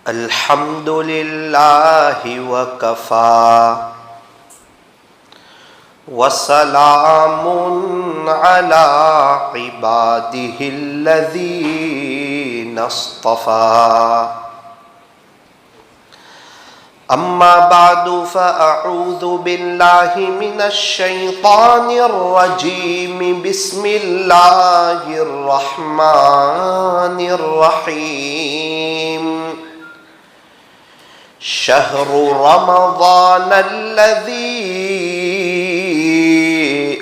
الحمد للہ وکفی وسلام علی عبادہ الذین اصطفی اما بعد فاعوذ باللہ من الشیطان الرجیم بسم اللہ الرحمن الرحیم شہر رمضان الذی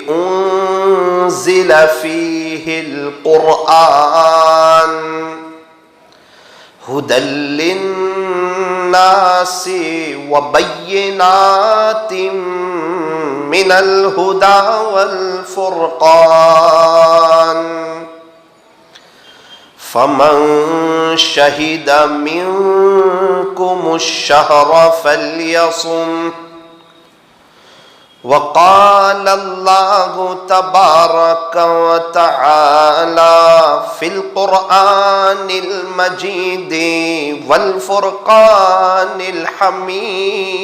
انزل فیہ القرآن ہدی للناس وبینات من الہدی والفرقان فمن شہد منکم الشہر فلیصم وقال اللہ تبارک وتعالی فی القرآن المجید والفرقان الحمید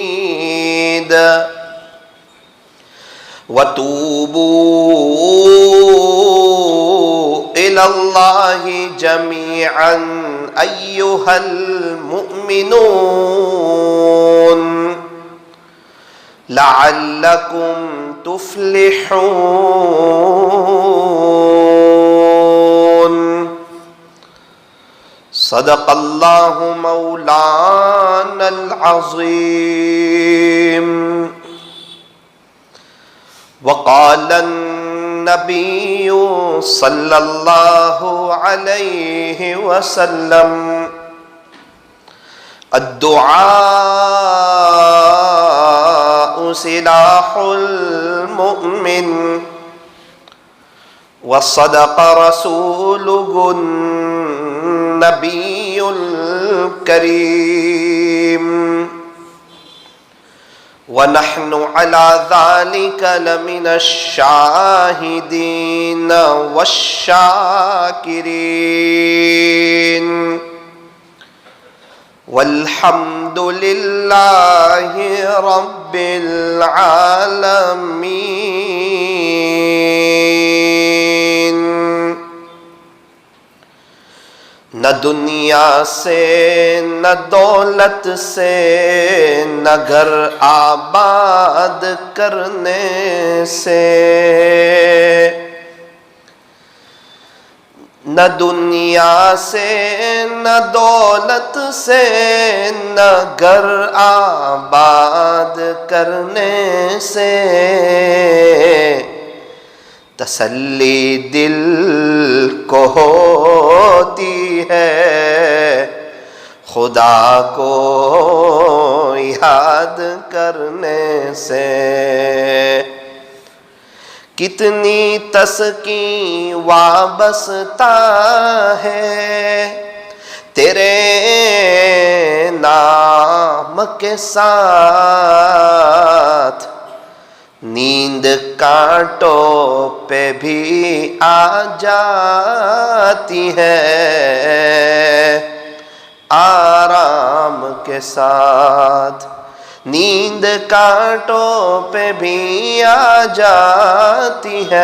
وَتُوبُوا إِلَى اللَّهِ جَمِيعًا أَيُّهَا الْمُؤْمِنُونَ لَعَلَّكُمْ تُفْلِحُونَ صدق اللہ مولانا العظیم وقال النبي صلى الله عليه وسلم الدعاء سلاح المؤمن وصدق رسوله النبي الكريم ونحن على ذلك لمن الشاهدين والشاكرين والحمد لله رب العالمين نہ دنیا سے نہ دولت سے نہ گھر آباد کرنے سے نہ دنیا سے نہ دولت سے نہ گھر آباد کرنے سے تسلی دل کو ہوتی ہے خدا کو یاد کرنے سے کتنی تسکین وابستہ ہے تیرے نام کے ساتھ نیند کانٹوں پہ بھی آ جاتی ہے آرام کے ساتھ نیند کانٹوں پہ بھی آ جاتی ہے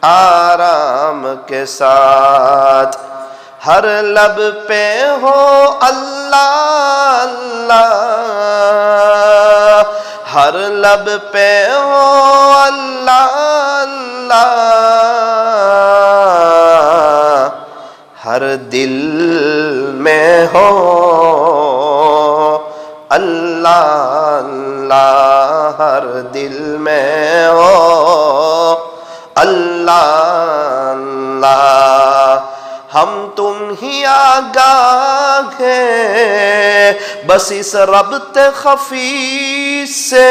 آرام کے ساتھ ہر لب پہ ہو اللہ اللہ ہر لب پہ ہو اللہ اللہ ہر دل میں ہو اللہ اللہ ہر دل میں ہو اللہ اللہ ہم تم ہی آگاہ ہیں بس اس ربط خفی سے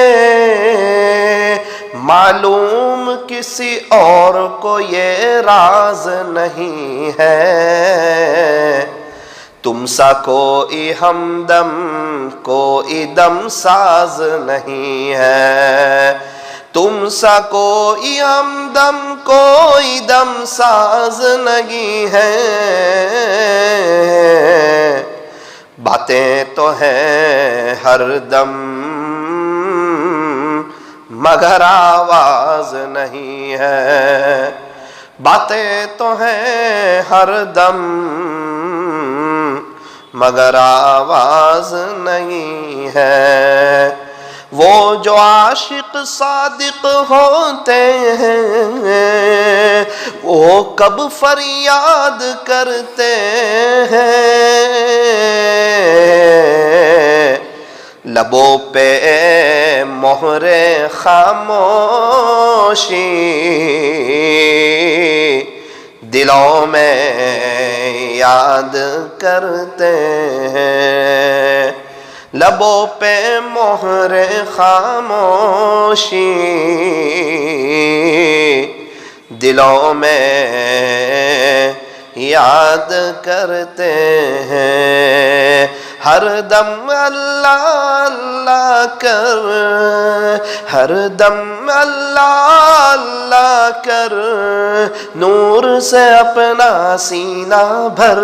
معلوم کسی اور کو یہ راز نہیں ہے تم سا کوئی ہمدم کوئی دم ساز نہیں ہے تم سا کوئی ہمدم کوئی دم ساز نہیں ہے باتیں تو ہیں ہر دم مگر آواز نہیں ہے، باتیں تو ہیں ہر دم مگر آواز نہیں ہے۔ وہ جو عاشق صادق ہوتے ہیں وہ کب فریاد کرتے ہیں، لبوں پہ مہر خاموشی دلوں میں یاد کرتے ہیں، لبوں پہ مہر خاموشی دلوں میں یاد کرتے ہیں۔ ہر دم اللہ اللہ کر، ہر دم اللہ اللہ کر، نور سے اپنا سینہ بھر،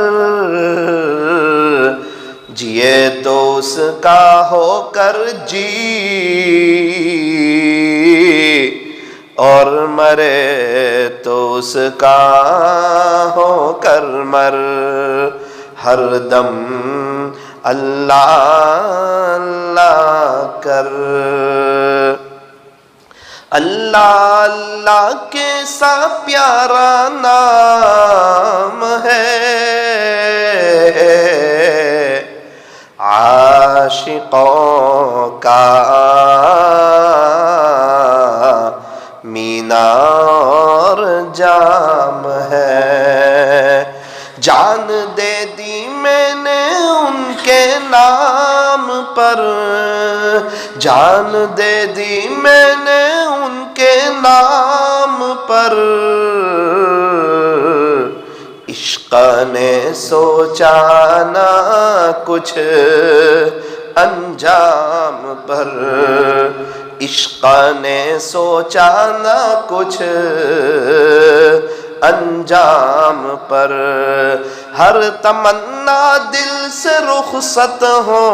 جیے تو اس کا ہو کر جی اور مرے تو اس کا ہو کر مر۔ ہر دم اللہ اللہ کر، اللہ اللہ کیسا پیارا نام ہے، عاشقوں کا مینار جام ہے، جان دے دی میں نے ان کے نام پر، جان دے دی میں نے ان کے نام پر، عشق نے سوچا نہ کچھ انجام پر، عشق نے سوچا نہ کچھ انجام پر، ہر تمنا دل سے رخصت ہو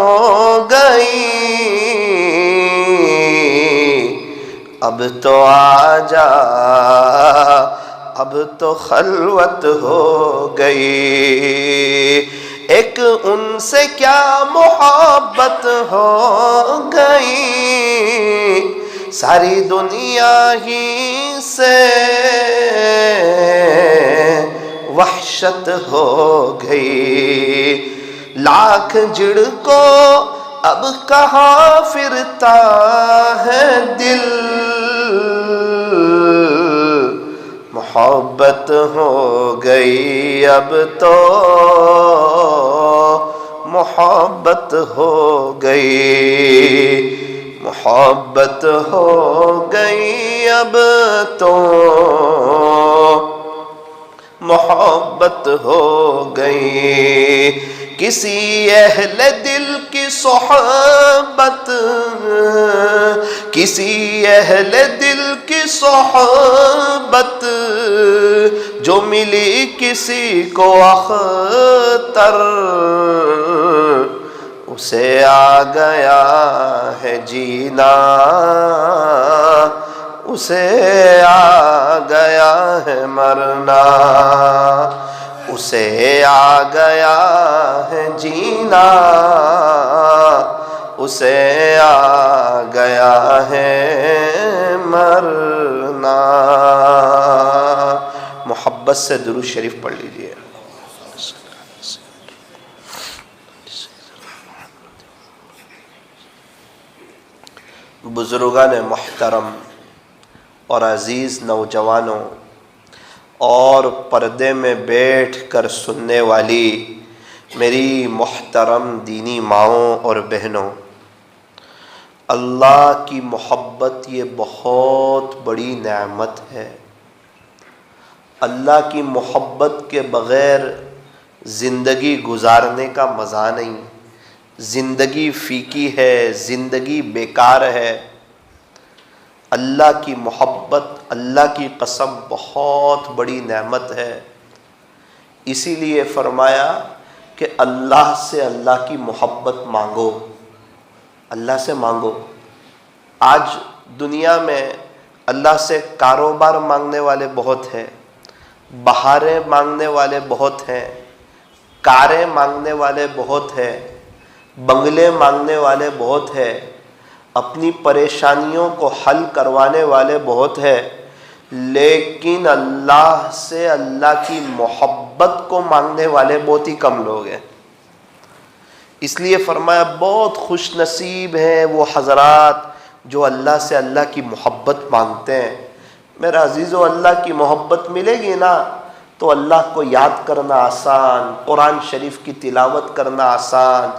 گئی، اب تو آ جا اب تو خلوت ہو گئی، ایک ان سے کیا محبت ہو گئی، ساری دنیا ہی سے وحشت ہو گئی، لاکھ جھڑکو اب کہاں پھرتا ہے دل، محبت ہو گئی اب تو محبت ہو گئی، محبت ہو گئی اب تو محبت ہو گئی، کسی اہل دل کی صحبت، کسی اہل دل کی صحبت جو ملی کسی کو اختر، اسے آ گیا ہے جینا، اسے آ گیا ہے مرنا، اسے آ گیا ہے جینا، اسے آ گیا ہے مرنا۔ محبت سے درود شریف پڑھ لیجئے۔ بزرگان محترم اور عزیز نوجوانوں اور پردے میں بیٹھ کر سننے والی میری محترم دینی ماؤں اور بہنوں، اللہ کی محبت یہ بہت بڑی نعمت ہے۔ اللہ کی محبت کے بغیر زندگی گزارنے کا مزہ نہیں، زندگی فیکی ہے، زندگی بیکار ہے۔ اللہ کی محبت، اللہ کی قسم بہت بڑی نعمت ہے۔ اسی لیے فرمایا کہ اللہ سے اللہ کی محبت مانگو، اللہ سے مانگو۔ آج دنیا میں اللہ سے کاروبار مانگنے والے بہت ہیں، بہاریں مانگنے والے بہت ہیں، کاریں مانگنے والے بہت ہیں، بنگلے مانگنے والے بہت ہیں، اپنی پریشانیوں کو حل کروانے والے بہت ہیں، لیکن اللہ سے اللہ کی محبت کو مانگنے والے بہت ہی کم لوگ ہیں۔ اس لیے فرمایا بہت خوش نصیب ہیں وہ حضرات جو اللہ سے اللہ کی محبت مانگتے ہیں۔ میرا عزیزو، اللہ کی محبت ملے گی نا تو اللہ کو یاد کرنا آسان، قرآن شریف کی تلاوت کرنا آسان،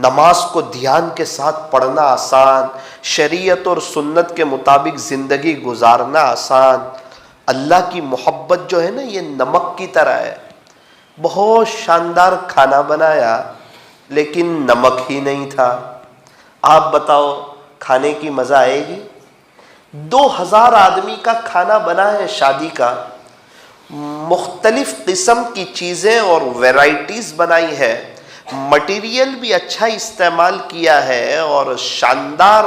نماز کو دھیان کے ساتھ پڑھنا آسان، شریعت اور سنت کے مطابق زندگی گزارنا آسان۔ اللہ کی محبت جو ہے نا یہ نمک کی طرح ہے۔ بہت شاندار کھانا بنایا لیکن نمک ہی نہیں تھا، آپ بتاؤ کھانے کی مزہ آئے گی؟ 2000 آدمی کا کھانا بنا ہے شادی کا، مختلف قسم کی چیزیں اور ویرائٹیز بنائی ہے، مٹیریل بھی اچھا استعمال کیا ہے اور شاندار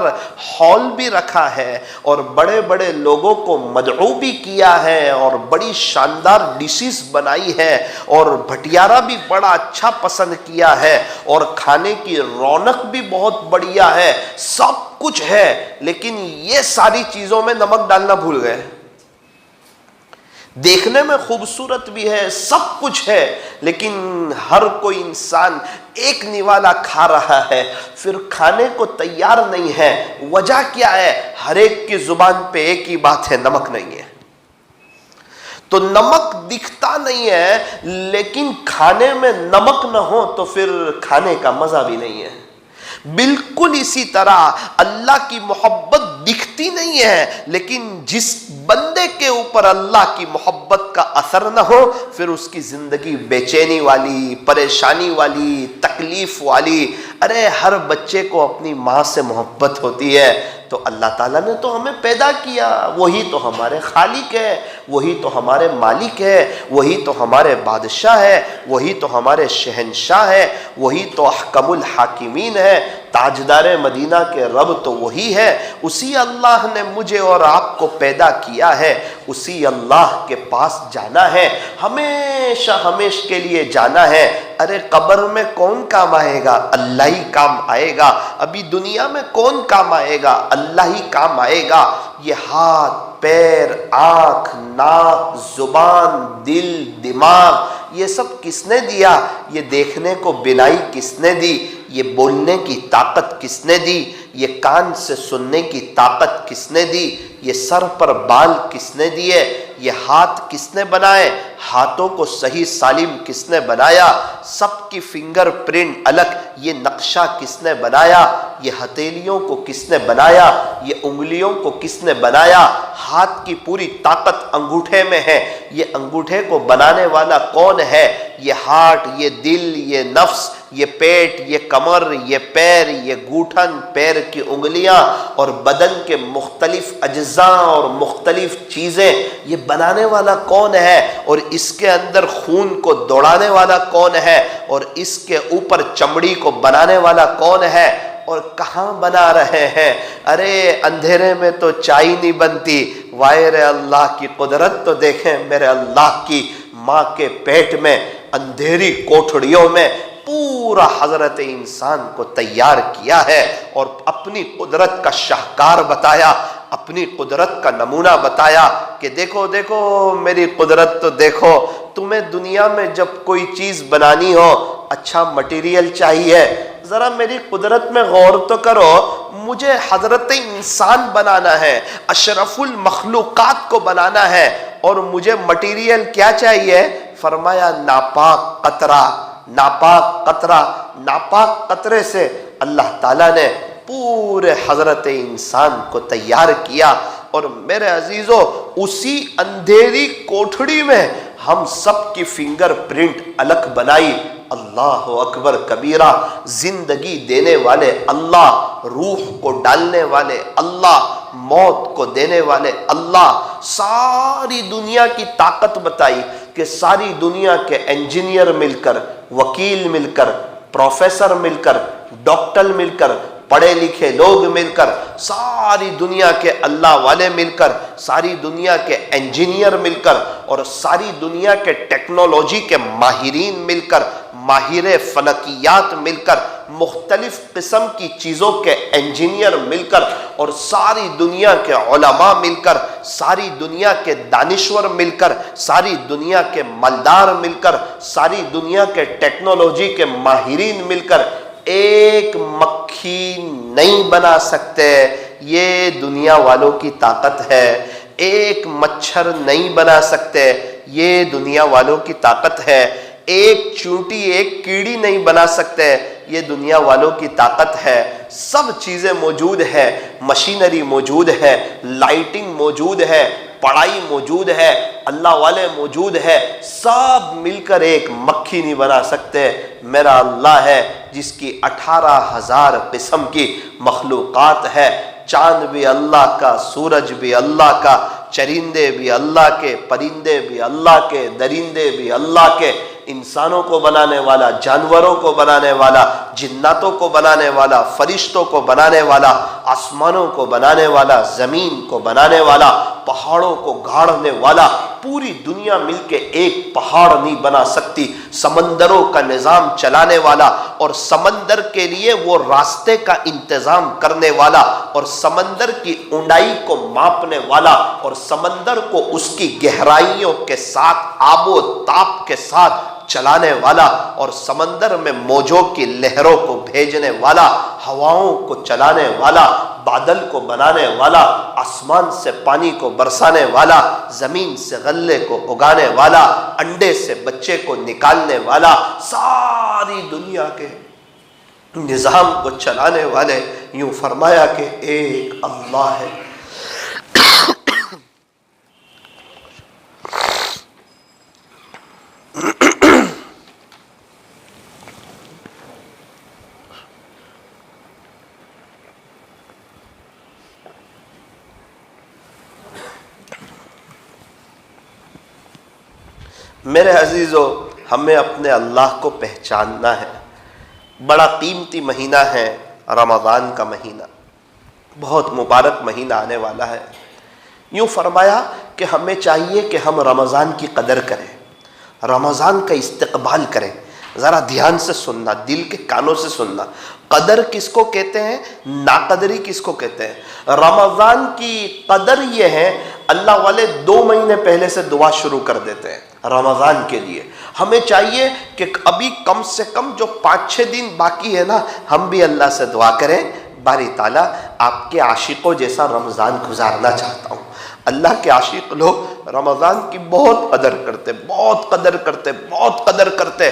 ہال بھی رکھا ہے اور بڑے بڑے لوگوں کو مدعو بھی کیا ہے اور بڑی شاندار ڈشز بنائی ہے اور بھٹیارا بھی بڑا اچھا پسند کیا ہے اور کھانے کی رونق بھی بہت بڑھیا ہے، سب کچھ ہے، لیکن یہ ساری چیزوں میں نمک ڈالنا بھول گئے۔ دیکھنے میں خوبصورت بھی ہے، سب کچھ ہے، لیکن ہر کوئی انسان ایک نوالا کھا رہا ہے، پھر کھانے کو تیار نہیں ہے۔ وجہ کیا ہے؟ ہر ایک کی زبان پہ ایک ہی بات ہے، نمک نہیں ہے۔ تو نمک دکھتا نہیں ہے، لیکن کھانے میں نمک نہ ہو تو پھر کھانے کا مزہ بھی نہیں ہے۔ بالکل اسی طرح اللہ کی محبت دکھتی نہیں ہے، لیکن جس بندے کے اوپر اللہ کی محبت کا اثر نہ ہو پھر اس کی زندگی بے چینی والی، پریشانی والی، تکلیف والی۔ ارے ہر بچے کو اپنی ماں سے محبت ہوتی ہے، تو اللہ تعالیٰ نے تو ہمیں پیدا کیا، وہی تو ہمارے خالق ہے، وہی تو ہمارے مالک ہے، وہی تو ہمارے بادشاہ ہے، وہی تو ہمارے شہنشاہ ہے، وہی تو احکم الحاکمین ہے، تاجدار مدینہ کے رب تو وہی ہے۔ اسی اللہ نے مجھے اور آپ کو پیدا کیا ہے، اسی اللہ کے پاس جانا ہے، ہمیشہ ہمیشہ کے لیے جانا ہے۔ ارے قبر میں کون کام آئے گا؟ اللہ ہی کام آئے گا۔ ابھی دنیا میں کون کام آئے گا؟ اللہ ہی کام آئے گا۔ یہ ہاتھ، پیر، آنکھ، ناک، زبان، دل، دماغ، یہ سب کس نے دیا؟ یہ دیکھنے کو بینائی کس نے دی؟ یہ بولنے کی طاقت کس نے دی؟ یہ کان سے سننے کی طاقت کس نے دی؟ یہ سر پر بال کس نے دیے؟ یہ ہاتھ کس نے بنائے؟ ہاتھوں کو صحیح سالم کس نے بنایا؟ سب کی فنگر پرنٹ الگ، یہ نقشہ کس نے بنایا؟ یہ ہتھیلیوں کو کس نے بنایا؟ یہ انگلیوں کو کس نے بنایا؟ ہاتھ کی پوری طاقت انگوٹھے میں ہے، یہ انگوٹھے کو بنانے والا کون ہے؟ یہ ہارٹ، یہ دل، یہ نفس، یہ پیٹ، یہ کمر، یہ پیر، یہ گھٹن، پیر کی انگلیاں اور بدن کے مختلف اجزاء اور مختلف چیزیں، یہ بنانے والا کون ہے؟ اور اس کے اندر خون کو دوڑانے والا کون ہے؟ اور اس کے اوپر چمڑی کو بنانے والا کون ہے؟ اور کہاں بنا رہے ہیں؟ ارے اندھیرے میں تو چائے نہیں بنتی، وائر اللہ کی قدرت تو دیکھیں میرے اللہ کی۔ ماں کے پیٹ میں اندھیری کوٹھڑیوں میں پورا حضرت انسان کو تیار کیا ہے اور اپنی قدرت کا شاہکار بتایا، اپنی قدرت کا نمونہ بتایا کہ دیکھو دیکھو میری قدرت تو دیکھو۔ تمہیں دنیا میں جب کوئی چیز بنانی ہو اچھا مٹیریل چاہیے، ذرا میری قدرت میں غور تو کرو، مجھے حضرت انسان بنانا ہے، اشرف المخلوقات کو بنانا ہے، اور مجھے مٹیریل کیا چاہیے؟ فرمایا ناپاک قطرہ، ناپاک قطرہ، ناپاک قطرے سے اللہ تعالیٰ نے پورے حضرت انسان کو تیار کیا۔ اور میرے عزیزو اسی اندھیری کوٹھڑی میں ہم سب کی فنگر پرنٹ الگ بنائی۔ اللہ اکبر کبیرہ، زندگی دینے والے اللہ، روح کو ڈالنے والے اللہ، موت کو دینے والے اللہ، ساری دنیا کی طاقت بتائی کہ ساری دنیا کے انجینئر مل کر، وکیل مل کر، پروفیسر مل کر، ڈاکٹر مل کر، پڑھے لکھے لوگ مل کر، ساری دنیا کے اللہ والے مل کر، ساری دنیا کے انجینئر مل کر، اور ساری دنیا کے ٹیکنالوجی کے ماہرین مل کر، ماہر فلکیات مل کر، مختلف قسم کی چیزوں کے انجینئر مل کر، اور ساری دنیا کے علماء مل کر، ساری دنیا کے دانشور مل کر، ساری دنیا کے مالدار مل کر، ساری دنیا کے ٹیکنالوجی کے ماہرین مل کر ایک مکھی نہیں بنا سکتے۔ یہ دنیا والوں کی طاقت ہے۔ ایک مچھر نہیں بنا سکتے، یہ دنیا والوں کی طاقت ہے۔ ایک چونٹی، ایک کیڑی نہیں بنا سکتے، یہ دنیا والوں کی طاقت ہے۔ سب چیزیں موجود ہے، مشینری موجود ہے، لائٹنگ موجود ہے، پڑھائی موجود ہے، اللہ والے موجود ہے، سب مل کر ایک مکھی نہیں بنا سکتے۔ میرا اللہ ہے جس کی 18,000 قسم کی مخلوقات ہے۔ چاند بھی اللہ کا، سورج بھی اللہ کا، چرندے بھی اللہ کے، پرندے بھی اللہ کے، درندے بھی اللہ کے، انسانوں کو بنانے والا، جانوروں کو بنانے والا، جناتوں کو بنانے والا، فرشتوں کو بنانے والا، آسمانوں کو بنانے والا، زمین کو بنانے والا، پہاڑوں کو گاڑنے والا۔ پوری دنیا مل کے ایک پہاڑ نہیں بنا سکتی۔ سمندروں کا نظام چلانے والا، اور سمندر کے لیے وہ راستے کا انتظام کرنے والا، اور سمندر کی اونڈائی کو ماپنے والا، اور سمندر کو اس کی گہرائیوں کے ساتھ، آب و تاب کے ساتھ چلانے والا، اور سمندر میں موجوں کی لہروں کو بھیجنے والا، ہواؤں کو چلانے والا، بادل کو بنانے والا، آسمان سے پانی کو برسانے والا، زمین سے غلے کو اگانے والا، انڈے سے بچے کو نکالنے والا، ساری دنیا کے نظام کو چلانے والے، یوں فرمایا کہ ایک اللہ ہے۔ میرے عزیزو، ہمیں اپنے اللہ کو پہچاننا ہے۔ بڑا قیمتی مہینہ ہے رمضان کا مہینہ، بہت مبارک مہینہ آنے والا ہے۔ یوں فرمایا کہ ہمیں چاہیے کہ ہم رمضان کی قدر کریں، رمضان کا استقبال کریں۔ ذرا دھیان سے سننا، دل کے کانوں سے سننا۔ قدر کس کو کہتے ہیں، ناقدری کس کو کہتے ہیں؟ رمضان کی قدر یہ ہے، اللہ والے 2 مہینے پہلے سے دعا شروع کر دیتے ہیں رمضان کے لیے۔ ہمیں چاہیے کہ ابھی کم سے کم جو 5-6 دن باقی ہے نا، ہم بھی اللہ سے دعا کریں، باری تعالیٰ آپ کے عاشقوں جیسا رمضان گزارنا چاہتا ہوں۔ اللہ کے عاشق لوگ رمضان کی بہت قدر کرتے، بہت قدر کرتے، بہت قدر کرتے۔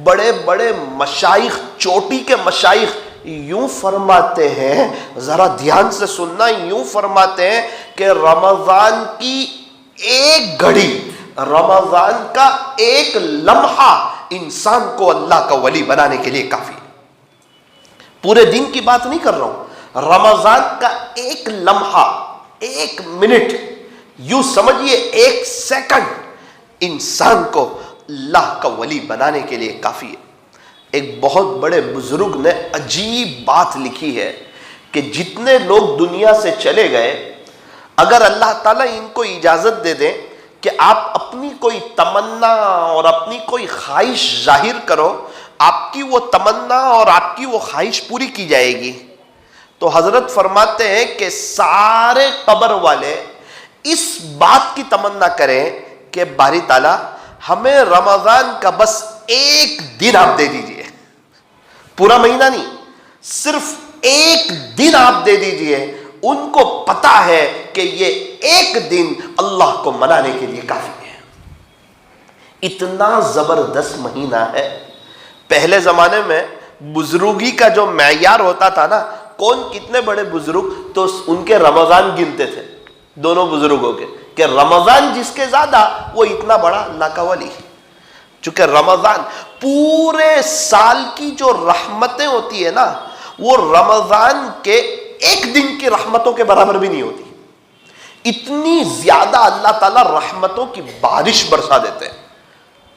بڑے بڑے مشائخ، چوٹی کے مشائخ یوں فرماتے ہیں، ذرا دھیان سے سننا، یوں فرماتے ہیں کہ رمضان کی ایک گھڑی، رمضان کا ایک لمحہ انسان کو اللہ کا ولی بنانے کے لیے کافی ہے۔ پورے دن کی بات نہیں کر رہا ہوں، رمضان کا ایک لمحہ، ایک منٹ، یوں سمجھیے 1 سیکنڈ انسان کو اللہ کا ولی بنانے کے لیے کافی ہے۔ ایک بہت بڑے بزرگ نے عجیب بات لکھی ہے کہ جتنے لوگ دنیا سے چلے گئے، اگر اللہ تعالیٰ ان کو اجازت دے دیں کہ آپ اپنی کوئی تمنا اور اپنی کوئی خواہش ظاہر کرو، آپ کی وہ تمنا اور آپ کی وہ خواہش پوری کی جائے گی، تو حضرت فرماتے ہیں کہ سارے قبر والے اس بات کی تمنا کریں کہ باری تعالیٰ ہمیں رمضان کا بس 1 دن آپ دے دیجئے، پورا مہینہ نہیں، صرف 1 دن آپ دے دیجئے۔ ان کو پتا ہے کہ یہ 1 دن اللہ کو منانے کے لیے کافی ہے۔ اتنا زبردست مہینہ ہے۔ پہلے زمانے میں بزرگی کا جو معیار ہوتا تھا نا، کون کتنے بڑے بزرگ، تو ان کے رمضان گنتے تھے، دونوں بزرگوں کے، کہ رمضان جس کے زیادہ وہ اتنا بڑا اللہ کا ولی۔ چونکہ رمضان پورے سال کی جو رحمتیں ہوتی ہے نا، وہ رمضان کے 1 دن کی رحمتوں کے برابر بھی نہیں ہوتی۔ اتنی زیادہ اللہ تعالیٰ رحمتوں کی بارش برسا دیتے ہیں۔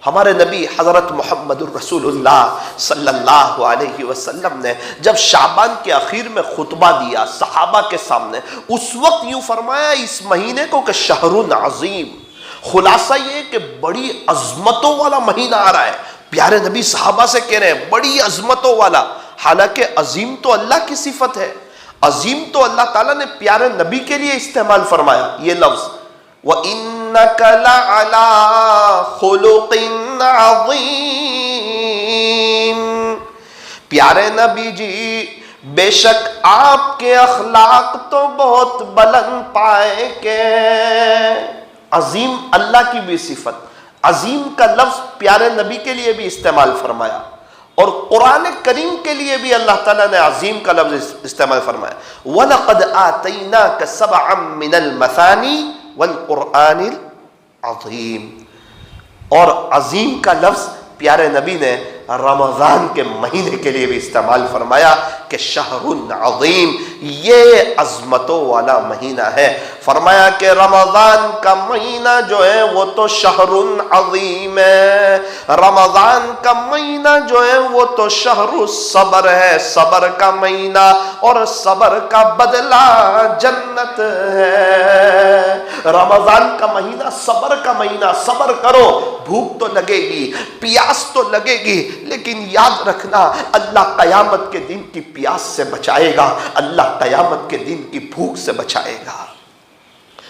ہمارے نبی حضرت محمد الرسول اللہ صلی اللہ علیہ وسلم نے جب شعبان کے اخیر میں خطبہ دیا صحابہ کے سامنے، اس وقت یوں فرمایا اس مہینے کو کہ شہر عظیم، خلاصہ یہ کہ بڑی عظمتوں والا مہینہ آ رہا ہے۔ پیارے نبی صحابہ سے کہہ رہے ہیں بڑی عظمتوں والا، حالانکہ عظیم تو اللہ کی صفت ہے، عظیم تو اللہ تعالیٰ نے پیارے نبی کے لیے استعمال فرمایا یہ لفظ، وَإِنَّكَ لَعَلَىٰ خُلُقٍ عَظِيمٍ، پیارے نبی جی بے شک آپ کے اخلاق تو بہت بلند پائے کے۔ عظیم اللہ کی بھی صفت، عظیم کا لفظ پیارے نبی کے لیے بھی استعمال فرمایا، اور قرآن کریم کے لیے بھی اللہ تعالیٰ نے عظیم کا لفظ استعمال فرمایا، وَلَقَدْ آتَيْنَاكَ سَبْعًا مِّنَ الْمَثَانِي وَالْقُرْآنِ الْعَظِيمِ، اور عظیم کا لفظ پیارے نبی نے رمضان کے مہینے کے لیے بھی استعمال فرمایا کہ شہر عظیم، یہ عظمتوں والا مہینہ ہے۔ فرمایا کہ رمضان کا مہینہ جو ہے وہ تو شہر عظیم ہے، رمضان کا مہینہ جو ہے وہ تو شہر الصبر ہے، صبر کا مہینہ، اور صبر کا بدلہ جنت ہے۔ رمضان کا مہینہ صبر کا مہینہ، صبر کرو، بھوک تو لگے گی، پیاس تو لگے گی، لیکن یاد رکھنا اللہ قیامت کے دن کی پیاس سے بچائے گا، اللہ قیامت کے دن کی بھوک سے بچائے گا۔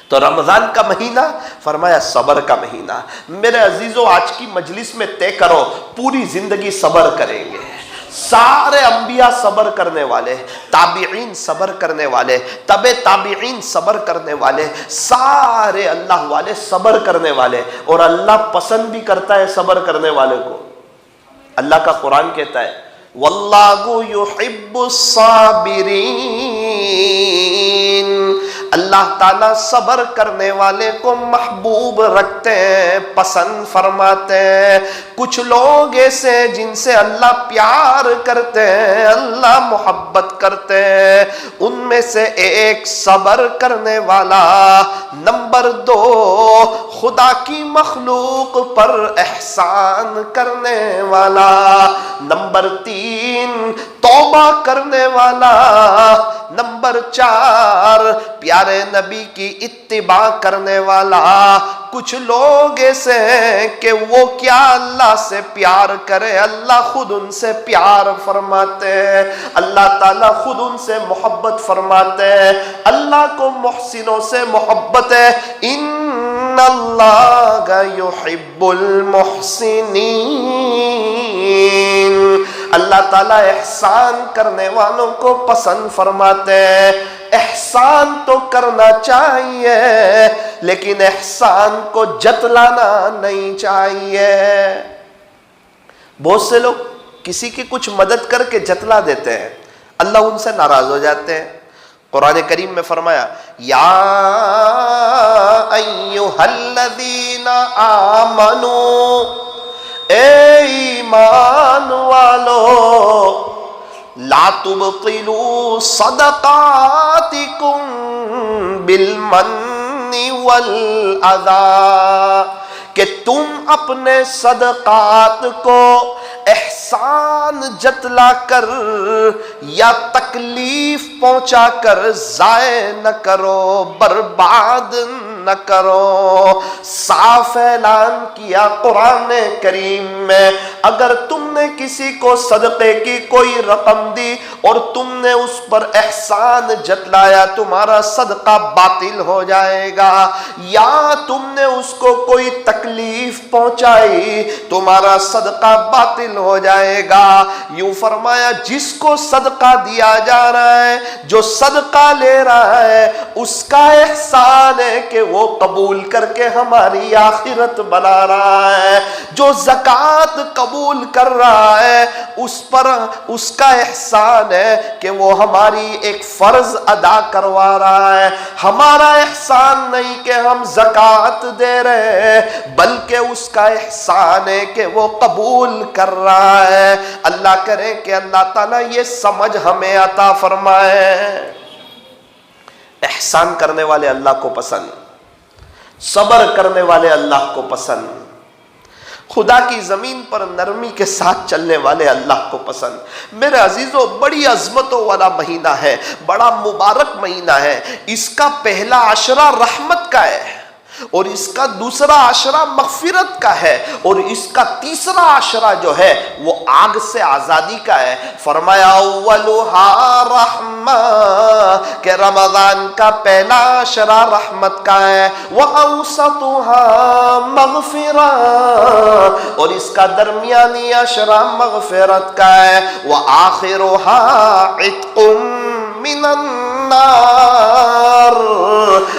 تو رمضان کا مہینہ فرمایا صبر کا مہینہ۔ میرے عزیزو آج کی مجلس میں طے کرو پوری زندگی صبر کریں گے، سارے انبیاء صبر کرنے والے، تابعین صبر کرنے والے، تبع تابعین صبر کرنے والے، سارے اللہ والے صبر کرنے والے، اور اللہ پسند بھی کرتا ہے صبر کرنے والے کو۔ اللہ کا قرآن کہتا ہے واللہ یحب الصابرین، اللہ تعالیٰ صبر کرنے والے کو محبوب رکھتے ہیں، پسند فرماتے ہیں۔ کچھ لوگ ایسے جن سے اللہ پیار کرتے ہیں، اللہ محبت کرتے ہیں، ان میں سے ایک صبر کرنے والا، نمبر 2 خدا کی مخلوق پر احسان کرنے والا، نمبر 3 توبہ کرنے والا، نمبر 4 پیارے نبی کی اتباع کرنے والا۔ کچھ لوگ ایسے ہیں کہ وہ کیا اللہ سے پیار کرے، اللہ خود ان سے پیار فرماتے ہیں، اللہ تعالیٰ خود ان سے محبت فرماتے ہیں، اللہ کو محسنوں سے محبت ہے۔ ان اللہ یحب المحسنین، اللہ تعالیٰ احسان کرنے والوں کو پسند فرماتے ہیں۔ احسان تو کرنا چاہیے لیکن احسان کو جتلانا نہیں چاہیے۔ بہت سے لوگ کسی کی کچھ مدد کر کے جتلا دیتے ہیں، اللہ ان سے ناراض ہو جاتے ہیں۔ قرآن کریم میں فرمایا یا ایھا الذین آمنو، اے ایمان والو، لا تبطلوا صدقاتکم بالمن والاذی، کہ تم اپنے صدقات کو احسان جتلا کر یا تکلیف پہنچا کر ضائع نہ کرو، برباد نہ کرو۔ صاف اعلان کیا قرآن کریم میں، اگر تم نے کسی کو صدقے کی کوئی رقم دی اور تم نے اس پر احسان جتلایا، تمہارا صدقہ باطل ہو جائے گا، یا تم نے اس کو کوئی تکلیف پہنچائی، تمہارا صدقہ باطل ہو جائے گا۔ یوں فرمایا جس کو صدقہ دیا جا رہا ہے، جو صدقہ لے رہا ہے، اس کا احسان ہے کہ وہ قبول کر کے ہماری آخرت بنا رہا ہے۔ جو زکوٰۃ قبول کر رہا ہے، اس پر اس کا احسان ہے کہ وہ ہماری ایک فرض ادا کروا رہا ہے۔ ہمارا احسان نہیں کہ ہم زکوٰۃ دے رہے ہیں، بلکہ اس کا احسان ہے کہ وہ قبول کر رہا ہے۔ اللہ کرے کہ اللہ تعالیٰ یہ سمجھ ہمیں عطا فرمائے۔ احسان کرنے والے اللہ کو پسند، صبر کرنے والے اللہ کو پسند۔ خدا کی زمین پر نرمی کے ساتھ چلنے والے اللہ کو پسند۔ میرے عزیزوں، بڑی عظمتوں والا مہینہ ہے، بڑا مبارک مہینہ ہے۔ اس کا پہلا عشرہ رحمت کا ہے، اور اس کا دوسرا عشرہ مغفرت کا ہے، اور اس کا تیسرا عشرہ جو ہے وہ آگ سے آزادی کا ہے۔ فرمایا اولھا رحمہ، کہ رمضان کا پہلا عشرہ رحمت کا ہے، واوسطھا مغفرہ، اور اس کا درمیانی عشرہ مغفرت کا ہے، وآخرھا عتق من النار،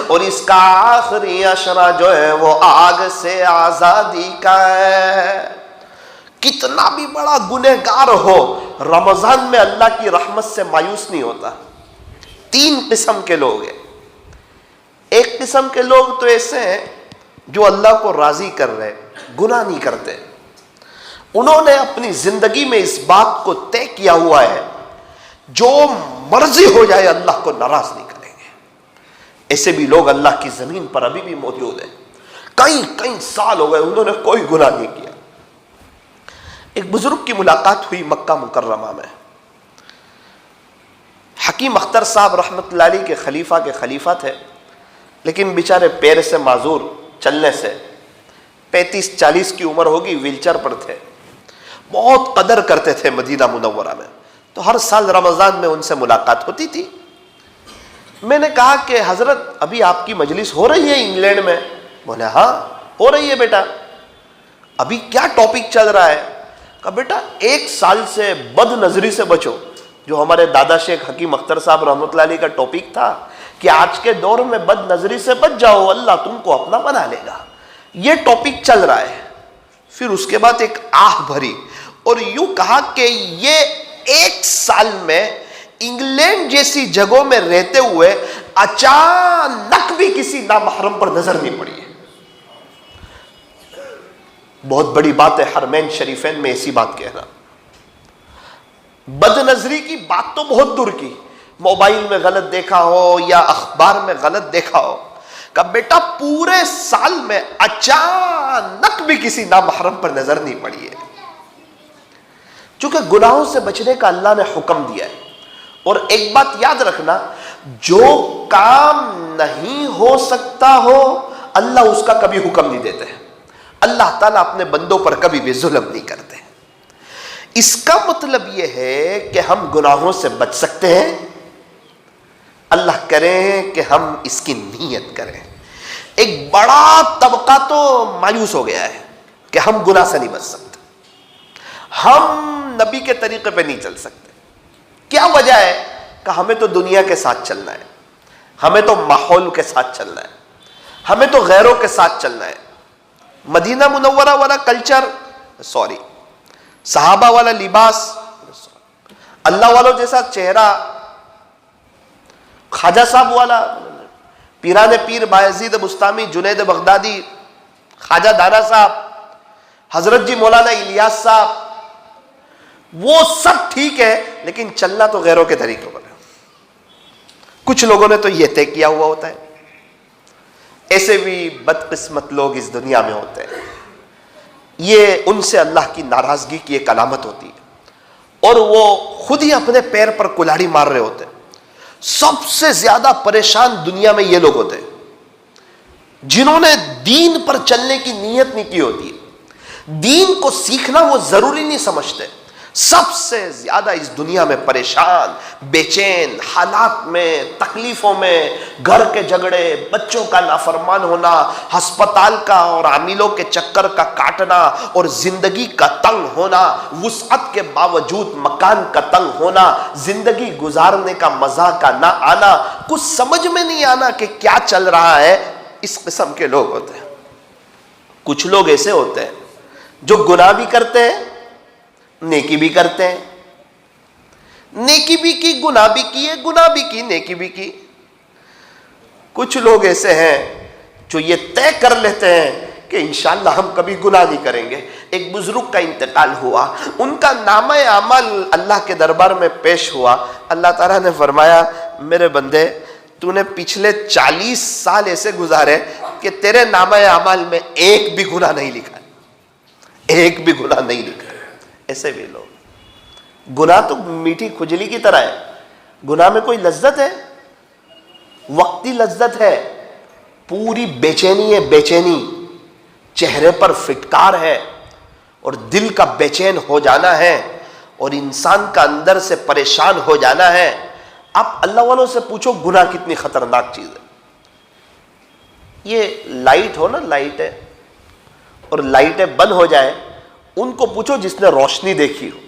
اور اس کا آخری عشرہ جو ہے وہ آگ سے آزادی کا ہے۔ کتنا بھی بڑا گنہگار ہو، رمضان میں اللہ کی رحمت سے مایوس نہیں ہوتا۔ تین قسم کے لوگ ہیں۔ ایک قسم کے لوگ تو ایسے ہیں جو اللہ کو راضی کر رہے، گناہ نہیں کرتے، انہوں نے اپنی زندگی میں اس بات کو طے کیا ہوا ہے جو مرضی ہو جائے اللہ کو ناراض نہیں کریں گے۔ ایسے بھی لوگ اللہ کی زمین پر ابھی بھی موجود ہیں، کئی سال ہو گئے انہوں نے کوئی گناہ نہیں کیا۔ ایک بزرگ کی ملاقات ہوئی مکہ مکرمہ میں، حکیم اختر صاحب رحمۃ اللہ علیہ کے خلیفہ تھے، لیکن بیچارے پیر سے معذور، چلنے سے 35-40 کی عمر ہوگی، ویل چیئر پر تھے، بہت قدر کرتے تھے مدینہ منورہ میں، تو ہر سال رمضان میں ان سے ملاقات ہوتی تھی۔ میں نے کہا کہ حضرت ابھی آپ کی مجلس ہو رہی ہے انگلینڈ میں؟ بولے ہاں ہو رہی ہے بیٹا۔ ابھی کیا ٹاپک چل رہا ہے؟ کہا بیٹا 1 سال سے بد نظری سے بچو، جو ہمارے دادا شیخ حکیم اختر صاحب رحمۃ اللہ علیہ کا ٹاپک تھا کہ آج کے دور میں بد نظری سے بچ جاؤ، اللہ تم کو اپنا بنا لے گا، یہ ٹاپک چل رہا ہے۔ پھر اس کے بعد ایک آہ بھری اور یوں کہا کہ یہ 1 سال میں انگلینڈ جیسی جگہوں میں رہتے ہوئے اچانک بھی کسی نامحرم پر نظر نہیں پڑی ہے۔ بہت بڑی بات ہے حرمین شریفین میں ایسی بات کہنا۔ بد نظری کی بات تو بہت دور کی، موبائل میں غلط دیکھا ہو یا اخبار میں غلط دیکھا ہو، کہ بیٹا پورے سال میں اچانک بھی کسی نامحرم پر نظر نہیں پڑی ہے۔ چونکہ گناہوں سے بچنے کا اللہ نے حکم دیا ہے، اور ایک بات یاد رکھنا، جو کام نہیں ہو سکتا ہو اللہ اس کا کبھی حکم نہیں دیتے۔ اللہ تعالیٰ اپنے بندوں پر کبھی بھی ظلم نہیں کرتے۔ اس کا مطلب یہ ہے کہ ہم گناہوں سے بچ سکتے ہیں، اللہ کریں کہ ہم اس کی نیت کریں۔ ایک بڑا طبقہ تو مایوس ہو گیا ہے کہ ہم گناہ سے نہیں بچ سکتے، ہم نبی کے طریقے پہ نہیں چل سکتے۔ کیا وجہ ہے؟ کہ ہمیں تو دنیا کے ساتھ چلنا ہے، ہمیں تو ماحول کے ساتھ چلنا ہے، ہمیں تو غیروں کے ساتھ چلنا ہے۔ مدینہ منورہ والا کلچر صحابہ والا لباس، اللہ والوں جیسا چہرہ، خواجہ صاحب والا، پیران پیر بایزید بستامی، جنید بغدادی، خواجہ دانا صاحب، حضرت جی مولانا الیاس صاحب، وہ سب ٹھیک ہے، لیکن چلنا تو غیروں کے طریقے پر ہے۔ کچھ لوگوں نے تو یہ طے کیا ہوا ہوتا ہے۔ ایسے بھی بدقسمت لوگ اس دنیا میں ہوتے ہیں، یہ ان سے اللہ کی ناراضگی کی ایک علامت ہوتی ہے، اور وہ خود ہی اپنے پیر پر کلاڑی مار رہے ہوتے ہیں۔ سب سے زیادہ پریشان دنیا میں یہ لوگ ہوتے ہیں جنہوں نے دین پر چلنے کی نیت نہیں کی ہوتی ہے، دین کو سیکھنا وہ ضروری نہیں سمجھتے۔ سب سے زیادہ اس دنیا میں پریشان، بے چین، حالات میں، تکلیفوں میں، گھر کے جھگڑے، بچوں کا نافرمان ہونا، ہسپتال کا اور عاملوں کے چکر کا کاٹنا، اور زندگی کا تنگ ہونا، وسعت کے باوجود مکان کا تنگ ہونا، زندگی گزارنے کا مزہ کا نہ آنا، کچھ سمجھ میں نہیں آنا کہ کیا چل رہا ہے، اس قسم کے لوگ ہوتے ہیں۔ کچھ لوگ ایسے ہوتے ہیں جو گناہ بھی کرتے ہیں، نیکی بھی کرتے ہیں، نیکی بھی کی، گناہ بھی کیے، گناہ بھی کی، نیکی بھی کی۔ کچھ لوگ ایسے ہیں جو یہ طے کر لیتے ہیں کہ انشاءاللہ ہم کبھی گناہ نہیں کریں گے۔ ایک بزرگ کا انتقال ہوا، ان کا نامہ اعمال اللہ کے دربار میں پیش ہوا، اللہ تعالیٰ نے فرمایا میرے بندے تو نے پچھلے 40 سال ایسے گزارے کہ تیرے نامہ اعمال میں ایک بھی گناہ نہیں لکھا، ایک بھی گناہ نہیں لکھا. ایسے بھی لوگ. گناہ تو میٹھی کھجلی کی طرح ہے. گناہ میں کوئی لذت ہے؟ وقتی لذت ہے. پوری بے چینی ہے، بے چینی. چہرے پر فٹکار ہے اور دل کا بے چین ہو جانا ہے اور انسان کا اندر سے پریشان ہو جانا ہے. آپ اللہ والوں سے پوچھو گناہ کتنی خطرناک چیز ہے. یہ لائٹ ہو نا، لائٹ ہے اور لائٹیں بند ہو جائے، ان کو پوچھو جس نے روشنی دیکھی ہو،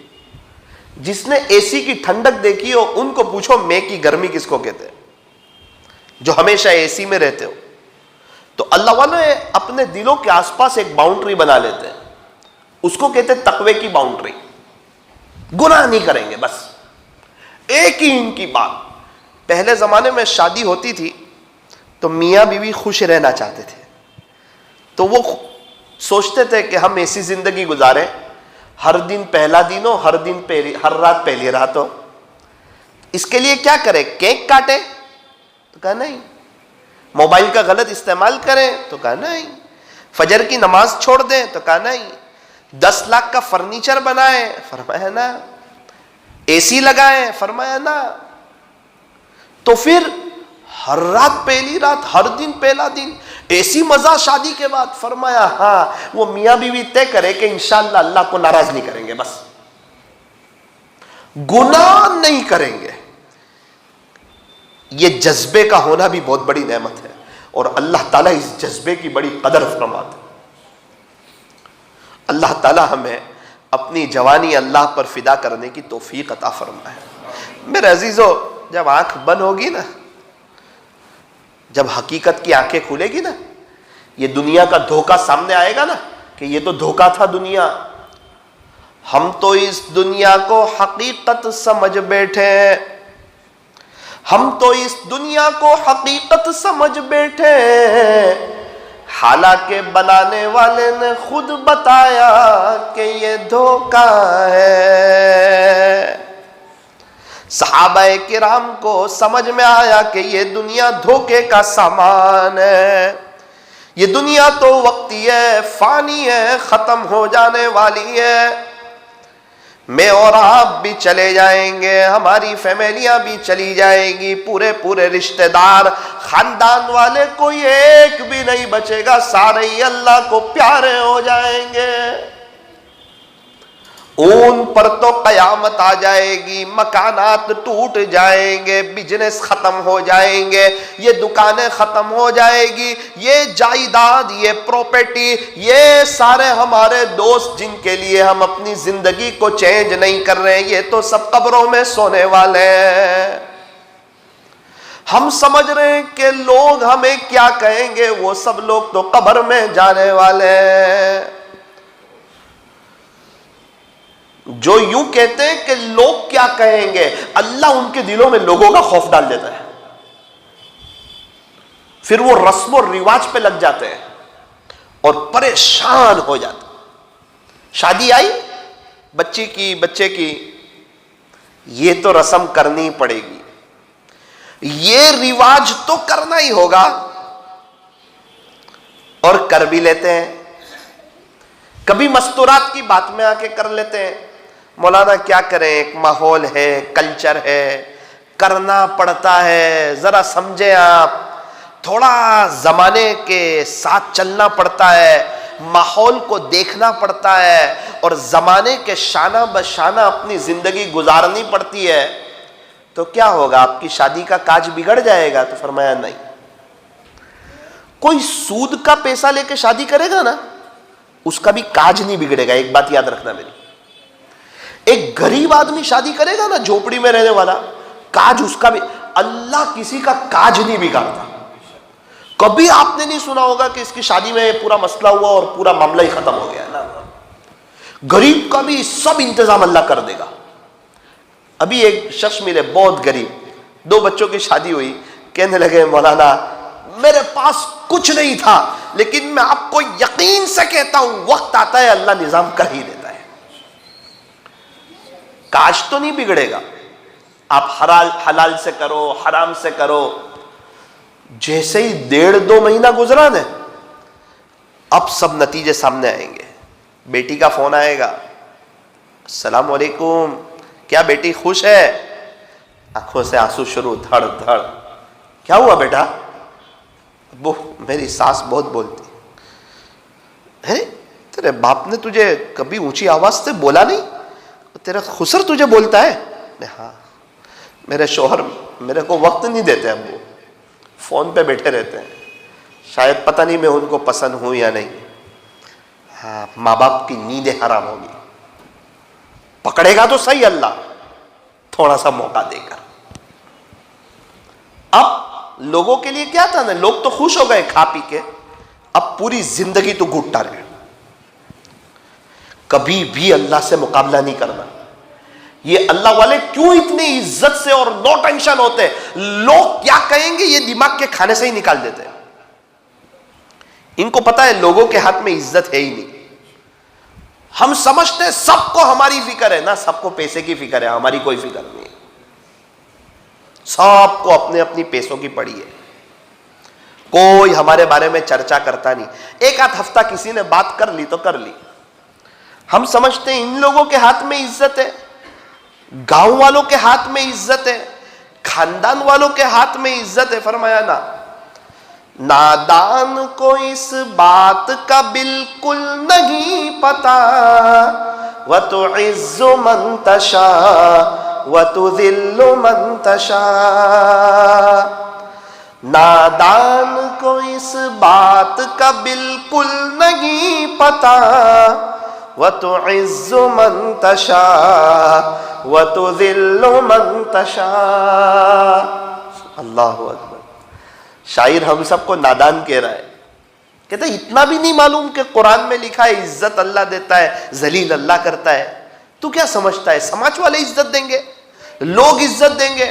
جس نے اے سی کی ٹھنڈک دیکھی ہو، ان کو پوچھو مے کی گرمی کس کو کہتے ہیں، جو ہمیشہ اے سی میں رہتے ہو. تو اللہ والے اپنے دلوں کے آس پاس ایک باؤنڈری بنا لیتے ہیں، اس کو کہتے ہیں تقوی کی باؤنڈری. گناہ نہیں کریں گے، بس ایک ہی ان کی بات. پہلے زمانے میں شادی ہوتی تھی تو میاں بیوی خوش رہنا چاہتے تھے، تو وہ سوچتے تھے کہ ہم ایسی زندگی گزاریں، ہر دن پہلا دن ہو، ہر رات پہلی رات ہو. اس کے لیے کیا کریں؟ کیک کاٹے؟ تو کہا نہیں. موبائل کا غلط استعمال کریں؟ تو کہا نہیں. فجر کی نماز چھوڑ دیں؟ تو کہا نہیں. 10 لاکھ کا فرنیچر بنائیں؟ فرمایا نا. اے سی لگائیں؟ فرمایا نا. تو پھر ہر رات پہلی رات، ہر دن پہلا دن، ایسی مزہ شادی کے بعد؟ فرمایا ہاں. وہ میاں بیوی طے کرے کہ انشاءاللہ اللہ کو ناراض نہیں کریں گے، بس گناہ نہیں کریں گے. یہ جذبے کا ہونا بھی بہت بڑی نعمت ہے اور اللہ تعالیٰ اس جذبے کی بڑی قدر فرماتے ہیں. اللہ تعالیٰ ہمیں اپنی جوانی اللہ پر فدا کرنے کی توفیق عطا فرمائے. میرے عزیزو، جب آنکھ بند ہوگی نا، جب حقیقت کی آنکھیں کھلے گی نا، یہ دنیا کا دھوکہ سامنے آئے گا نا کہ یہ تو دھوکہ تھا دنیا، ہم تو اس دنیا کو حقیقت سمجھ بیٹھے، ہم تو اس دنیا کو حقیقت سمجھ بیٹھے، حالانکہ بنانے والے نے خود بتایا کہ یہ دھوکہ ہے. صحابہ کرام کو سمجھ میں آیا کہ یہ دنیا دھوکے کا سامان ہے، یہ دنیا تو وقتی ہے، فانی ہے، ختم ہو جانے والی ہے. میں اور آپ بھی چلے جائیں گے، ہماری فیملیاں بھی چلی جائیں گی، پورے رشتہ دار خاندان والے کوئی ایک بھی نہیں بچے گا، سارے ہی اللہ کو پیارے ہو جائیں گے. ان پر تو قیامت آ جائے گی، مکانات ٹوٹ جائیں گے، بزنس ختم ہو جائیں گے، یہ دکانیں ختم ہو جائے گی، یہ جائیداد، یہ پراپرٹی، یہ سارے ہمارے دوست جن کے لیے ہم اپنی زندگی کو چینج نہیں کر رہے، یہ تو سب قبروں میں سونے والے ہیں. ہم سمجھ رہے ہیں کہ لوگ ہمیں کیا کہیں گے، وہ سب لوگ تو قبر میں جانے والے ہیں. جو یوں کہتے ہیں کہ لوگ کیا کہیں گے، اللہ ان کے دلوں میں لوگوں کا خوف ڈال دیتا ہے، پھر وہ رسم و رواج پہ لگ جاتے ہیں اور پریشان ہو جاتے ہیں. شادی آئی بچے کی، یہ تو رسم کرنی پڑے گی، یہ رواج تو کرنا ہی ہوگا، اور کر بھی لیتے ہیں. کبھی مستورات کی بات میں آ کے کر لیتے ہیں. مولانا کیا کریں، ایک ماحول ہے، کلچر ہے، کرنا پڑتا ہے. ذرا سمجھیں آپ، تھوڑا زمانے کے ساتھ چلنا پڑتا ہے، ماحول کو دیکھنا پڑتا ہے اور زمانے کے شانہ بشانہ اپنی زندگی گزارنی پڑتی ہے. تو کیا ہوگا، آپ کی شادی کا کاج بگڑ جائے گا؟ تو فرمایا نہیں. کوئی سود کا پیسہ لے کے شادی کرے گا نا، اس کا بھی کاج نہیں بگڑے گا. ایک بات یاد رکھنا میری، ایک غریب آدمی شادی کرے گا نا، جھوپڑی میں رہنے والا، کاج اس کا بھی، اللہ کسی کا کاج نہیں بگاڑتا. کبھی آپ نے نہیں سنا ہوگا کہ اس کی شادی میں پورا مسئلہ ہوا اور پورا معاملہ ہی ختم ہو گیا نا. غریب کا بھی سب انتظام اللہ کر دے گا. ابھی ایک شخص ملے بہت غریب، 2 بچوں کی شادی ہوئی، کہنے لگے مولانا میرے پاس کچھ نہیں تھا، لیکن میں آپ کو یقین سے کہتا ہوں وقت آتا ہے اللہ نظام کر ہی دیتا ہے. کاج تو نہیں بگڑے گا، آپ حلال سے کرو، حرام سے کرو. جیسے ہی 1.5-2 مہینہ گزرا نا، اب سب نتیجے سامنے آئیں گے. بیٹی کا فون آئے گا، السلام علیکم، کیا بیٹی خوش ہے؟ آنکھوں سے آنسو شروع، دھڑ دھڑ، کیا ہوا بیٹا؟ ابو میری ساس بہت بولتی ہے، تیرے باپ نے تجھے کبھی اونچی آواز سے بولا نہیں؟ تیرا خسر تجھے بولتا ہے؟ ہاں، میرے شوہر میرے کو وقت نہیں دیتے ابو، فون پہ بیٹھے رہتے ہیں، شاید پتہ نہیں میں ان کو پسند ہوں یا نہیں۔ ہاں، ماں باپ کی نیندیں حرام ہوگی، پکڑے گا تو صحیح اللہ، تھوڑا سا موقع دے کر۔ اب لوگوں کے لیے کیا تھا نا، لوگ تو خوش ہو گئے کھا پی کے، اب پوری زندگی تو گھٹتا رہے، کبھی بھی اللہ سے مقابلہ نہیں کرنا۔ یہ اللہ والے کیوں اتنی عزت سے اور نو ٹینشن ہوتے؟ لوگ کیا کہیں گے یہ دماغ کے کھانے سے ہی نکال دیتے ہیں۔ ان کو پتا ہے لوگوں کے ہاتھ میں عزت ہے ہی نہیں۔ ہم سمجھتے ہیں سب کو ہماری فکر ہے، نہ سب کو پیسے کی فکر ہے، ہماری کوئی فکر نہیں ہے، سب کو اپنے اپنی پیسوں کی پڑی ہے، کوئی ہمارے بارے میں چرچا کرتا نہیں۔ ایک آدھ ہفتہ کسی نے بات کر لی تو کر لی، ہم سمجھتے ہیں ان لوگوں کے ہاتھ میں عزت ہے، گاؤں والوں کے ہاتھ میں عزت ہے، خاندان والوں کے ہاتھ میں عزت ہے۔ فرمایا نا، نادان کو اس بات کا بالکل نہیں پتا، وَتُعِزُّ مَن تَشَاءُ وَتُذِلُّ مَن تَشَاءُ۔ نادان کو اس بات کا بالکل نہیں پتا، وَتُعِزُّ مَن تَشَاءُ وَتُذِلُّ مَن تَشَاءُ۔ اللہ اکبر۔ شاعر ہم سب کو نادان کہہ رہا ہے، کہتا ہے اتنا بھی نہیں معلوم کہ قرآن میں لکھا ہے عزت اللہ دیتا ہے، ذلیل اللہ کرتا ہے؟ تو کیا سمجھتا ہے سماج والے عزت دیں گے، لوگ عزت دیں گے؟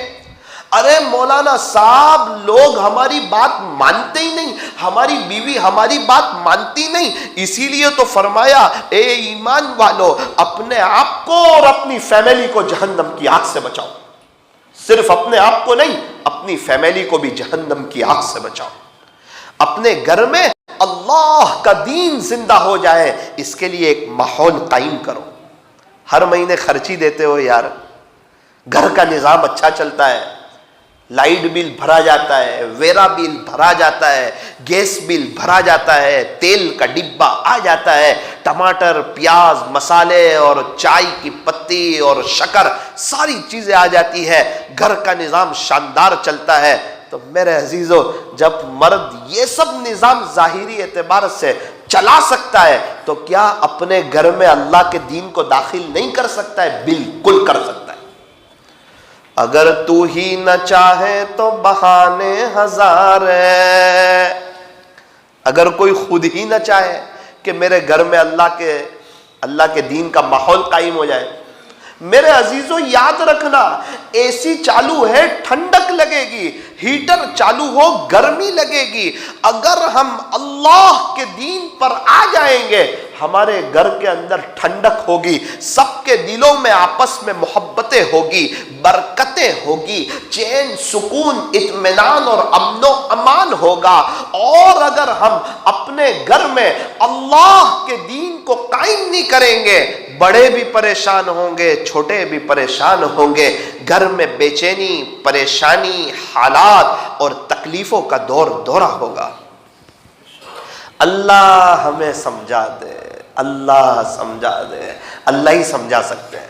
ارے مولانا صاحب، لوگ ہماری بات مانتے ہی نہیں، ہماری بیوی ہماری بات مانتی نہیں، اسی لیے تو فرمایا اے ایمان والو، اپنے آپ کو اور اپنی فیملی کو جہنم کی آگ سے بچاؤ۔ صرف اپنے آپ کو نہیں، اپنی فیملی کو بھی جہنم کی آگ سے بچاؤ۔ اپنے گھر میں اللہ کا دین زندہ ہو جائے، اس کے لیے ایک ماحول قائم کرو۔ ہر مہینے خرچی دیتے ہو یار، گھر کا نظام اچھا چلتا ہے، لائٹ بل بھرا جاتا ہے، ویرا بل بھرا جاتا ہے، گیس بل بھرا جاتا ہے، تیل کا ڈبہ آ جاتا ہے، ٹماٹر، پیاز، مسالے اور چائے کی پتی اور شکر، ساری چیزیں آ جاتی ہے، گھر کا نظام شاندار چلتا ہے۔ تو میرے عزیزو، جب مرد یہ سب نظام ظاہری اعتبار سے چلا سکتا ہے تو کیا اپنے گھر میں اللہ کے دین کو داخل نہیں کر سکتا ہے؟ بالکل کر سکتا ہے۔ اگر تو ہی نہ چاہے تو بہانے ہزار ہے۔ اگر کوئی خود ہی نہ چاہے کہ میرے گھر میں اللہ کے دین کا ماحول قائم ہو جائے، میرے عزیزو یاد رکھنا، اے سی چالو ہے ٹھنڈک لگے گی، ہیٹر چالو ہو گرمی لگے گی۔ اگر ہم اللہ کے دین پر آ جائیں گے، ہمارے گھر کے اندر ٹھنڈک ہوگی، سب کے دلوں میں آپس میں محبتیں ہوگی، برکتیں ہوگی، چین، سکون، اطمینان اور امن و امان ہوگا۔ اور اگر ہم اپنے گھر میں اللہ کے دین کو قائم نہیں کریں گے، بڑے بھی پریشان ہوں گے، چھوٹے بھی پریشان ہوں گے، گھر میں بے چینی، پریشانی، حالات اور تکلیفوں کا دورہ ہوگا۔ اللہ ہمیں سمجھا دے، اللہ سمجھا دے، اللہ ہی سمجھا سکتے ہیں،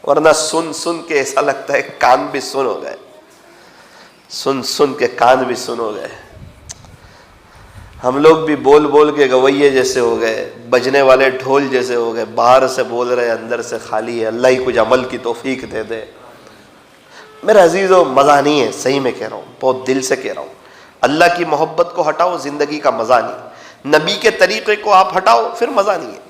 ورنہ سن کے ایسا لگتا ہے کان بھی سن ہو گئے، سن کے کان بھی سن ہو گئے۔ ہم لوگ بھی بول کے گویے جیسے ہو گئے، بجنے والے ڈھول جیسے ہو گئے، باہر سے بول رہے اندر سے خالی ہے۔ اللہ ہی کچھ عمل کی توفیق دے دے۔ میرے عزیزو، مزہ نہیں ہے، صحیح میں کہہ رہا ہوں، بہت دل سے کہہ رہا ہوں۔ اللہ کی محبت کو ہٹاؤ، زندگی کا مزہ نہیں۔ نبی کے طریقے کو آپ ہٹاؤ، پھر مزہ نہیں ہے۔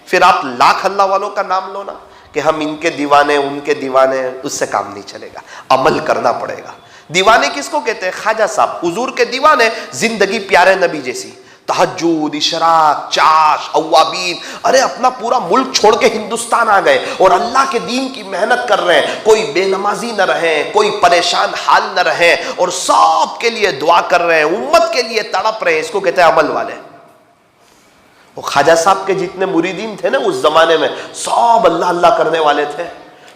پھر آپ لاکھ اللہ والوں کا نام لو نا کہ ہم ان کے دیوانے، ان کے دیوانے، اس سے کام نہیں چلے گا، عمل کرنا پڑے گا۔ دیوانے کس کو کہتے ہیں؟ خواجہ صاحب، حضور کے دیوانے، زندگی پیارے نبی جیسی، تہجد، اشراق، چاش، اوابین، ارے اپنا پورا ملک چھوڑ کے ہندوستان آ گئے اور اللہ کے دین کی محنت کر رہے ہیں، کوئی بے نمازی نہ رہے، کوئی پریشان حال نہ رہے، اور سب کے لیے دعا کر رہے ہیں، امت کے لیے تڑپ رہے ہیں۔ اس کو کہتے ہیں عمل والے۔ وہ خواجہ صاحب کے جتنے مریدین تھے نا اس زمانے میں، سب اللہ اللہ کرنے والے تھے،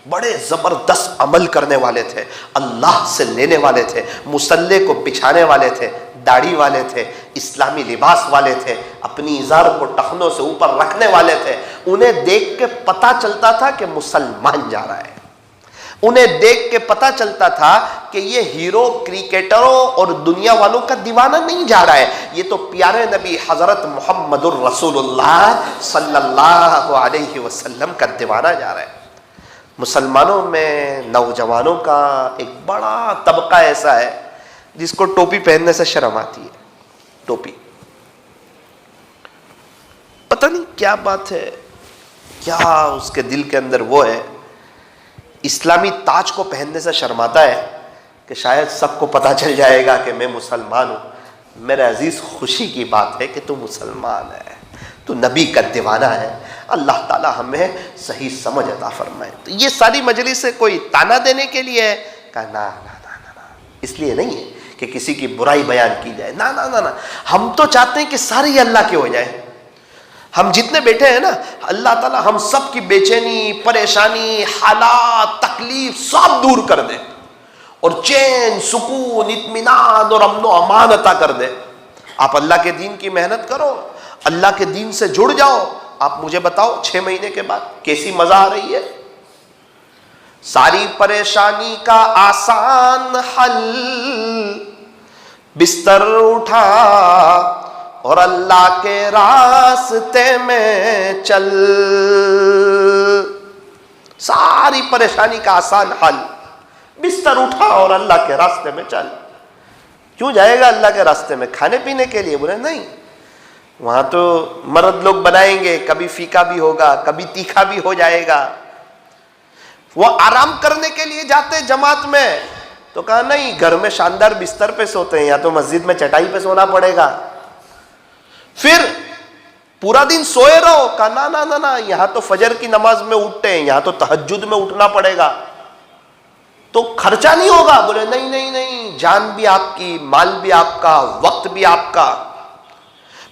بڑے زبردست عمل کرنے والے تھے، اللہ سے لینے والے تھے، مصلے کو بچھانے والے تھے، داڑھی والے تھے، اسلامی لباس والے تھے، اپنی ازار کو ٹخنوں سے اوپر رکھنے والے تھے۔ انہیں دیکھ کے پتہ چلتا تھا کہ مسلمان جا رہا ہے، انہیں دیکھ کے پتہ چلتا تھا کہ یہ ہیرو کرکٹروں اور دنیا والوں کا دیوانہ نہیں جا رہا ہے، یہ تو پیارے نبی حضرت محمد الرسول اللہ صلی اللہ علیہ وسلم کا دیوانہ جا رہا ہے۔ مسلمانوں میں نوجوانوں کا ایک بڑا طبقہ ایسا ہے جس کو ٹوپی پہننے سے شرم آتی ہے، ٹوپی، پتہ نہیں کیا بات ہے، کیا اس کے دل کے اندر وہ ہے، اسلامی تاج کو پہننے سے شرماتا ہے کہ شاید سب کو پتہ چل جائے گا کہ میں مسلمان ہوں۔ میرے عزیز، خوشی کی بات ہے کہ تو مسلمان ہے، تو نبی کا دیوانہ ہے۔ اللہ تعالی ہمیں صحیح سمجھ عطا فرمائے۔ تو یہ ساری مجلس سے کوئی تانا دینے کے لیے ہے؟ کہا نا نا نا نا نا، اس لیے نہیں ہے کہ کسی کی برائی بیان کی جائے، نا نا نا نا، ہم تو چاہتے ہیں کہ سارے ہی اللہ کے ہو جائے۔ ہم جتنے بیٹھے ہیں نا، اللہ تعالیٰ ہم سب کی بے چینی، پریشانی، حالات، تکلیف سب دور کر دے اور چین، سکون، اطمینان اور امن و امان عطا کر دے۔ آپ اللہ کے دین کی محنت کرو، اللہ کے دین سے جڑ جاؤ۔ آپ مجھے بتاؤ 6 مہینے کے بعد کیسی مزہ آ رہی ہے؟ ساری پریشانی کا آسان حل، بستر اٹھا اور اللہ کے راستے میں چل۔ ساری پریشانی کا آسان حل، بستر اٹھا اور اللہ کے راستے میں چل۔ کیوں جائے گا اللہ کے راستے میں؟ کھانے پینے کے لیے؟ بولے نہیں، وہاں تو مرد لوگ بنائیں گے، کبھی پھیکا بھی ہوگا، کبھی تیکھا بھی ہو جائے گا۔ وہ آرام کرنے کے لیے جاتے جماعت میں، تو کہا نہیں، گھر میں شاندار بستر پہ سوتے ہیں، یا تو مسجد میں چٹائی پہ سونا پڑے گا۔ پھر پورا دن سوئے رہو، کہا نا نا نا نا، یہاں تو فجر کی نماز میں اٹھتے ہیں، یہاں تو تہجد میں اٹھنا پڑے گا، تو خرچہ نہیں ہوگا۔ بولے نہیں نہیں نہیں، جان بھی آپ کی، مال بھی آپ کا، وقت بھی آپ کا۔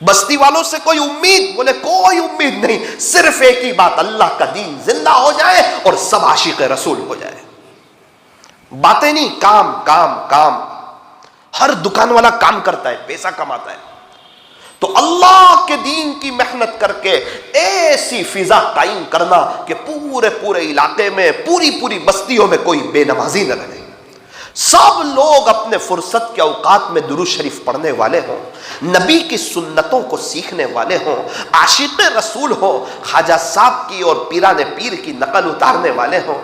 بستی والوں سے کوئی امید؟ بولے کوئی امید نہیں، صرف ایک ہی بات، اللہ کا دین زندہ ہو جائے اور سب عاشق رسول ہو جائے۔ باتیں نہیں، کام کام کام۔ ہر دکان والا کام کرتا ہے، پیسہ کماتا ہے، تو اللہ کے دین کی محنت کر کے ایسی فضا قائم کرنا کہ پورے پورے علاقے میں، پوری پوری بستیوں میں کوئی بے نمازی نہ رہے، سب لوگ اپنے فرصت کے اوقات میں درود شریف پڑھنے والے ہوں، نبی کی سنتوں کو سیکھنے والے ہوں، عاشق رسول ہوں، خواجہ صاحب کی اور پیران پیر کی نقل اتارنے والے ہوں۔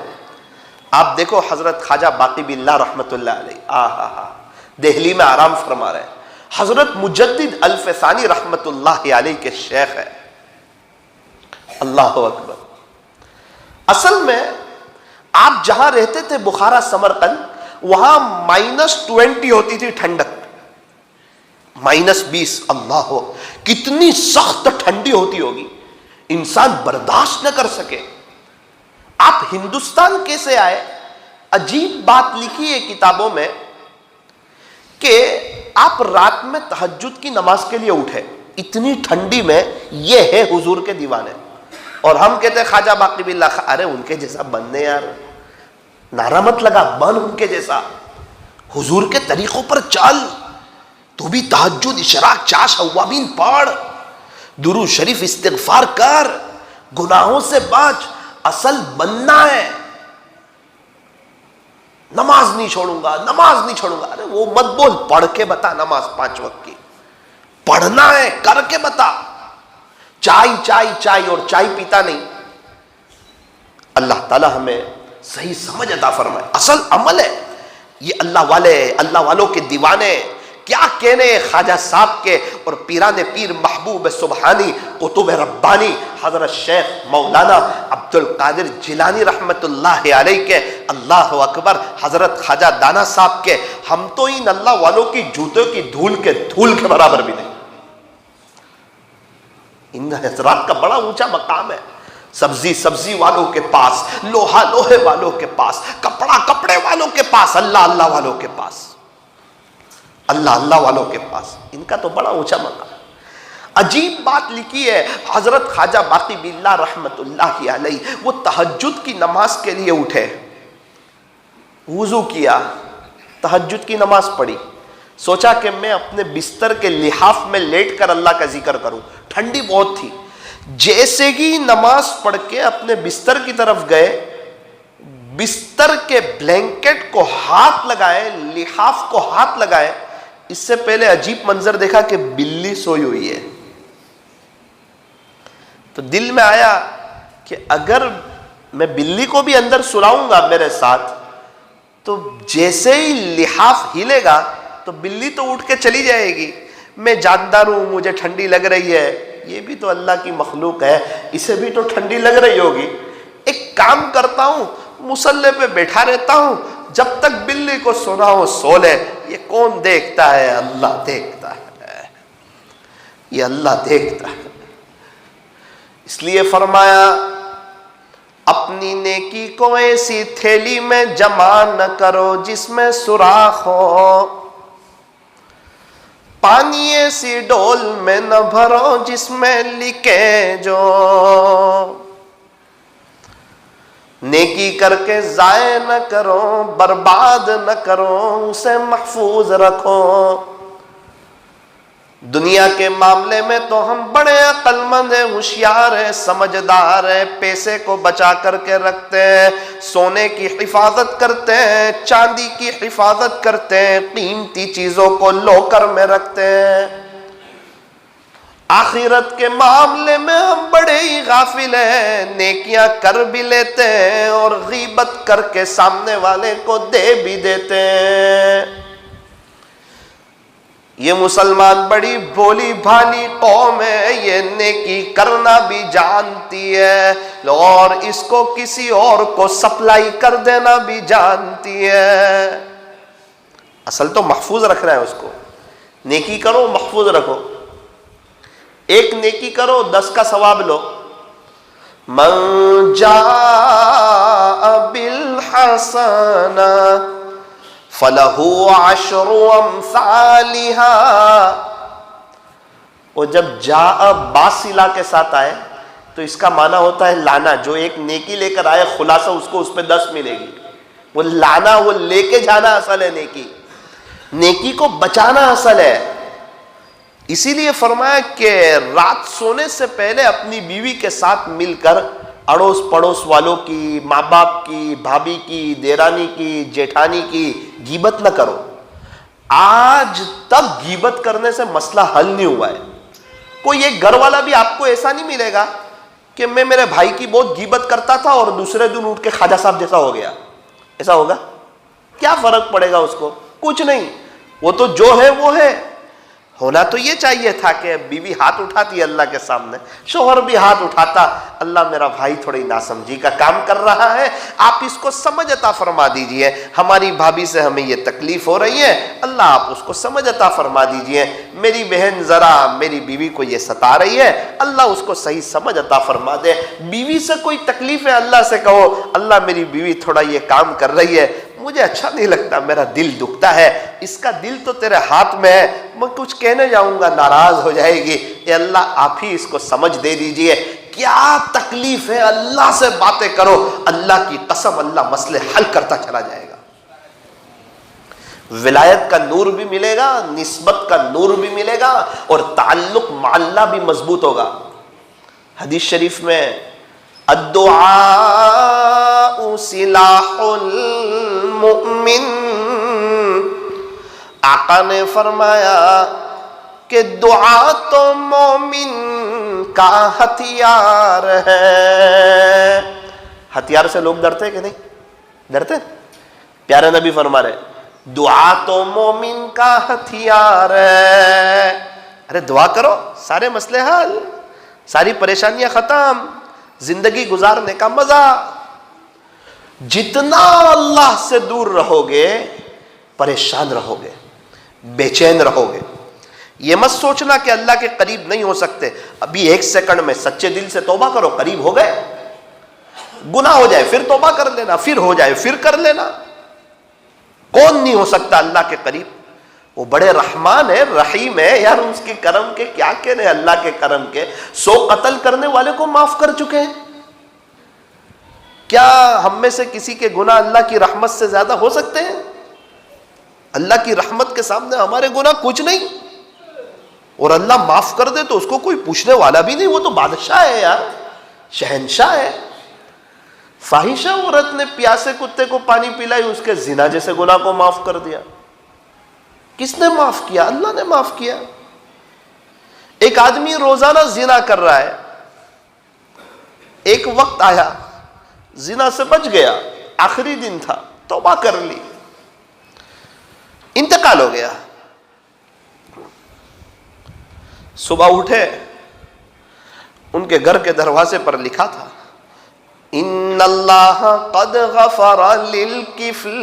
آپ دیکھو حضرت خواجہ باقی باللہ رحمت اللہ علیہ، دہلی میں آرام فرما رہے ہیں۔ حضرت مجدد الف ثانی رحمت اللہ علیہ کے شیخ ہے۔ اللہ اکبر۔ اصل میں آپ جہاں رہتے تھے بخارا سمرقند، وہاں -20 ہوتی تھی ٹھنڈک، -20۔ اللہ ہو، کتنی سخت ٹھنڈی ہوتی ہوگی، انسان برداشت نہ کر سکے۔ آپ ہندوستان کیسے آئے؟ عجیب بات لکھی ہے کتابوں میں کہ آپ رات میں تہجد کی نماز کے لیے اٹھے، اتنی ٹھنڈی میں، یہ ہے حضور کے دیوانے۔ اور ہم کہتے ہیں خواجہ باقی باللہ، ارے ان کے جیسا بننے یار، نعرہ مت لگا، بن ان کے جیسا، حضور کے طریقوں پر چل، تو بھی تہجد، اشراق، چاش، اوابین پڑھ، درود شریف، استغفار کر، گناہوں سے بچ، اصل بننا ہے۔ نماز نہیں چھوڑوں گا، نماز نہیں چھوڑوں گا، ارے وہ مت بول، پڑھ کے بتا نماز 5 وقت کی، پڑھنا ہے، کر کے بتا۔ چائے چائے چائے اور چائے پیتا نہیں۔ اللہ تعالی ہمیں صحیح سمجھ عطا فرمائے۔ اصل عمل ہے یہ، اللہ والے، اللہ والوں کے دیوانے کیا کہنے خواجہ صاحب کے اور پیران پیر محبوب سبحانی قطب ربانی حضرت شیخ مولانا عبد القادر جیلانی رحمت اللہ علیہ کے، اللہ اکبر، حضرت خواجہ دانا صاحب کے، ہم تو ان اللہ والوں کی جوتوں کی دھول کے برابر بھی نہیں۔ ان حضرات کا بڑا اونچا مقام ہے۔ سبزی والوں کے پاس، لوہے والوں کے پاس، کپڑے والوں کے پاس، اللہ والوں کے پاس، اللہ والوں کے پاس، ان کا تو بڑا اونچا مقام۔ عجیب بات لکھی ہے، حضرت خواجہ باقی باللہ رحمت اللہ علیہ وہ تہجد کی نماز کے لیے اٹھے، وضو کیا، تہجد کی نماز پڑھی، سوچا کہ میں اپنے بستر کے لحاف میں لیٹ کر اللہ کا ذکر کروں، ٹھنڈی بہت تھی، جیسے ہی نماز پڑھ کے اپنے بستر کی طرف گئے، بستر کے بلینکٹ کو ہاتھ لگائے، لحاف کو ہاتھ لگائے، اس سے پہلے عجیب منظر دیکھا کہ بلی سوئی ہوئی ہے۔ تو دل میں آیا کہ اگر میں بلی کو بھی اندر سلاؤں گا میرے ساتھ تو جیسے ہی لحاف ہلے گا تو بلی تو اٹھ کے چلی جائے گی، میں جاندار ہوں، مجھے ٹھنڈی لگ رہی ہے، یہ بھی تو اللہ کی مخلوق ہے، اسے بھی تو ٹھنڈی لگ رہی ہوگی، ایک کام کرتا ہوں، مصلے پہ بیٹھا رہتا ہوں، جب تک بلی کو سونا ہو سو لے، یہ کون دیکھتا ہے؟ اللہ دیکھتا ہے، یہ اللہ دیکھتا ہے۔ اس لیے فرمایا اپنی نیکی کو ایسی تھیلی میں جمع نہ کرو جس میں سوراخ ہو، پانی ایسی ڈول میں نہ بھرو جس میں لکے جو، نیکی کر کے ضائع نہ کرو، برباد نہ کرو، اسے محفوظ رکھو۔ دنیا کے معاملے میں تو ہم بڑے عقل مند ہیں، ہوشیار ہیں، سمجھدار ہیں، پیسے کو بچا کر کے رکھتے ہیں، سونے کی حفاظت کرتے ہیں، چاندی کی حفاظت کرتے ہیں، قیمتی چیزوں کو لوکر میں رکھتے ہیں۔ آخرت کے معاملے میں ہم بڑے ہی غافل ہیں، نیکیاں کر بھی لیتے ہیں اور غیبت کر کے سامنے والے کو دے بھی دیتے ہیں۔ یہ مسلمان بڑی بھولی بھالی قوم ہے، یہ نیکی کرنا بھی جانتی ہے اور اس کو کسی اور کو سپلائی کر دینا بھی جانتی ہے۔ اصل تو محفوظ رکھنا ہے اس کو، نیکی کرو محفوظ رکھو، ایک نیکی کرو 10 کا ثواب لو۔ من جاء بالحسنہ فَلَهُ عَشْرُ أَمْثَالِهَا، وہ جب جاء باصلہ کے ساتھ آئے تو اس کا معنی ہوتا ہے لانا، جو ایک نیکی لے کر آئے خلاصہ اس کو اس پہ 10 ملے گی، وہ لانا، وہ لے کے جانا اصل ہے، نیکی کو بچانا اصل ہے۔ اسی لیے فرمایا کہ رات سونے سے پہلے اپنی بیوی کے ساتھ مل کر اڑوس پڑوس والوں کی، ماں باپ کی، بھابھی کی، دیرانی کی، جیٹھانی کی غیبت نہ کرو۔ آج تک غیبت کرنے سے مسئلہ حل نہیں ہوا ہے۔ کوئی ایک گھر والا بھی آپ کو ایسا نہیں ملے گا کہ میں میرے بھائی کی بہت غیبت کرتا تھا اور دوسرے دن اٹھ کے خواجہ صاحب جیسا ہو گیا، ایسا ہوگا؟ کیا فرق پڑے گا اس کو؟ کچھ نہیں، وہ تو جو ہے وہ ہے۔ ہونا تو یہ چاہیے تھا کہ بیوی ہاتھ اٹھاتی اللہ کے سامنے، شوہر بھی ہاتھ اٹھاتا، اللہ میرا بھائی تھوڑی ناسمجھی کا کام کر رہا ہے، آپ اس کو سمجھ عطا فرما دیجئے، ہماری بھابھی سے ہمیں یہ تکلیف ہو رہی ہے، اللہ آپ اس کو سمجھ عطا فرما دیجئے، میری بہن ذرا میری بیوی کو یہ ستا رہی ہے، اللہ اس کو صحیح سمجھ عطا فرما دے۔ بیوی سے کوئی تکلیف ہے، اللہ سے کہو اللہ میری بیوی تھوڑا یہ کام کر رہی ہے، مجھے اچھا نہیں لگتا، میرا دل دکھتا ہے، اس کا دل تو تیرے ہاتھ میں ہے، میں کچھ کہنے جاؤں گا ناراض ہو جائے گی، اے اللہ آپ ہی اس کو سمجھ دے دیجئے، کیا تکلیف ہے، اللہ سے باتیں کرو، اللہ کی قسم اللہ مسئلے حل کرتا چلا جائے گا۔ ولایت کا نور بھی ملے گا، نسبت کا نور بھی ملے گا، اور تعلق مع اللہ بھی مضبوط ہوگا۔ حدیث شریف میں الدعاء سلاح المؤمن، آقا نے فرمایا کہ دعا تو مومن کا ہتھیار ہے۔ ہتھیار سے لوگ ڈرتے ہیں کہ نہیں ڈرتے؟ پیارے نبی فرما رہے دعا تو مومن کا ہتھیار ہے۔ ارے دعا کرو، سارے مسئلے حل، ساری پریشانیاں ختم، زندگی گزارنے کا مزہ۔ جتنا اللہ سے دور رہو گے پریشان رہو گے، بے چین رہو گے۔ یہ مت سوچنا کہ اللہ کے قریب نہیں ہو سکتے، ابھی 1 سیکنڈ میں سچے دل سے توبہ کرو، قریب ہو گئے۔ گناہ ہو جائے پھر توبہ کر لینا، پھر ہو جائے پھر کر لینا۔ کون نہیں ہو سکتا اللہ کے قریب؟ وہ بڑے رحمان ہے، رحیم ہے یار، اس کے کرم کے کیا کہنے، اللہ کے کرم کے 100 قتل کرنے والے کو معاف کر چکے ہیں۔ کیا ہم میں سے کسی کے گناہ اللہ کی رحمت سے زیادہ ہو سکتے ہیں؟ اللہ کی رحمت کے سامنے ہمارے گناہ کچھ نہیں، اور اللہ معاف کر دے تو اس کو کوئی پوچھنے والا بھی نہیں، وہ تو بادشاہ ہے یار، شہنشاہ ہے۔ فاحشہ عورت نے پیاسے کتے کو پانی پلائی، اس کے زنا جیسے گناہ کو معاف کر دیا۔ کس نے معاف کیا؟ اللہ نے معاف کیا۔ ایک آدمی روزانہ زنا کر رہا ہے، ایک وقت آیا زنا سے بچ گیا، آخری دن تھا، توبہ کر لی، انتقال ہو گیا۔ صبح اٹھے، ان کے گھر کے دروازے پر لکھا تھا ان اللہ قد غفر للکفل۔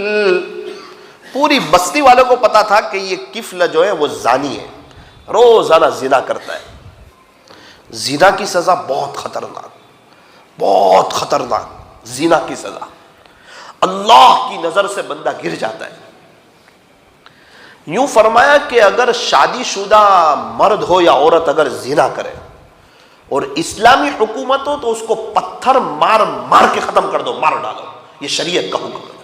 پوری بستی والوں کو پتا تھا کہ یہ کفل جو ہے وہ زانی ہے، روزانہ زنا کرتا ہے۔ زنا کی سزا بہت خطرناک، بہت خطرناک زنا کی سزا، اللہ کی نظر سے بندہ گر جاتا ہے۔ یوں فرمایا کہ اگر شادی شدہ مرد ہو یا عورت اگر زنا کرے اور اسلامی حکومت ہو تو اس کو پتھر مار مار کے ختم کر دو، مار ڈالو، یہ شریعت کا حکم ہے۔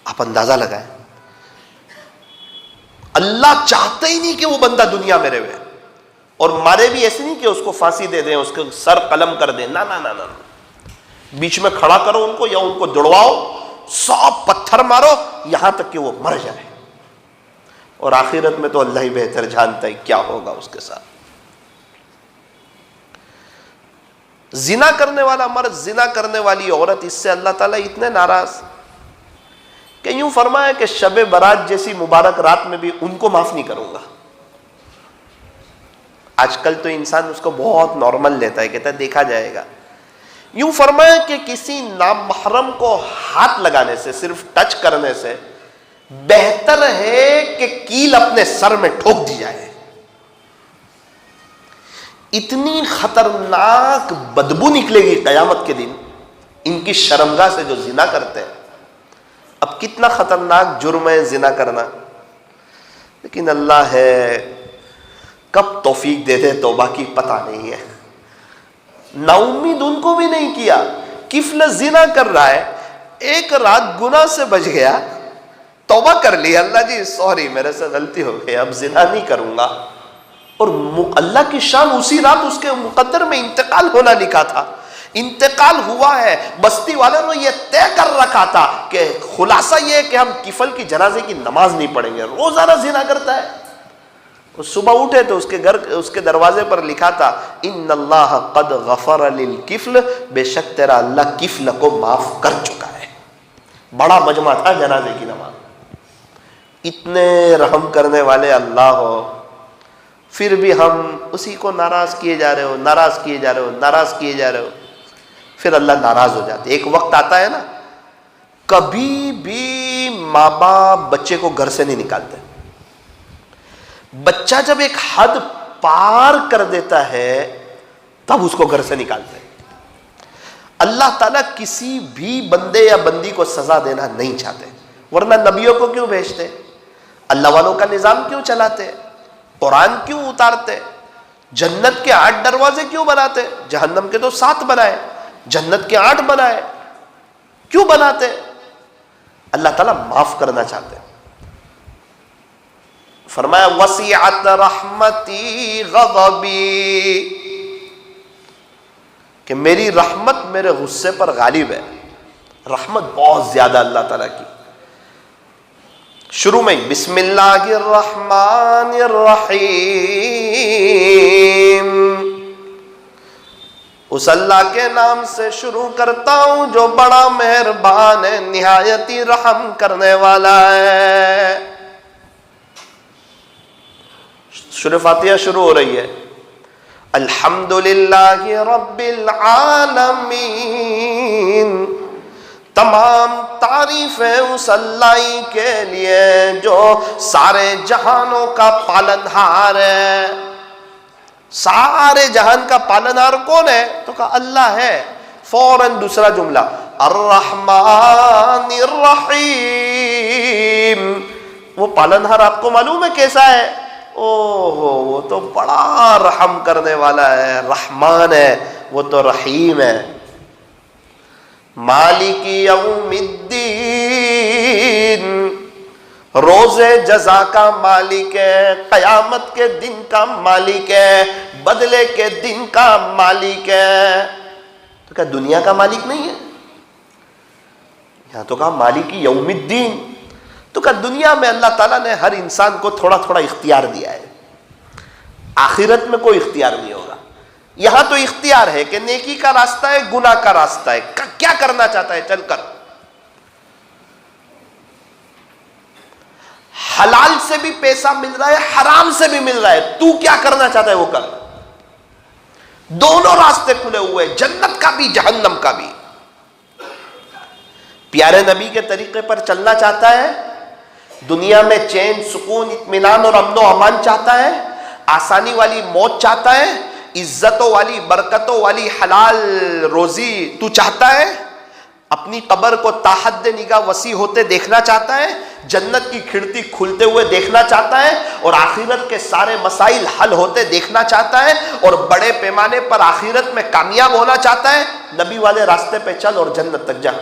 آپ اندازہ لگائیں، اللہ چاہتے ہی نہیں کہ وہ بندہ دنیا میں رہے، اور مارے بھی ایسے نہیں کہ اس کو پھانسی دے دیں، اس کو سر قلم کر دیں، نہ نہ نہ نہ، بیچ میں کھڑا کرو ان کو یا ان کو دڑواؤ، 100 پتھر مارو یہاں تک کہ وہ مر جائے، اور آخرت میں تو اللہ ہی بہتر جانتا ہے کیا ہوگا اس کے ساتھ۔ زنا کرنے والا مرد، زنا کرنے والی عورت، اس سے اللہ تعالیٰ اتنے ناراض کہ یوں فرمایا کہ شب برات جیسی مبارک رات میں بھی ان کو معاف نہیں کروں گا۔ آج کل تو انسان اس کو بہت نارمل لیتا ہے، کہتا ہے دیکھا جائے گا۔ یوں فرمایا کہ کسی نامحرم کو ہاتھ لگانے سے، صرف ٹچ کرنے سے بہتر ہے کہ کیل اپنے سر میں ٹھوک دی جائے۔ اتنی خطرناک بدبو نکلے گی قیامت کے دن ان کی شرمگاہ سے جو زنا کرتے ہیں۔ اب کتنا خطرناک جرم ہے زنا کرنا، لیکن اللہ ہے کب توفیق دے دے توبہ کی پتہ نہیں ہے۔ نا امید ان کو بھی نہیں کیا، کفل زنا کر رہا ہے، ایک رات گناہ سے بچ گیا، توبہ کر لی، اللہ جی سوری میرے سے غلطی ہو گئی، اب زنا نہیں کروں گا، اور اللہ کی شان اسی رات اس کے مقدر میں انتقال ہونا لکھا تھا، انتقال ہوا ہے۔ بستی والوں نے یہ طے کر رکھا تھا کہ خلاصہ یہ ہے کہ ہم کفل کی جنازے کی نماز نہیں پڑھیں گے، روزانہ زنا کرتا ہے۔ صبح اٹھے تو اس کے گھر، اس کے دروازے پر لکھا تھا ان اللہ قد غفر للکفل، بے شک تیرا اللہ کفل کو معاف کر چکا ہے۔ بڑا مجمع تھا جنازے کی نماز، اتنے رحم کرنے والے اللہ ہو، پھر بھی ہم اسی کو ناراض کیے جا رہے ہو، ناراض کیے جا رہے ہو، ناراض کیے جا رہے ہو، پھر اللہ ناراض ہو جاتے۔ ایک وقت آتا ہے نا، کبھی بھی ماں باپ بچے کو گھر سے نہیں نکالتے، بچہ جب ایک حد پار کر دیتا ہے تب اس کو گھر سے نکالتے ہیں۔ اللہ تعالیٰ کسی بھی بندے یا بندی کو سزا دینا نہیں چاہتے، ورنہ نبیوں کو کیوں بھیجتے، اللہ والوں کا نظام کیوں چلاتے، قرآن کیوں اتارتے، جنت کے 8 دروازے کیوں بناتے، جہنم کے تو 7 بنائے، جنت کے 8 بنائے، کیوں بناتے؟ اللہ تعالیٰ معاف کرنا چاہتے ہیں۔ فرمایا وسعت رحمتی غضبی، کہ میری رحمت میرے غصے پر غالب ہے۔ رحمت بہت زیادہ اللہ تعالیٰ کی۔ شروع میں بسم اللہ الرحمن الرحیم، اس اللہ کے نام سے شروع کرتا ہوں جو بڑا مہربان ہے، نہایت ہی رحم کرنے والا ہے۔ سورہ فاتحہ شروع ہو رہی ہے الحمدللہ رب العالمین، تمام تعریفیں اس اللہ کے لیے جو سارے جہانوں کا پالنہار ہے۔ سارے جہان کا پالنہار کون ہے؟ تو کہا اللہ ہے۔ فوراً دوسرا جملہ الرحمن الرحیم، وہ پالنہار آپ کو معلوم ہے کیسا ہے؟ وہ تو بڑا رحم کرنے والا ہے، رحمان ہے، وہ تو رحیم ہے۔ مالک یوم الدین، روز جزا کا مالک ہے، قیامت کے دن کا مالک ہے، بدلے کے دن کا مالک ہے۔ تو کیا دنیا کا مالک نہیں ہے؟ یہاں تو کہا مالک یوم الدین، تو کہا دنیا میں اللہ تعالیٰ نے ہر انسان کو تھوڑا تھوڑا اختیار دیا ہے، آخرت میں کوئی اختیار نہیں ہوگا۔ یہاں تو اختیار ہے کہ نیکی کا راستہ ہے، گناہ کا راستہ ہے، کیا کرنا چاہتا ہے چل کر۔ حلال سے بھی پیسہ مل رہا ہے، حرام سے بھی مل رہا ہے، تو کیا کرنا چاہتا ہے وہ کر۔ دونوں راستے کھلے ہوئے، جنت کا بھی جہنم کا بھی۔ پیارے نبی کے طریقے پر چلنا چاہتا ہے، دنیا میں چین، سکون، اطمینان اور امن و امان چاہتا ہے، آسانی والی موت چاہتا ہے، عزتوں والی، برکتوں والی حلال روزی تو چاہتا ہے، اپنی قبر کو تاحد نگاہ وسیع ہوتے دیکھنا چاہتا ہے، جنت کی کھڑکی کھلتے ہوئے دیکھنا چاہتا ہے، اور آخرت کے سارے مسائل حل ہوتے دیکھنا چاہتا ہے، اور بڑے پیمانے پر آخرت میں کامیاب ہونا چاہتا ہے، نبی والے راستے پہ چل اور جنت تک جا۔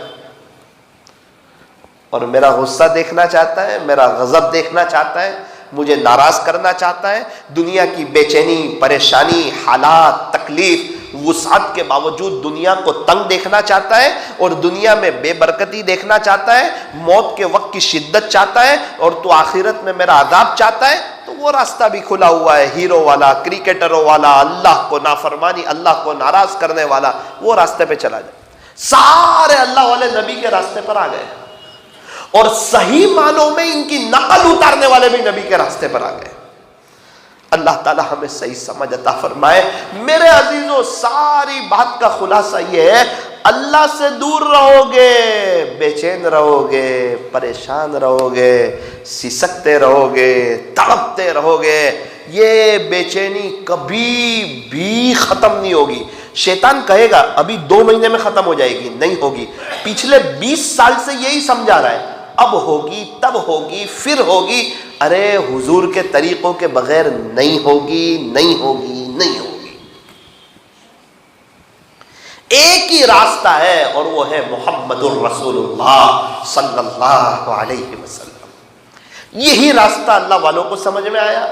اور میرا غصہ دیکھنا چاہتا ہے، میرا غضب دیکھنا چاہتا ہے، مجھے ناراض کرنا چاہتا ہے، دنیا کی بے چینی، پریشانی، حالات، تکلیف، وسعت کے باوجود دنیا کو تنگ دیکھنا چاہتا ہے، اور دنیا میں بے برکتی دیکھنا چاہتا ہے، موت کے وقت کی شدت چاہتا ہے، اور تو آخرت میں میرا عذاب چاہتا ہے، تو وہ راستہ بھی کھلا ہوا ہے، ہیرو والا، کرکٹروں والا، اللہ کو نافرمانی، اللہ کو ناراض کرنے والا، وہ راستے پہ چلا جائے۔ سارے اللہ والے نبی کے راستے پر آ گئے، اور صحیح معنوں میں ان کی نقل اتارنے والے بھی نبی کے راستے پر آ گئے۔ اللہ تعالی ہمیں صحیح سمجھ عطا فرمائے۔ میرے عزیزوں، ساری بات کا خلاصہ یہ ہے، اللہ سے دور رہو گے، بے چین رہو گے، پریشان رہو گے، سسکتے رہو گے، تڑپتے رہو گے، یہ بے چینی کبھی بھی ختم نہیں ہوگی۔ شیطان کہے گا ابھی 2 مہینے میں ختم ہو جائے گی، نہیں ہوگی۔ پچھلے 20 سال سے یہی سمجھا رہا ہے، اب ہوگی، تب ہوگی، پھر ہوگی۔ ارے حضور کے طریقوں کے بغیر نہیں ہوگی، نہیں ہوگی، نہیں ہوگی۔ ایک ہی راستہ ہے، اور وہ ہے محمد الرسول اللہ صلی اللہ علیہ وسلم۔ یہی راستہ اللہ والوں کو سمجھ میں آیا،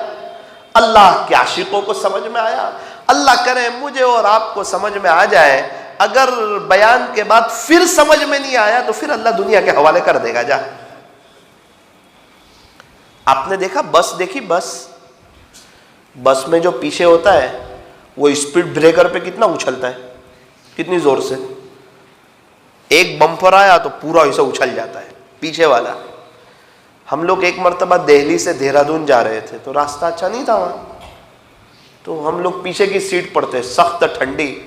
اللہ کے عاشقوں کو سمجھ میں آیا۔ اللہ کرے مجھے اور آپ کو سمجھ میں آ جائے۔ اگر بیان کے بعد پھر سمجھ میں نہیں آیا تو پھر اللہ دنیا کے حوالے کر دے گا۔ جا، آپ نے دیکھا بس دیکھی، بس میں جو پیچھے ہوتا ہے وہ اسپیڈ بریکر پہ کتنا اچھلتا ہے، کتنی زور سے۔ ایک بمپر آیا تو پورا ایسا اچھل جاتا ہے پیچھے والا۔ ہم لوگ ایک مرتبہ دہلی سے دہرادون جا رہے تھے، تو راستہ اچھا نہیں تھا وہاں، تو ہم لوگ پیچھے کی سیٹ پڑتے، سخت ٹھنڈی،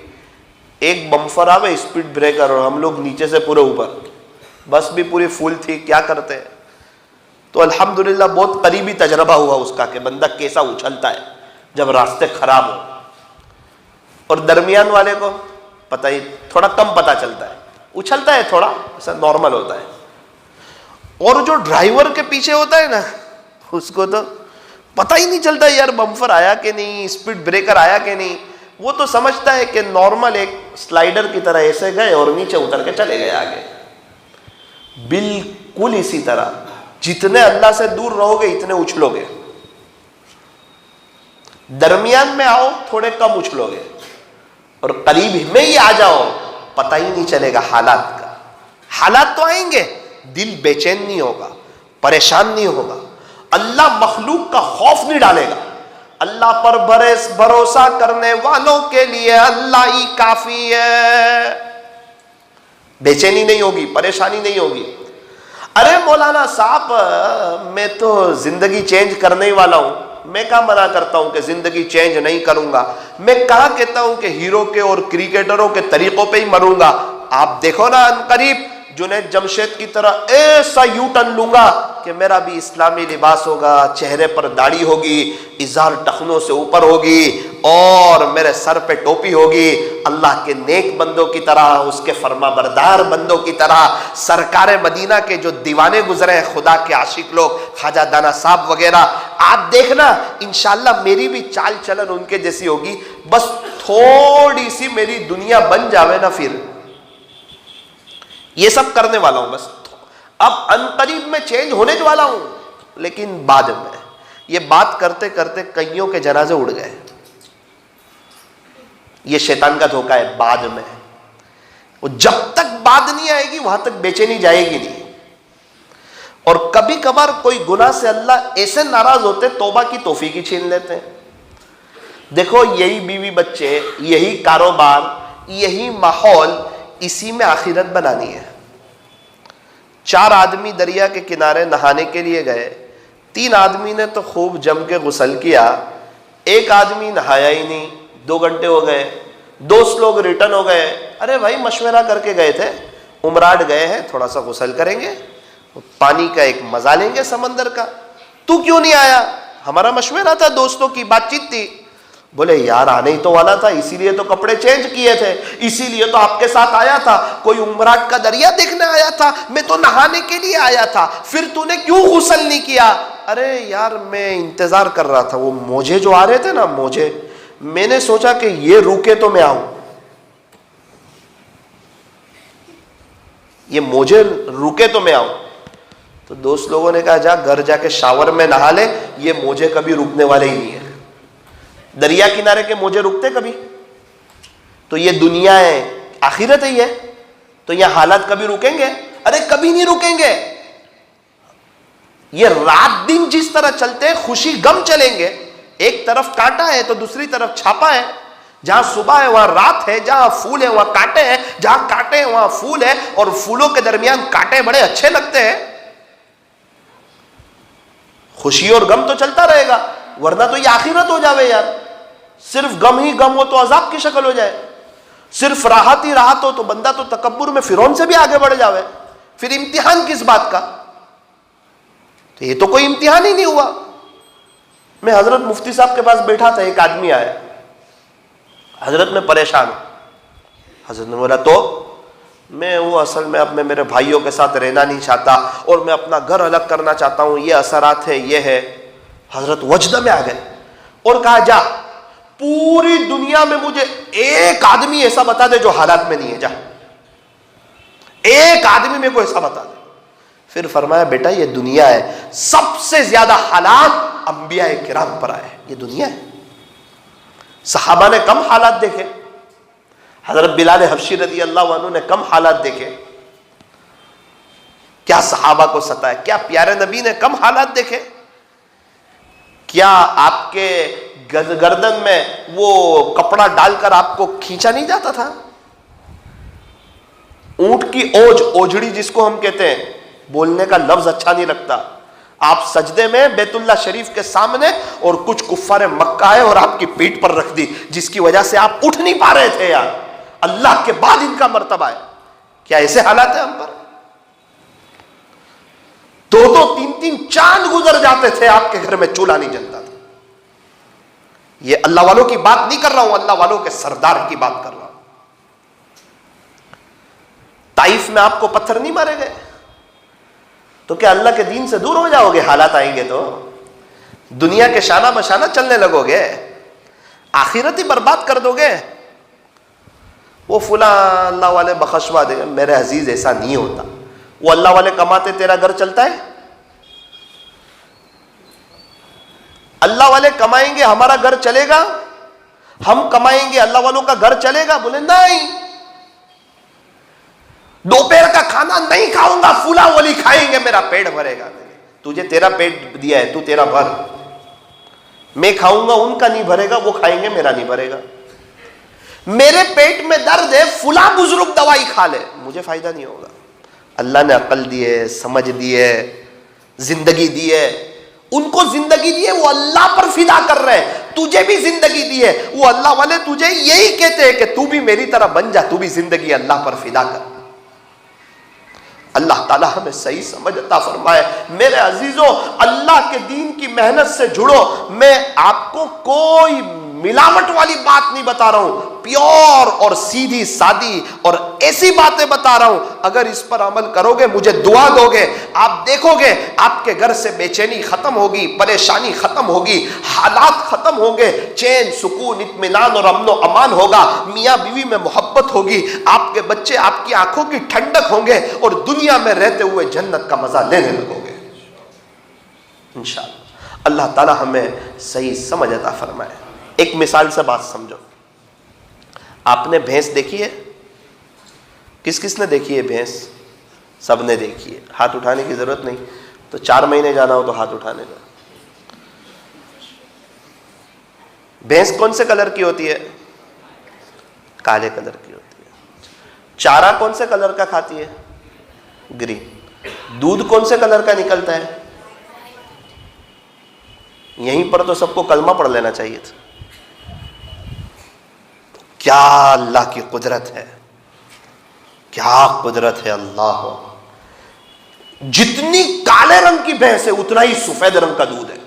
ایک بمپر آوے اسپیڈ بریکر، اور ہم لوگ نیچے سے پورے اوپر، بس بھی پوری فل تھی، کیا کرتے۔ تو الحمدللہ بہت قریبی تجربہ ہوا اس کا کہ بندہ کیسا اچھلتا ہے جب راستے خراب ہو۔ اور درمیان والے کو پتہ ہی تھوڑا کم پتہ چلتا ہے، اچھلتا ہے تھوڑا، ایسا نارمل ہوتا ہے۔ اور جو ڈرائیور کے پیچھے ہوتا ہے نا، اس کو تو پتہ ہی نہیں چلتا یار بمپر آیا کہ نہیں، اسپیڈ بریکر آیا کہ نہیں۔ وہ تو سمجھتا ہے کہ نارمل ایک سلائیڈر کی طرح ایسے گئے اور نیچے اتر کے چلے گئے آگے۔ بالکل اسی طرح جتنے اللہ سے دور رہو گے اتنے اچھلو گے، درمیان میں آؤ تھوڑے کم اچھلو گے، اور قریب میں ہی آ جاؤ پتہ ہی نہیں چلے گا حالات کا۔ حالات تو آئیں گے، دل بے چین نہیں ہوگا، پریشان نہیں ہوگا، اللہ مخلوق کا خوف نہیں ڈالے گا۔ اللہ پر بھروسہ کرنے والوں کے لیے اللہ ہی کافی ہے۔ بے چینی نہیں ہوگی، پریشانی نہیں ہوگی۔ ارے مولانا صاحب میں تو زندگی چینج کرنے ہی والا ہوں، میں کہاں منع کرتا ہوں کہ زندگی چینج نہیں کروں گا، میں کہاں کہتا ہوں کہ ہیرو کے اور کرکٹروں کے طریقوں پہ ہی مروں گا۔ آپ دیکھو نا ان قریب جنید جمشید کی طرح ایسا یو ٹرن لوں گا کہ میرا بھی اسلامی لباس ہوگا، چہرے پر داڑھی ہوگی، ازار ٹخنوں سے اوپر ہوگی، اور میرے سر پہ ٹوپی ہوگی، اللہ کے نیک بندوں کی طرح، اس کے فرما بردار بندوں کی طرح، سرکار مدینہ کے جو دیوانے گزرے ہیں، خدا کے عاشق لوگ، خواجہ دانا صاحب وغیرہ، آپ دیکھنا انشاءاللہ میری بھی چال چلن ان کے جیسی ہوگی، بس تھوڑی سی میری دنیا بن جاوے نا، پھر یہ سب کرنے والا ہوں، بس اب انقریب میں چینج ہونے والا ہوں، لیکن بعد میں یہ بات کرتے کرتے کئیوں کے جنازے اڑ گئے. یہ شیطان کا دھوکہ ہے، بعد میں. وہ جب تک بعد نہیں آئے گی وہاں تک بے چینی جائے گی نہیں. اور کبھی کبھار کوئی گناہ سے اللہ ایسے ناراض ہوتے توبہ کی توفیق ہی چھین لیتے ہیں. دیکھو یہی بیوی بچے، یہی کاروبار، یہی ماحول، اسی میں آخرت بنانی ہے. 4 آدمی دریا کے کنارے نہانے کے لیے گئے، 3 آدمی نے تو خوب جم کے غسل کیا، 1 آدمی نہایا ہی نہیں. 2 گھنٹے ہو گئے، دوست لوگ ریٹرن ہو گئے. ارے بھائی مشورہ کر کے گئے تھے، عمراٹ گئے ہیں، تھوڑا سا غسل کریں گے، پانی کا ایک مزہ لیں گے سمندر کا، تو کیوں نہیں آیا؟ ہمارا مشورہ تھا، دوستوں کی بات چیت تھی. بولے یار آنے ہی تو والا تھا، اسی لیے تو کپڑے چینج کیے تھے، اسی لیے تو آپ کے ساتھ آیا تھا. کوئی عمراٹ کا دریا دیکھنے آیا تھا، میں تو نہانے کے لیے آیا تھا، پھر تو نے کیوں غسل نہیں کیا؟ ارے یار میں انتظار کر رہا تھا، وہ موجے جو آ رہے تھے نا، موجے، میں نے سوچا کہ یہ روکے تو میں آؤں، یہ موجے روکے تو میں آؤں. تو دوست لوگوں نے کہا جا گھر جا کے شاور میں نہا لے، یہ موجے کبھی رکنے والے ہی نہیں ہیں. دریا کنارے کے موجے رکتے کبھی؟ تو یہ دنیا ہے، آخرت ہی ہے، تو یہ حالات کبھی رکیں گے؟ ارے کبھی نہیں رکیں گے. یہ رات دن جس طرح چلتے ہیں، خوشی غم چلیں گے. ایک طرف کانٹا ہے تو دوسری طرف چھاپا ہے، جہاں صبح ہے وہاں رات ہے، جہاں پھول ہے وہاں کانٹے ہیں، جہاں کانٹے ہیں وہاں پھول ہے، اور پھولوں کے درمیان کانٹے بڑے اچھے لگتے ہیں. خوشی اور غم تو چلتا رہے گا، ورنہ تو یہ آخرت ہو جاوے یار. صرف غم ہی غم ہو تو عذاب کی شکل ہو جائے، صرف راحت ہی راحت ہو تو بندہ تو تکبر میں فرعون سے بھی آگے بڑھ جاوے. پھر امتحان کس بات کا؟ تو یہ تو کوئی امتحان ہی نہیں ہوا. میں حضرت مفتی صاحب کے پاس بیٹھا تھا، ایک آدمی آیا، حضرت میں پریشان ہوں. حضرت نے بولا تو میں وہ اصل میں اب میں میرے بھائیوں کے ساتھ رہنا نہیں چاہتا اور میں اپنا گھر الگ کرنا چاہتا ہوں، یہ اثرات ہے، یہ ہے. حضرت وجدہ میں آ گئے اور کہا جا پوری دنیا میں مجھے ایک آدمی ایسا بتا دے جو حالات میں نہیں ہے، جا ایک آدمی میں کو ایسا بتا دے. پھر فرمایا بیٹا یہ دنیا ہے، سب سے زیادہ حالات انبیاء کرام پر آئے، یہ دنیا ہے. صحابہ نے کم حالات دیکھے، حضرت بلال حبشی رضی اللہ عنہ نے کم حالات دیکھے. کیا صحابہ کو ستایا، کیا پیارے نبی نے کم حالات دیکھے؟ کیا آپ کے گردن میں وہ کپڑا ڈال کر آپ کو کھینچا نہیں جاتا تھا؟ اونٹ کی اوج، اوجڑی جس کو ہم کہتے ہیں، بولنے کا لفظ اچھا نہیں لگتا. آپ سجدے میں بیت اللہ شریف کے سامنے اور کچھ کفار مکہ آئے اور آپ کی پیٹھ پر رکھ دی، جس کی وجہ سے آپ اٹھ نہیں پا رہے تھے. یار اللہ کے بعد ان کا مرتبہ ہے. کیا ایسے حالات ہیں ہم پر؟ 2-2 3-3 چاند گزر جاتے تھے، آپ کے گھر میں چولہا نہیں جلتا تھا. یہ اللہ والوں کی بات نہیں کر رہا ہوں، اللہ والوں کے سردار کی بات کر رہا ہوں. طائف میں آپ کو پتھر نہیں مارے گئے تو کیا اللہ کے دین سے دور ہو جاؤ گے؟ حالات آئیں گے تو دنیا کے شانہ بشانہ چلنے لگو گے، آخرت ہی برباد کر دو گے. وہ فلاں اللہ والے بخشوا دے گا، میرے عزیز ایسا نہیں ہوتا. وہ اللہ والے کماتے تیرا گھر چلتا ہے؟ اللہ والے کمائیں گے ہمارا گھر چلے گا؟ ہم کمائیں گے اللہ والوں کا گھر چلے گا؟ بولے نہیں، دوپہر کا کھانا نہیں کھاؤں گا، فلاں ولی کھائیں گے، میرا پیٹ بھرے گا. تجھے تیرا پیٹ دیا ہے، تو تیرا بھر، میں کھاؤں گا ان کا نہیں بھرے گا، وہ کھائیں گے میرا نہیں بھرے گا. میرے پیٹ میں درد ہے، فلاں بزرگ دوائی کھا لے، مجھے فائدہ نہیں ہوگا. اللہ نے عقل دی ہے، سمجھ دی ہے، زندگی دی ہے. ان کو زندگی دی ہے، وہ اللہ پر فدا کر رہے ہیں. تجھے بھی زندگی دی ہے، وہ اللہ والے تجھے یہی کہتے ہیں کہ تو بھی میری طرح بن جا، تو بھی زندگی اللہ پر فدا کر. اللہ تعالیٰ ہمیں صحیح سمجھ عطا فرمائے۔ میرے عزیزوں، اللہ کے دین کی محنت سے جڑو۔ میں آپ کو کوئی ملاوٹ والی بات نہیں بتا رہا ہوں، پیور اور سیدھی سادی اور ایسی باتیں بتا رہا ہوں۔ اگر اس پر عمل کرو گے، مجھے دعا دو گے، آپ دیکھو گے آپ کے گھر سے بے چینی ختم ہوگی، پریشانی ختم ہوگی، حالات ختم ہوں گے، چین سکون اطمینان اور امن و امان ہوگا، میاں بیوی میں محبت ہوگی، آپ کے بچے آپ کی آنکھوں کی ٹھنڈک ہوں گے، اور دنیا میں رہتے ہوئے جنت کا مزہ لینے لگو گے انشاءاللہ۔ اللہ تعالی ہمیں صحیح سمجھ عطا فرمائے۔ ایک مثال سے بات سمجھو۔ آپ نے بھینس دیکھی ہے؟ کس کس نے دیکھی ہے بھینس؟ سب نے دیکھی ہے، ہاتھ اٹھانے کی ضرورت نہیں، تو 4 مہینے جانا ہو تو ہاتھ اٹھانے کا۔ بھینس کون سے کلر کی ہوتی ہے؟ کالے کلر کی ہوتی ہے۔ چارہ کون سے کلر کا کھاتی ہے؟ گرین۔ دودھ کون سے کلر کا نکلتا ہے؟ یہیں پر تو سب کو کلمہ پڑھ لینا چاہیے تھا۔ کیا اللہ کی قدرت ہے، کیا قدرت ہے اللہ! جتنی کالے رنگ کی بھینس ہے اتنا ہی سفید رنگ کا دودھ ہے۔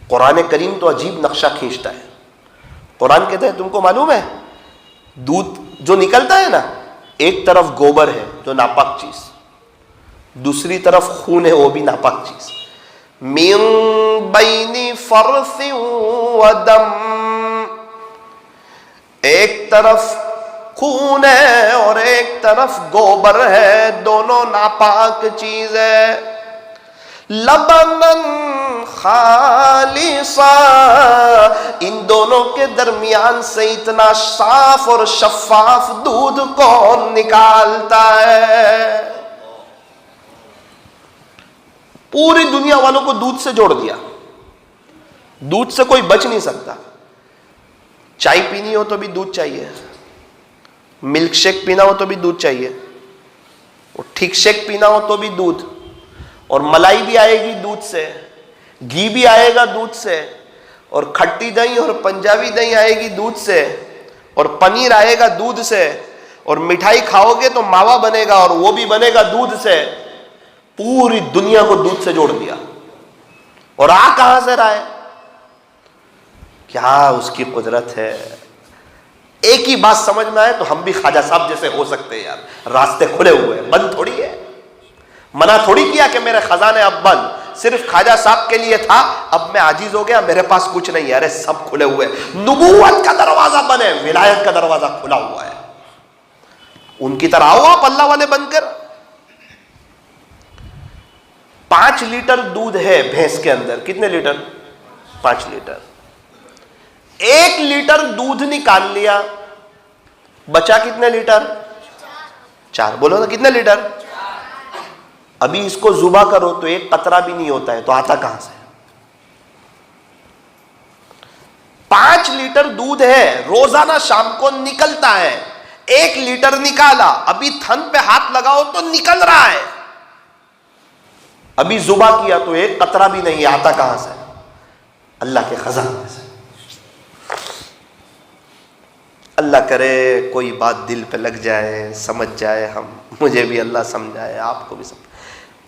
قرآن کریم تو عجیب نقشہ کھینچتا ہے۔ قرآن کہتا ہے تم کو معلوم ہے دودھ جو نکلتا ہے نا، ایک طرف گوبر ہے جو ناپاک چیز، دوسری طرف خون ہے وہ بھی ناپاک چیز، من بین فرث ودم، ایک طرف خون ہے اور ایک طرف گوبر ہے، دونوں ناپاک چیز ہے۔ لبنن خالصا، ان دونوں کے درمیان سے اتنا صاف اور شفاف دودھ کون نکالتا ہے؟ پوری دنیا والوں کو دودھ سے جوڑ دیا، دودھ سے کوئی بچ نہیں سکتا۔ چائے پینی ہو تو بھی دودھ چاہیے، ملک شیک پینا ہو تو بھی دودھ چاہیے، اور ٹھیک شیک پینا ہو تو بھی دودھ، اور ملائی بھی آئے گی دودھ سے، گھی بھی آئے گا دودھ سے، اور کھٹی دہی اور پنجابی دہی آئے گی دودھ سے، اور پنیر آئے گا دودھ سے، اور مٹھائی کھاؤ گے تو ماوا بنے گا اور وہ بھی بنے گا دودھ سے۔ پوری دنیا کو دودھ سے جوڑ دیا، اور آ کہاں سے رہا ہے؟ کیا اس کی قدرت ہے! ایک ہی بات سمجھ میں آئے تو ہم بھی خواجہ صاحب جیسے ہو سکتے ہیں یار، راستے کھلے ہوئے ہیں، بند تھوڑی ہے، منع تھوڑی کیا کہ میرے خزانے اب بند، صرف خواجہ صاحب کے لیے تھا، اب میں عاجز ہو گیا، میرے پاس کچھ نہیں ہے، ارے سب کھلے ہوئے، نبوت کا دروازہ بنے، ولایت کا دروازہ کھلا ہوا ہے۔ ان کی طرح آؤ آپ اللہ والے بن کر۔ 5 لیٹر دودھ ہے بھینس کے اندر، کتنے لیٹر؟ 5 لیٹر۔ 1 لیٹر دودھ نکال لیا، بچا کتنے لیٹر؟ 4۔ بولو نا کتنے لیٹر؟ ابھی اس کو ذبح کرو تو 1 قطرہ بھی نہیں ہوتا ہے، تو آتا کہاں سے؟ 5 لیٹر دودھ ہے، روزانہ شام کو نکلتا ہے، 1 لیٹر نکالا، ابھی تھن پہ ہاتھ لگاؤ تو نکل رہا ہے، ابھی ذبح کیا تو 1 قطرہ بھی نہیں، آتا کہاں سے؟ اللہ کے خزانے سے۔ اللہ کرے کوئی بات دل پہ لگ جائے، سمجھ جائے، مجھے بھی اللہ سمجھائے، آپ کو بھی سمجھائے۔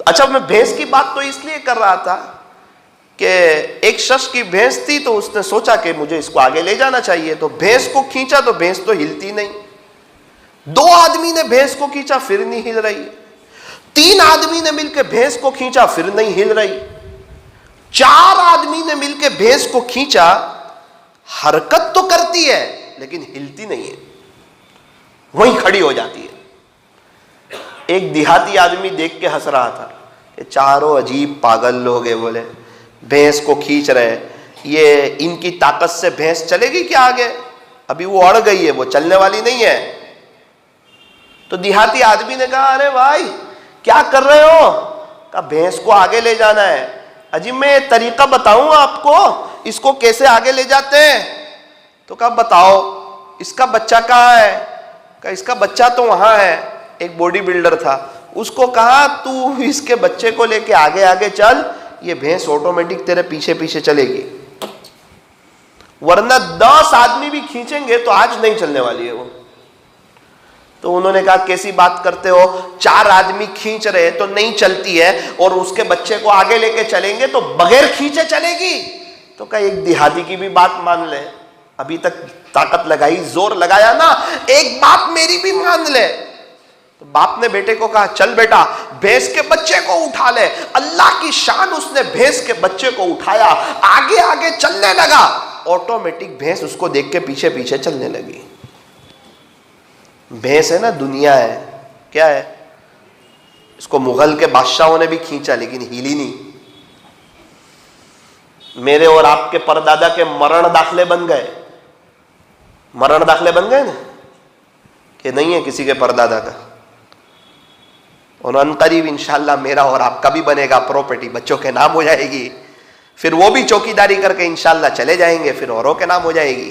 اچھا، میں بھینس کی بات تو اس لیے کر رہا تھا کہ ایک شخص کی بھینس تھی تو اس نے سوچا کہ مجھے اس کو آگے لے جانا چاہیے، تو بھینس کو کھینچا تو بھینس تو ہلتی نہیں۔ 2 آدمی نے بھینس کو کھینچا، پھر نہیں ہل رہی۔ 3 آدمی نے مل کے بھینس کو کھینچا، پھر نہیں ہل رہی۔ 4 آدمی نے مل کے بھینس کو کھینچا، حرکت تو کرتی ہے لیکن ہلتی نہیں ہے، وہیں کھڑی ہو جاتی ہے۔ ایک دیہاتی آدمی دیکھ کے ہنس رہا تھا کہ چاروں عجیب پاگل لوگ ہیں، بولے بھینس کو کھینچ رہے، یہ ان کی طاقت سے بھینس چلے گی کیا آگے؟ ابھی وہ اڑ گئی ہے، وہ چلنے والی نہیں ہے۔ تو دیہاتی آدمی نے کہا ارے بھائی کیا کر رہے ہو؟ کہا بھینس کو آگے لے جانا ہے۔ اجی میں یہ طریقہ بتاؤں آپ کو اس کو کیسے آگے لے جاتے ہیں؟ تو کہا بتاؤ۔ اس کا بچہ کہاں ہے؟ کہا اس کا بچہ تو وہاں ہے۔ ایک باڈی بلڈر تھا، اس کو کہا تو اس کے بچے کو لے کے آگے آگے چل، یہ بھینس آٹومیٹک تیرے پیچھے پیچھے چلے گی، ورنہ 10 آدمی بھی کھینچیں گے تو آج نہیں چلنے والی ہے وہ۔ تو انہوں نے کہا کیسی بات کرتے ہو، 4 آدمی کھینچ رہے تو نہیں چلتی ہے، اور اس کے بچے کو آگے لے کے چلیں گے تو بغیر کھینچے چلے گی؟ تو کہا ایک دیہاتی کی بھی بات مان لے، ابھی تک طاقت لگائی، زور لگایا نا، ایک بات میری بھی مان لے۔ تو باپ نے بیٹے کو کہا چل بیٹا بھینس کے بچے کو اٹھا لے۔ اللہ کی شان، اس نے بھینس کے بچے کو اٹھایا، آگے آگے چلنے لگا، آٹومیٹک بھینس اس کو دیکھ کے پیچھے پیچھے چلنے لگی۔ بھینس ہے نا، دنیا ہے، کیا ہے، اس کو مغل کے بادشاہوں نے بھی کھینچا لیکن ہیلی نہیں۔ میرے اور آپ کے پردادا کے مرن داخلے بن گئے، مرن داخلے بن گئے نا، کہ نہیں ہے کسی کے پردادا کا؟ اور ان قریب انشاءاللہ میرا اور آپ کا بھی بنے گا، پراپرٹی بچوں کے نام ہو جائے گی، پھر وہ بھی چوکیداری کر کے انشاءاللہ چلے جائیں گے، پھر اوروں کے نام ہو جائے گی۔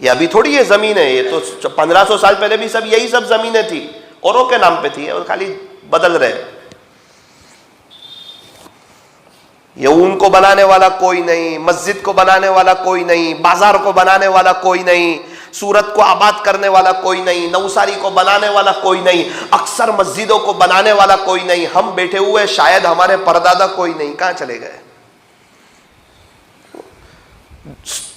یہ ابھی تھوڑی یہ زمین ہے، یہ تو 1500 سال پہلے بھی سب یہی سب زمینیں تھی، اوروں کے نام پہ تھی، اور خالی بدل رہے۔ یہ اون کو بنانے والا کوئی نہیں، مسجد کو بنانے والا کوئی نہیں، بازار کو بنانے والا کوئی نہیں، سورت کو آباد کرنے والا کوئی نہیں، نوساری کو بنانے والا کوئی نہیں، اکثر مسجدوں کو بنانے والا کوئی نہیں، ہم بیٹھے ہوئے شاید ہمارے پردادا کوئی نہیں، کہاں چلے گئے؟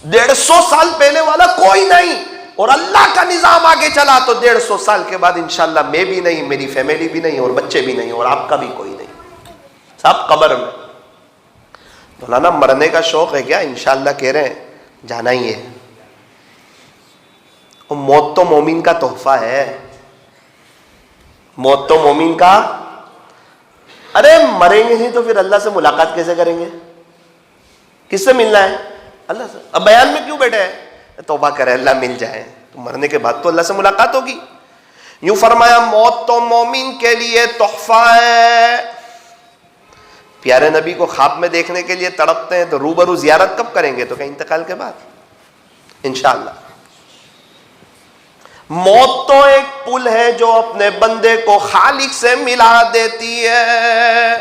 150 سال پہلے والا کوئی نہیں، اور اللہ کا نظام آگے چلا تو 150 سال کے بعد انشاءاللہ میں بھی نہیں، میری فیملی بھی نہیں، اور بچے بھی نہیں، اور آپ کا بھی کوئی نہیں، سب قبر میں۔ مولانا مرنے کا شوق ہے کیا؟ انشاءاللہ کہہ رہے ہیں جانا ہی ہے۔ موت تو مومن کا تحفہ ہے، موت تو مومن کا، ارے مریں گے نہیں تو پھر اللہ سے ملاقات کیسے کریں گے؟ کس سے ملنا ہے؟ اللہ سے۔ اب بیان میں کیوں بیٹھے ہیں؟ توبہ کرے اللہ مل جائے، تو مرنے کے بعد تو اللہ سے ملاقات ہوگی۔ یوں فرمایا موت تو مومن کے لیے تحفہ ہے۔ پیارے نبی کو خواب میں دیکھنے کے لیے تڑپتے ہیں تو روبرو زیارت کب کریں گے؟ تو کہ انتقال کے بعد انشاءاللہ۔ موت تو ایک پل ہے جو اپنے بندے کو خالق سے ملا دیتی ہے۔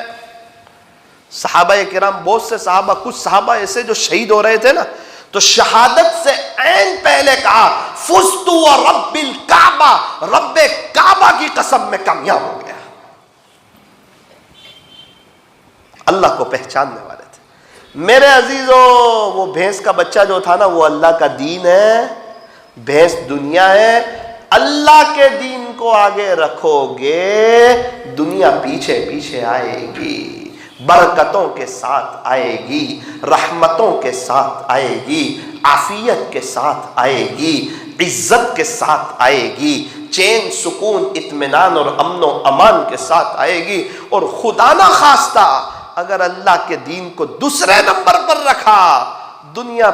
صحابہ کرام، بہت سے صحابہ، کچھ صحابہ ایسے جو شہید ہو رہے تھے نا، تو شہادت سے عین پہلے کہا فزت ورب الکعبہ، رب کعبہ کی قسم میں کامیاب ہو گیا۔ اللہ کو پہچاننے والے تھے۔ میرے عزیزو، وہ بھینس کا بچہ جو تھا نا، وہ اللہ کا دین ہے، بھینس دنیا ہے۔ اللہ کے دین کو آگے رکھو گے، دنیا پیچھے پیچھے آئے گی، برکتوں کے ساتھ آئے گی، رحمتوں کے ساتھ آئے گی، عافیت کے ساتھ آئے گی، عزت کے ساتھ آئے گی، چین سکون اطمینان اور امن و امان کے ساتھ آئے گی۔ اور خدا نہ خواستہ اگر اللہ کے دین کو دوسرے نمبر پر رکھا، دنیا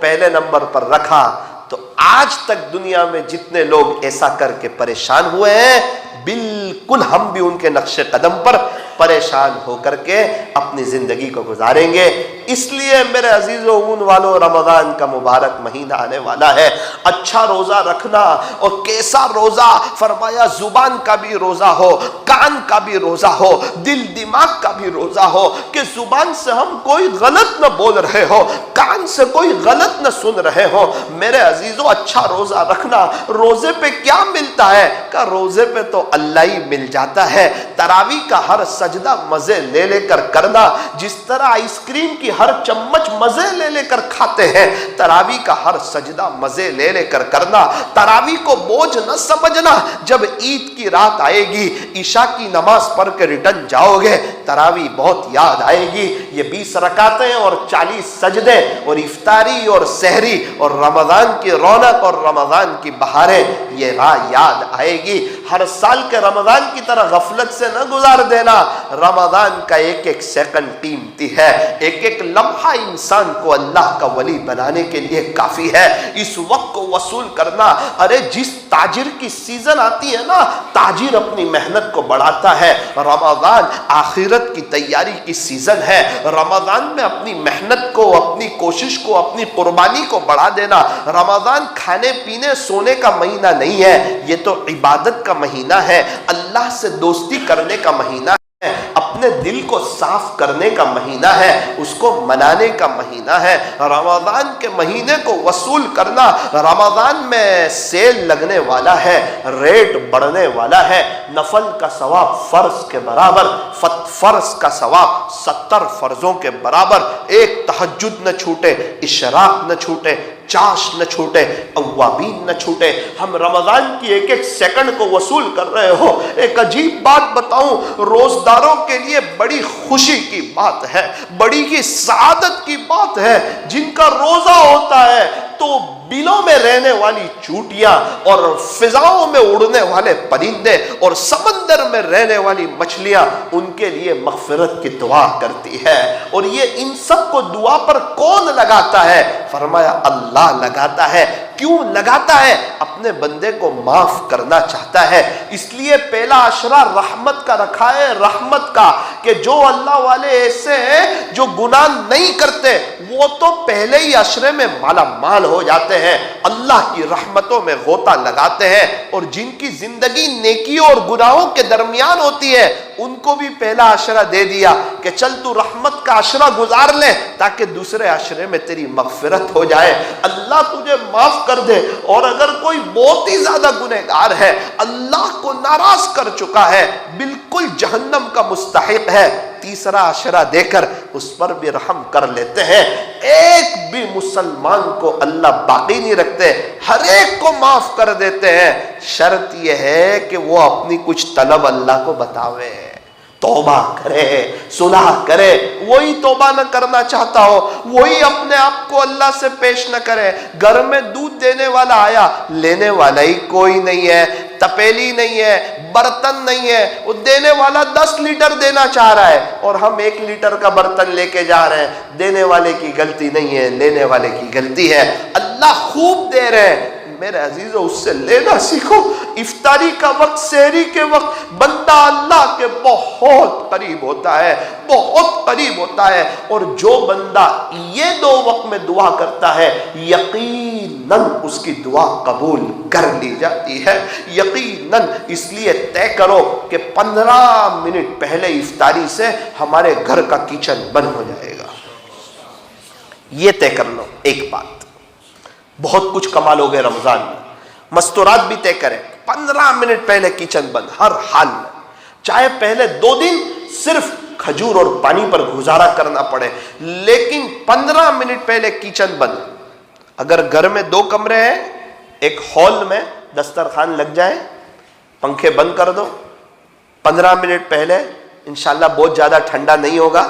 پہلے نمبر پر رکھا، تو آج تک دنیا میں جتنے لوگ ایسا کر کے پریشان ہوئے ہیں، بالکل ہم بھی ان کے نقش قدم پر پریشان ہو کر کے اپنی زندگی کو گزاریں گے۔ اس لیے میرے عزیزو اون والو، رمضان کا مبارک مہینہ آنے والا ہے، اچھا روزہ رکھنا۔ اور کیسا روزہ؟ فرمایا زبان کا بھی روزہ ہو، کان کا بھی روزہ ہو، دل دماغ کا بھی روزہ ہو، کہ زبان سے ہم کوئی غلط نہ بول رہے ہو، کان سے کوئی غلط نہ سن رہے ہو۔ میرے عزیزو اچھا روزہ رکھنا۔ روزے پہ کیا ملتا ہے؟ کہ روزے پہ تو اللہ ہی مل جاتا ہے۔ تراویح کا ہر سجدہ مزے لے لے کر کرنا، جس طرح آئس کریم کی ہر چمچ مزے لے لے کر کھاتے ہیں، تراویح کا ہر سجدہ مزے لے لے کر کرنا۔ تراویح کو بوجھ نہ سمجھنا، جب عید کی رات آئے گی، عشاء کی نماز پڑھ کے ریٹرن جاؤ گے، تراویح بہت یاد آئے گی۔ یہ 20 رکعتیں اور 40 سجدے اور افطاری اور سحری اور رمضان کی رونق اور رمضان کی بہاریں، یہ راہ یاد آئے گی۔ ہر سال کے رمضان کی طرح غفلت سے نہ گزار دینا۔ رمضان کا ایک ایک سیکنڈ قیمتی ہے، ایک ایک لمحہ انسان کو اللہ کا ولی بنانے کے لیے کافی ہے۔ اس وقت کو وصول کرنا۔ ارے جس تاجر کی سیزن آتی ہے نا، تاجر اپنی محنت کو بڑھاتا ہے۔ رمضان آخرت کی تیاری کی سیزن ہے۔ رمضان میں اپنی محنت کو، اپنی کوشش کو، اپنی قربانی کو بڑھا دینا۔ رمضان کھانے پینے سونے کا مہینہ نہیں ہے، یہ تو عبادت کا مہینہ ہے، اللہ سے دوستی کرنے کا مہینہ ہے، اپنے اپنے دل کو صاف کرنے کا مہینہ ہے، اس کو منانے کا مہینہ ہے۔ رمضان کے مہینے کو وصول کرنا، رمضان میں سیل لگنے والا ہے، ریٹ بڑھنے والا ہے۔ نفل کا ثواب فرض کے برابر، فرض کا ثواب 70 فرضوں کے برابر۔ ایک تہجد نہ چھوٹے، اشراق نہ چھوٹے، چاش نہ چھوٹے، اوابین نہ چھوٹے۔ ہم رمضان کی ایک ایک سیکنڈ کو وصول کر رہے ہو۔ ایک عجیب بات بتاؤں، روزداروں کے لیے بڑی خوشی کی بات ہے، بڑی ہی سعادت کی بات ہے۔ جن کا روزہ ہوتا ہے تو بلوں میں رہنے والی چوٹیاں اور فضاؤں میں اڑنے والے پرندے اور سمندر میں رہنے والی مچھلیاں ان کے لیے مغفرت کی دعا کرتی ہے۔ اور یہ ان سب کو دعا پر کون لگاتا ہے؟ فرمایا اللہ لگاتا ہے۔ کیوں لگاتا ہے؟ اپنے بندے کو معاف کرنا چاہتا ہے۔ اس لیے پہلا عشرہ رحمت کا رکھا ہے، رحمت کا، کہ جو اللہ والے ایسے ہیں جو گناہ نہیں کرتے وہ تو پہلے ہی عشرے میں مالا مال ہو جاتے ہیں، اللہ کی رحمتوں میں غوطہ لگاتے ہیں۔ اور جن کی زندگی نیکیوں اور گناہوں کے درمیان ہوتی ہے ان کو بھی پہلا عشرہ دے دیا کہ چل تو رحمت کا عشرہ گزار لے تاکہ دوسرے عشرے میں تیری مغفرت ہو جائے، اللہ تجھے معاف کر دے۔ اور اگر کوئی بہت ہی زیادہ گنہگار ہے، اللہ کو ناراض کر چکا ہے، بالکل جہنم کا مستحق ہے، تیسرا عشرہ دے کر اس پر بھی رحم کر لیتے ہیں۔ ایک بھی مسلمان کو اللہ باقی نہیں رکھتے، ہر ایک کو معاف کر دیتے ہیں۔ شرط یہ ہے کہ وہ اپنی کچھ طلب اللہ کو بتاوے، توبہ کرے، صلح کرے۔ وہی توبہ نہ کرنا چاہتا ہو، وہی اپنے آپ کو اللہ سے پیش نہ کرے۔ گھر میں دودھ دینے والا آیا، لینے والا ہی کوئی نہیں ہے، تپیلی نہیں ہے، برتن نہیں ہے، وہ دینے والا 10 لیٹر دینا چاہ رہا ہے اور ہم 1 لیٹر کا برتن لے کے جا رہے ہیں۔ دینے والے کی غلطی نہیں ہے، لینے والے کی غلطی ہے۔ اللہ خوب دے رہے ہیں، میرے عزیزو اس سے لینا سیکھو۔ افطاری کا وقت، سحری کے وقت بندہ اللہ کے بہت قریب ہوتا ہے، بہت قریب ہوتا ہے۔ اور جو بندہ یہ 2 وقت میں دعا کرتا ہے یقیناً اس کی دعا قبول کر لی جاتی ہے، یقیناً۔ اس لیے طے کرو کہ 15 منٹ پہلے افطاری سے ہمارے گھر کا کچن بند ہو جائے گا، یہ طے کر لو۔ ایک بات، بہت کچھ کما لو گے رمضان میں۔ مستورات بھی طے کریں، 15 منٹ پہلے کچن بند، ہر حال میں، چاہے پہلے 2 دن صرف کھجور اور پانی پر گزارا کرنا پڑے، لیکن 15 منٹ پہلے کچن بند۔ اگر گھر میں 2 کمرے ہیں، ایک ہال میں دسترخوان لگ جائے، پنکھے بند کر دو، 15 منٹ پہلے، انشاءاللہ بہت زیادہ ٹھنڈا نہیں ہوگا۔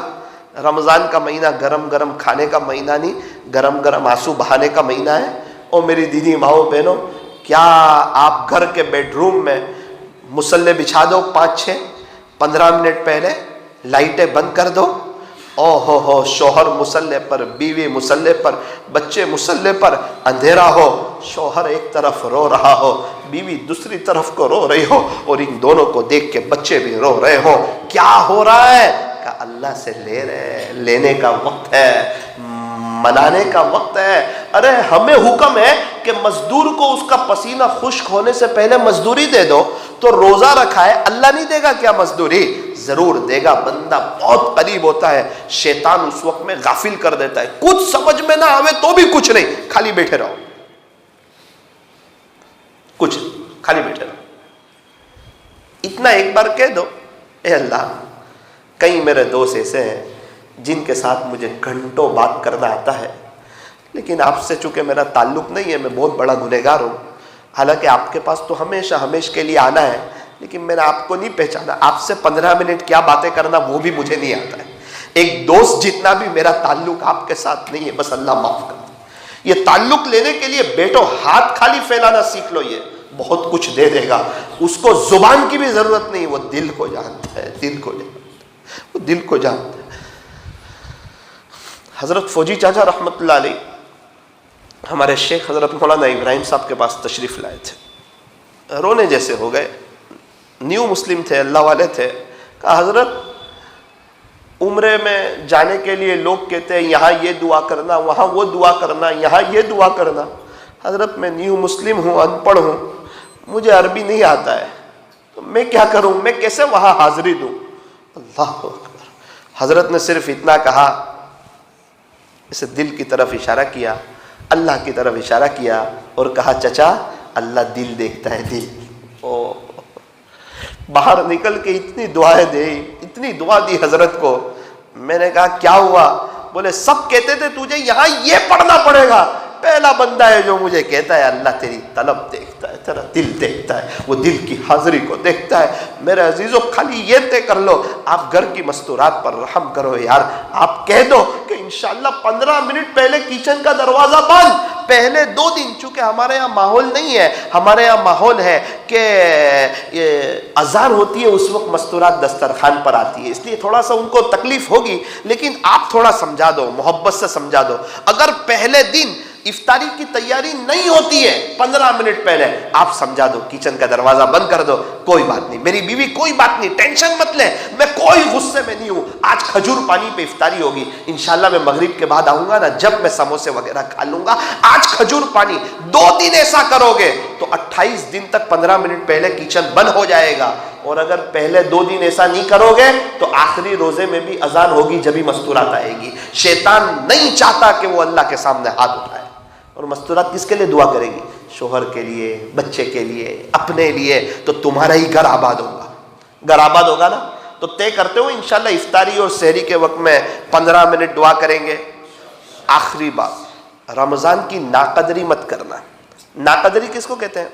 رمضان کا مہینہ گرم گرم کھانے کا مہینہ نہیں، گرم گرم آنسو بہانے کا مہینہ ہے۔ اور میری دیدی ماؤں بہنوں، کیا آپ گھر کے بیڈ روم میں مصلے بچھا دو 5-6، 15 منٹ پہلے لائٹیں بند کر دو، او ہو شوہر مصلے پر، بیوی مصلے پر، بچے مصلے پر، اندھیرا ہو، شوہر ایک طرف رو رہا ہو، بیوی دوسری طرف کو رو رہی ہو، اور ان دونوں کو دیکھ کے بچے بھی رو رہے ہو، کیا ہو رہا ہے؟ کہ اللہ سے لے رہے ہیں، لینے کا وقت ہے، منانے کا وقت ہے۔ ارے ہمیں حکم ہے کہ مزدور کو اس کا پسینہ خشک ہونے سے پہلے مزدوری دے دو، تو روزہ رکھا ہے، اللہ نہیں دے گا کیا مزدوری؟ ضرور دے گا۔ بندہ بہت قریب ہوتا ہے، شیطان اس وقت میں غافل کر دیتا ہے، کچھ سمجھ میں نہ آوے تو بھی کچھ نہیں، خالی بیٹھے رہو، کچھ خالی بیٹھے رہو۔ اتنا ایک بار کہہ دو، اے اللہ، کئی میرے دوست ایسے ہیں جن کے ساتھ مجھے گھنٹوں بات کرنا آتا ہے، لیکن آپ سے چونکہ میرا تعلق نہیں ہے، میں بہت بڑا گنہگار ہوں، حالانکہ آپ کے پاس تو ہمیشہ کے لیے آنا ہے، لیکن میں نے آپ کو نہیں پہچانا، آپ سے 15 منٹ کیا باتیں کرنا وہ بھی مجھے نہیں آتا ہے۔ ایک دوست جتنا بھی میرا تعلق آپ کے ساتھ نہیں ہے، بس اللہ معاف کر دے۔ یہ تعلق لینے کے لیے بیٹو، ہاتھ خالی پھیلانا سیکھ لو، یہ بہت کچھ دے دے گا۔ اس کو زبان کی بھی ضرورت نہیں، وہ دل کو جانتا ہے، دل کو جانتا ہے، وہ دل کو جانتا ہے۔ حضرت فوجی چاچا رحمۃ اللہ علیہ ہمارے شیخ حضرت مولانا ابراہیم صاحب کے پاس تشریف لائے تھے، رونے جیسے ہو گئے، نیو مسلم تھے، اللہ والے تھے۔ کہا حضرت عمرے میں جانے کے لیے لوگ کہتے ہیں یہاں یہ دعا کرنا، وہاں وہ دعا کرنا، یہاں یہ دعا کرنا۔ حضرت میں نیو مسلم ہوں، ان پڑھ ہوں، مجھے عربی نہیں آتا ہے، تو میں کیا کروں، میں کیسے وہاں حاضری دوں؟ اللہ اکبر. حضرت نے صرف اتنا کہا, اسے دل کی طرف اشارہ کیا, اللہ کی طرف اشارہ کیا اور کہا چچا اللہ دل دیکھتا ہے, دل. او باہر نکل کے اتنی دعائیں دی, اتنی دعا دی حضرت کو. میں نے کہا کیا ہوا؟ بولے سب کہتے تھے تجھے یہاں یہ پڑھنا پڑے گا, پہلا بندہ ہے جو مجھے کہتا ہے اللہ تیری طلب دیکھتا ہے, تیرا دل دیکھتا ہے, وہ دل کی حاضری کو دیکھتا ہے. میرے عزیزو خالی یہ طے کر لو, آپ گھر کی مستورات پر رحم کرو یار. آپ کہہ دو کہ انشاءاللہ 15 منٹ پہلے کچن کا دروازہ بند. پہلے 2 دن چونکہ ہمارے یہاں ماحول نہیں ہے, ہمارے یہاں ماحول ہے کہ اذان ہوتی ہے اس وقت مستورات دسترخوان پر آتی ہے, اس لیے تھوڑا سا ان کو تکلیف ہوگی, لیکن آپ تھوڑا سمجھا دو, محبت سے سمجھا دو. اگر پہلے دن افطاری کی تیاری نہیں ہوتی ہے 15 منٹ پہلے, آپ سمجھا دو کچن کا دروازہ بند کر دو, کوئی بات نہیں. میری بیوی کوئی بات نہیں, ٹینشن مت لے, میں کوئی غصے میں نہیں ہوں. آج کھجور پانی پہ افطاری ہوگی, انشاءاللہ میں مغرب کے بعد آؤں گا نا, جب میں سموسے وغیرہ کھا لوں گا. آج کھجور پانی 2 دن ایسا کرو گے تو 28 دن تک 15 منٹ پہلے کچن بند ہو جائے گا. اور اگر پہلے 2 دن ایسا نہیں کرو گے تو آخری روزے میں بھی اذان ہوگی, جب ہی مستورات آئے گی. شیطان نہیں چاہتا کہ وہ اللہ کے سامنے ہاتھ اٹھائے. اور مستورات کس کے لیے دعا کرے گی؟ شوہر کے لیے, بچے کے لیے, اپنے لیے. تو تمہارا ہی گھر آباد ہوگا. گھر آباد ہوگا نا, تو طے کرتے ہو انشاءاللہ افطاری اور سحری کے وقت میں 15 منٹ دعا کریں گے. آخری بات, رمضان کی ناقدری مت کرنا. ناقدری کس کو کہتے ہیں؟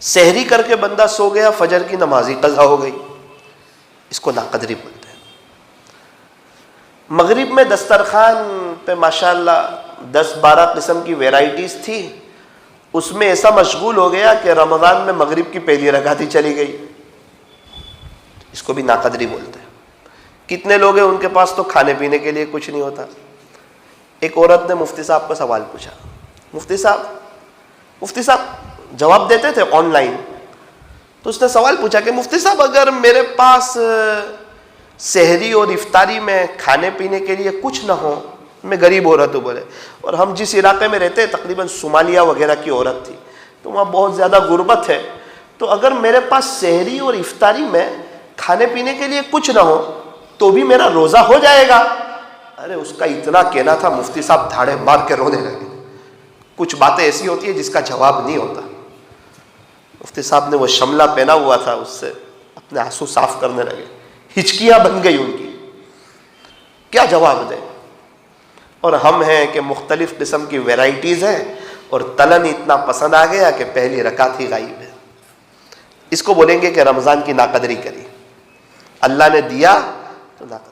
سحری کر کے بندہ سو گیا, فجر کی نماز ہی قضا ہو گئی, اس کو ناقدری بولتے ہیں. مغرب میں دسترخوان پہ ماشاءاللہ 10-12 قسم کی ویرائٹیز تھی, اس میں ایسا مشغول ہو گیا کہ رمضان میں مغرب کی پہلی رکعت ہی چلی گئی. اس کو بھی ناقدری بولتے ہیں. کتنے لوگ ہیں ان کے پاس تو کھانے پینے کے لیے کچھ نہیں ہوتا. ایک عورت نے مفتی صاحب کو سوال پوچھا, مفتی صاحب جواب دیتے تھے آن لائن, تو اس نے سوال پوچھا کہ مفتی صاحب اگر میرے پاس سحری اور افطاری میں کھانے پینے کے لیے کچھ نہ ہو, میں غریب عورت ہوں. بولے, اور ہم جس علاقے میں رہتے ہیں تقریباً صومالیہ وغیرہ کی عورت تھی, تو وہاں بہت زیادہ غربت ہے, تو اگر میرے پاس سحری اور افطاری میں کھانے پینے کے لیے کچھ نہ ہو تو بھی میرا روزہ ہو جائے گا. ارے اس کا اتنا کہنا تھا, مفتی صاحب دھاڑے مار کے رونے لگے. کچھ باتیں ایسی ہوتی ہیں جس کا جواب نہیں ہوتا. مفتی صاحب نے وہ شملہ پہنا ہوا تھا, اس سے اپنے آنسو صاف کرنے لگے, ہچکیاں بن گئی ان کی, کیا جواب دیں. اور ہم ہیں کہ مختلف قسم کی ویرائٹیز ہیں, اور تلن اتنا پسند آ گیا کہ پہلی رکعت ہی غائب ہے. اس کو بولیں گے کہ رمضان کی ناقدری کری. اللہ نے دیا تو ناقدری.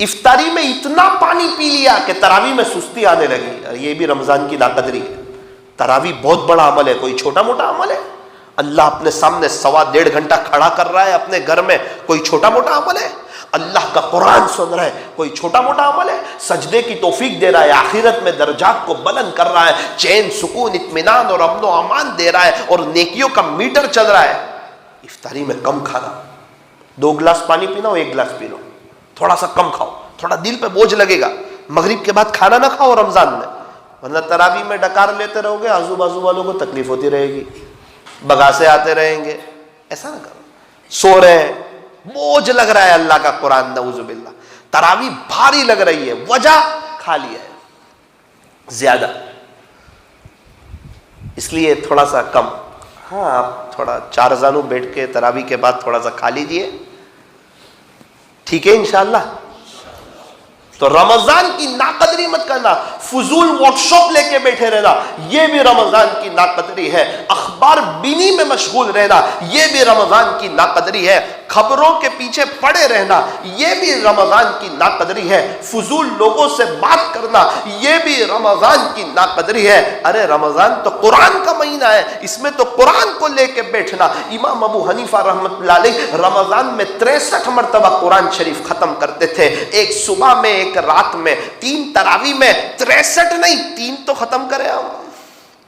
افطاری میں اتنا پانی پی لیا کہ تراویح میں سستی آنے لگی, یہ بھی رمضان کی ناقدری ہے. تراویح بہت بڑا عمل ہے, کوئی چھوٹا موٹا عمل ہے. اللہ اپنے سامنے 1.5 گھنٹہ کھڑا کر رہا ہے اپنے گھر میں, کوئی چھوٹا موٹا عمل ہے. اللہ کا قرآن سن رہا ہے, کوئی چھوٹا موٹا عمل ہے. سجدے کی توفیق دے رہا ہے, آخرت میں درجات کو بلند کر رہا ہے, چین سکون اطمینان اور امن و امان دے رہا ہے, اور نیکیوں کا میٹر چل رہا ہے. افطاری میں کم کھانا, 2 گلاس پانی پینا ہو 1 گلاس پی لو, تھوڑا سا کم کھاؤ, تھوڑا دل پہ بوجھ لگے گا. مغرب کے بعد کھانا نہ کھاؤ رمضان میں, ورنہ تراویح میں ڈکار لیتے رہو گے, آزو بازو والوں کو تکلیف ہوتی رہے گی, بگاسے آتے رہیں گے. ایسا نہ کرو. سو رہے ہیں, بوجھ لگ رہا ہے اللہ کا قرآن, نعوذ باللہ, تراویح بھاری لگ رہی ہے, وجہ کھا لیا ہے زیادہ, اس لیے تھوڑا سا کم. ہاں آپ تھوڑا 4 زانو بیٹھ کے تراویح کے بعد تھوڑا سا کھا لیجئے, ٹھیک ہے انشاءاللہ. تو رمضان کی ناقدری مت کرنا, فضول واٹس شاپ لے کے بیٹھے رہنا, یہ بھی رمضان کی ناقدری ہے. اخبار بینی میں مشغول رہنا, یہ بھی رمضان کی ناقدری ہے. خبروں کے پیچھے پڑے رہنا, یہ بھی رمضان کی ناقدری ہے. فضول لوگوں سے بات کرنا, یہ بھی رمضان کی ناقدری ہے. ارے رمضان تو قرآن کا مہینہ ہے, اس میں تو قرآن کو لے کے بیٹھنا. امام ابو حنیفہ رحمۃ اللہ علیہ رمضان میں 63 مرتبہ قرآن شریف ختم کرتے تھے, ایک صبح میں, ایک رات میں, 3 تراویح میں. 63 نہیں, 3 تو ختم کرے, ہم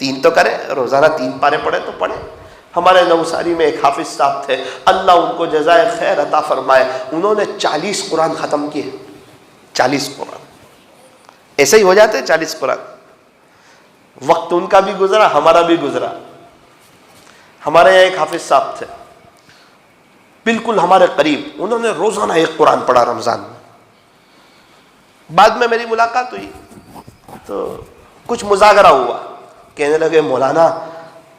3 تو کرے, روزانہ 3 پارے پڑھے تو پڑھے. ہمارے نوساری میں ایک حافظ صاحب تھے, اللہ ان کو جزائے خیر عطا فرمائے, انہوں نے 40 قرآن ختم کیے. 40 قرآن ایسے ہی ہو جاتے, 40 قرآن. وقت ان کا بھی گزرا, ہمارا بھی گزرا. ہمارے یہاں ایک حافظ صاحب تھے, بالکل ہمارے قریب، انہوں نے روزانہ ایک قرآن پڑھا رمضان میں. بعد میں میری ملاقات ہوئی تو کچھ مذاکرہ ہوا. کہنے لگے مولانا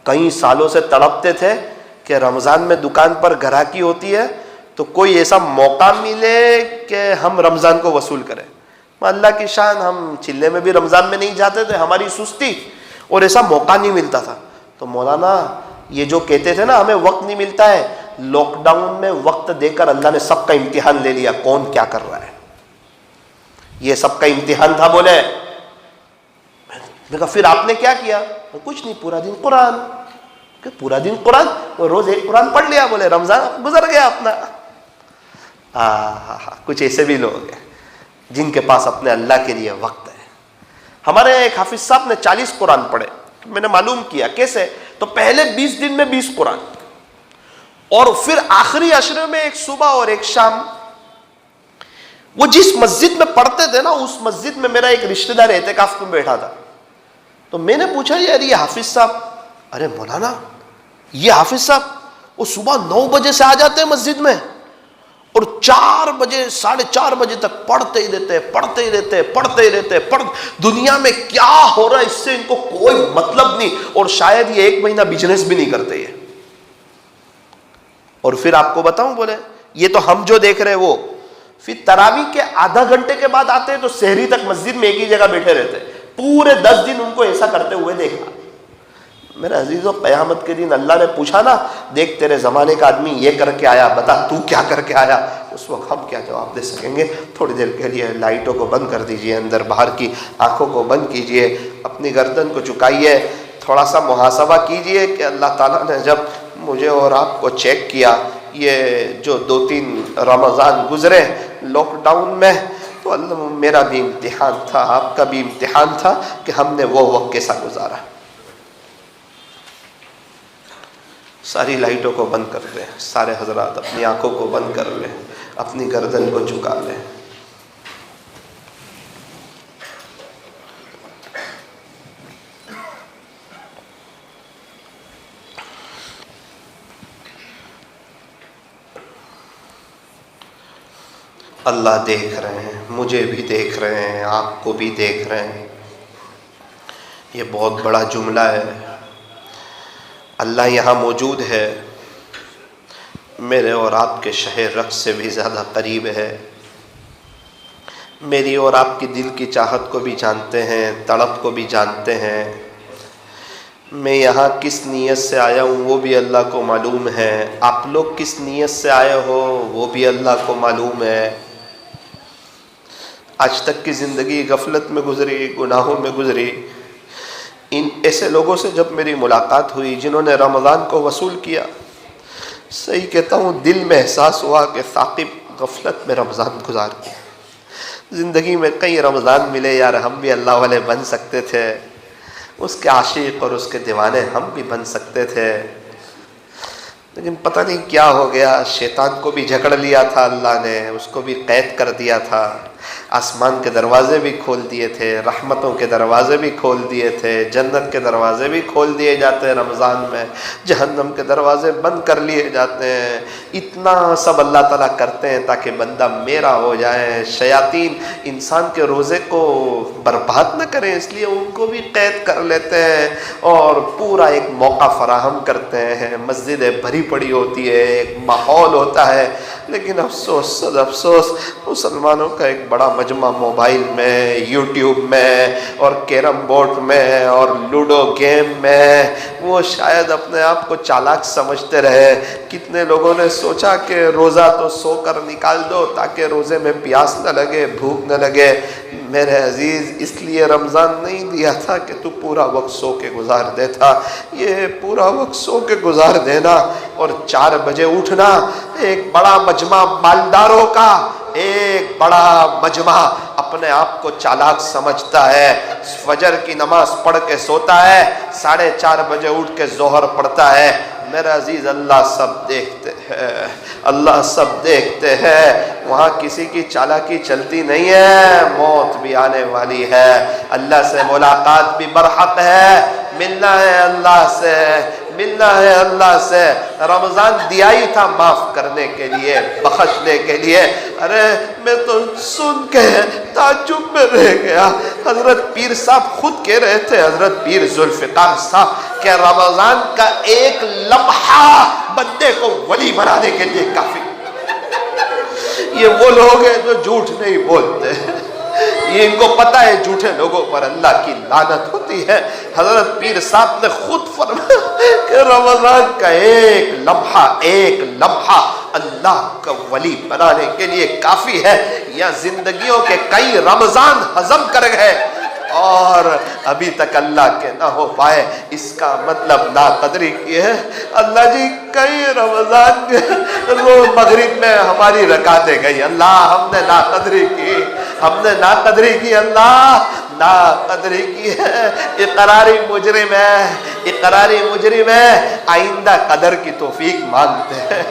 کئی سالوں سے تڑپتے تھے کہ رمضان میں دکان پر گراہکی ہوتی ہے تو کوئی ایسا موقع ملے کہ ہم رمضان کو وصول کریں. اللہ کی شان، ہم چلے میں بھی رمضان میں نہیں جاتے تھے، ہماری سستی، اور ایسا موقع نہیں ملتا تھا. تو مولانا یہ جو کہتے تھے نا ہمیں وقت نہیں ملتا ہے، لاک ڈاؤن میں وقت دے کر اللہ نے سب کا امتحان لے لیا، کون کیا کر رہا ہے. یہ سب کا امتحان تھا. بولے میں کہا پھر آپ نے کیا کیا؟ کچھ نہیں، پورا دن قرآن. کہ پورا دن قرآن؟ روز ایک قرآن پڑھ لیا. بولے رمضان گزر گیا اپنا. کچھ ایسے بھی لوگ ہیں جن کے پاس اپنے اللہ کے لیے وقت ہے. ہمارے ایک حافظ صاحب نے 40 قرآن پڑھے. میں نے معلوم کیا کیسے، تو پہلے 20 دن میں 20 قرآن، اور پھر آخری عشرے میں ایک صبح اور ایک شام. وہ جس مسجد میں پڑھتے تھے نا اس مسجد میں میرا ایک رشتہ دار اعتکاف میں بیٹھا تھا. تو میں نے پوچھا یار یہ حافظ صاحب، ارے مولانا یہ حافظ صاحب وہ صبح 9 بجے سے آ جاتے ہیں مسجد میں اور 4 بجے 4:30 بجے تک پڑھتے ہی رہتے. دنیا میں کیا ہو رہا ہے اس سے ان کو کوئی مطلب نہیں، اور شاید یہ 1 مہینہ بزنس بھی نہیں کرتے یہ. اور پھر آپ کو بتاؤں، بولے یہ تو ہم جو دیکھ رہے ہیں وہ پھر تراویح کے آدھا گھنٹے کے بعد آتے ہیں تو سحری تک مسجد میں ایک ہی جگہ بیٹھے رہتے. پورے 10 دن ان کو ایسا کرتے ہوئے دیکھا. میرے عزیزوں قیامت کے دن اللہ نے پوچھا نا دیکھ تیرے زمانے کا آدمی یہ کر کے آیا، بتا تو کیا کر کے آیا. اس وقت ہم کیا جواب دے سکیں گے؟ تھوڑی دیر کے لیے لائٹوں کو بند کر دیجئے، اندر باہر کی آنکھوں کو بند کیجئے، اپنی گردن کو جھکائیے، تھوڑا سا محاسبہ کیجئے کہ اللہ تعالیٰ نے جب مجھے اور آپ کو چیک کیا، یہ جو 2-3 رمضان گزرے لاک ڈاؤن میں، تو اللہ میرا بھی امتحان تھا، آپ کا بھی امتحان تھا کہ ہم نے وہ وقت کیسا گزارا. ساری لائٹوں کو بند کر لیں، سارے حضرات اپنی آنکھوں کو بند کر لیں، اپنی گردن کو جھکا لیں. اللہ دیکھ رہے ہیں، مجھے بھی دیکھ رہے ہیں، آپ کو بھی دیکھ رہے ہیں. یہ بہت بڑا جملہ ہے. اللہ یہاں موجود ہے، میرے اور آپ کے شہر رقص سے بھی زیادہ قریب ہے. میری اور آپ کی دل کی چاہت کو بھی جانتے ہیں، تڑپ کو بھی جانتے ہیں. میں یہاں کس نیت سے آیا ہوں وہ بھی اللہ کو معلوم ہے. آپ لوگ کس نیت سے آئے ہو وہ بھی اللہ کو معلوم ہے. آج تک کی زندگی غفلت میں گزری، گناہوں میں گزری. ان ایسے لوگوں سے جب میری ملاقات ہوئی جنہوں نے رمضان کو وصول کیا، صحیح کہتا ہوں دل میں احساس ہوا کہ ثاقب غفلت میں رمضان گزار دیا. زندگی میں کئی رمضان ملے یار، ہم بھی اللہ والے بن سکتے تھے، اس کے عاشق اور اس کے دیوانے ہم بھی بن سکتے تھے. لیکن پتہ نہیں کیا ہو گیا، شیطان کو بھی جھگڑ لیا تھا اللہ نے، اس کو بھی قید کر دیا تھا. آسمان کے دروازے بھی کھول دیے تھے، رحمتوں کے دروازے بھی کھول دیے تھے، جنت کے دروازے بھی کھول دیے جاتے ہیں رمضان میں، جہنم کے دروازے بند کر لیے جاتے ہیں. اتنا سب اللہ تعالیٰ کرتے ہیں تاکہ بندہ میرا ہو جائے. شیاطین انسان کے روزے کو برباد نہ کریں، اس لیے ان کو بھی قید کر لیتے ہیں اور پورا ایک موقع فراہم کرتے ہیں. مسجدیں بھری پڑی ہوتی ہے، ایک ماحول ہوتا ہے، لیکن افسوس صد افسوس مسلمانوں کا ایک بڑا مجمع موبائل میں، یوٹیوب میں اور کیرم بورڈ میں اور لوڈو گیم میں. وہ شاید اپنے آپ کو چالاک سمجھتے رہے. کتنے لوگوں نے سوچا کہ روزہ تو سو کر نکال دو تاکہ روزے میں پیاس نہ لگے، بھوک نہ لگے. میرے عزیز اس لیے رمضان نہیں دیا تھا کہ تو پورا وقت سو کے گزار دیتا. یہ پورا وقت سو کے گزار دینا اور 4 بجے اٹھنا. ایک بڑا مجمع مالداروں کا، ایک بڑا مجمع اپنے آپ کو چالاک سمجھتا ہے، فجر کی نماز پڑھ کے سوتا ہے، 4:30 بجے اٹھ کے ظہر پڑھتا ہے. میرا عزیز اللہ سب دیکھتے ہیں، اللہ سب دیکھتے ہیں. وہاں کسی کی چالاکی چلتی نہیں ہے، موت بھی آنے والی ہے. اللہ سے ملاقات بھی برحق ہے، ملنا ہے اللہ سے. ملنا ہے اللہ سے. رمضان دیا ہی تھا معاف کرنے کے لیے, بخشنے کے لیے. ارے میں تو سن کے تعجب میں رہ گیا. حضرت پیر صاحب خود کہہ رہے تھے, حضرت پیر ذوالفقار صاحب, کہ رمضان کا ایک لمحہ بندے کو ولی بنانے کے لیے کافی. یہ وہ لوگ ہیں جو جھوٹ نہیں بولتے, یہ ان کو پتا ہے جھوٹے لوگوں پر اللہ کی لعنت ہوتی ہے. حضرت پیر صاحب نے خود فرمایا کہ رمضان کا ایک لمحہ اللہ کا ولی بنانے کے لیے کافی ہے. یا زندگیوں کے کئی رمضان ہضم کر گئے اور ابھی تک اللہ کے نہ ہو پائے, اس کا مطلب ناقدری کی ہے. اللہ جی کئی رمضان کے روز مغرب میں ہماری رکعتیں گئی, اللہ ہم نے ناقدری کی, اللہ ناقدری کی ہے. اقراری مجرم ہے, آئندہ قدر کی توفیق مانگتے ہیں.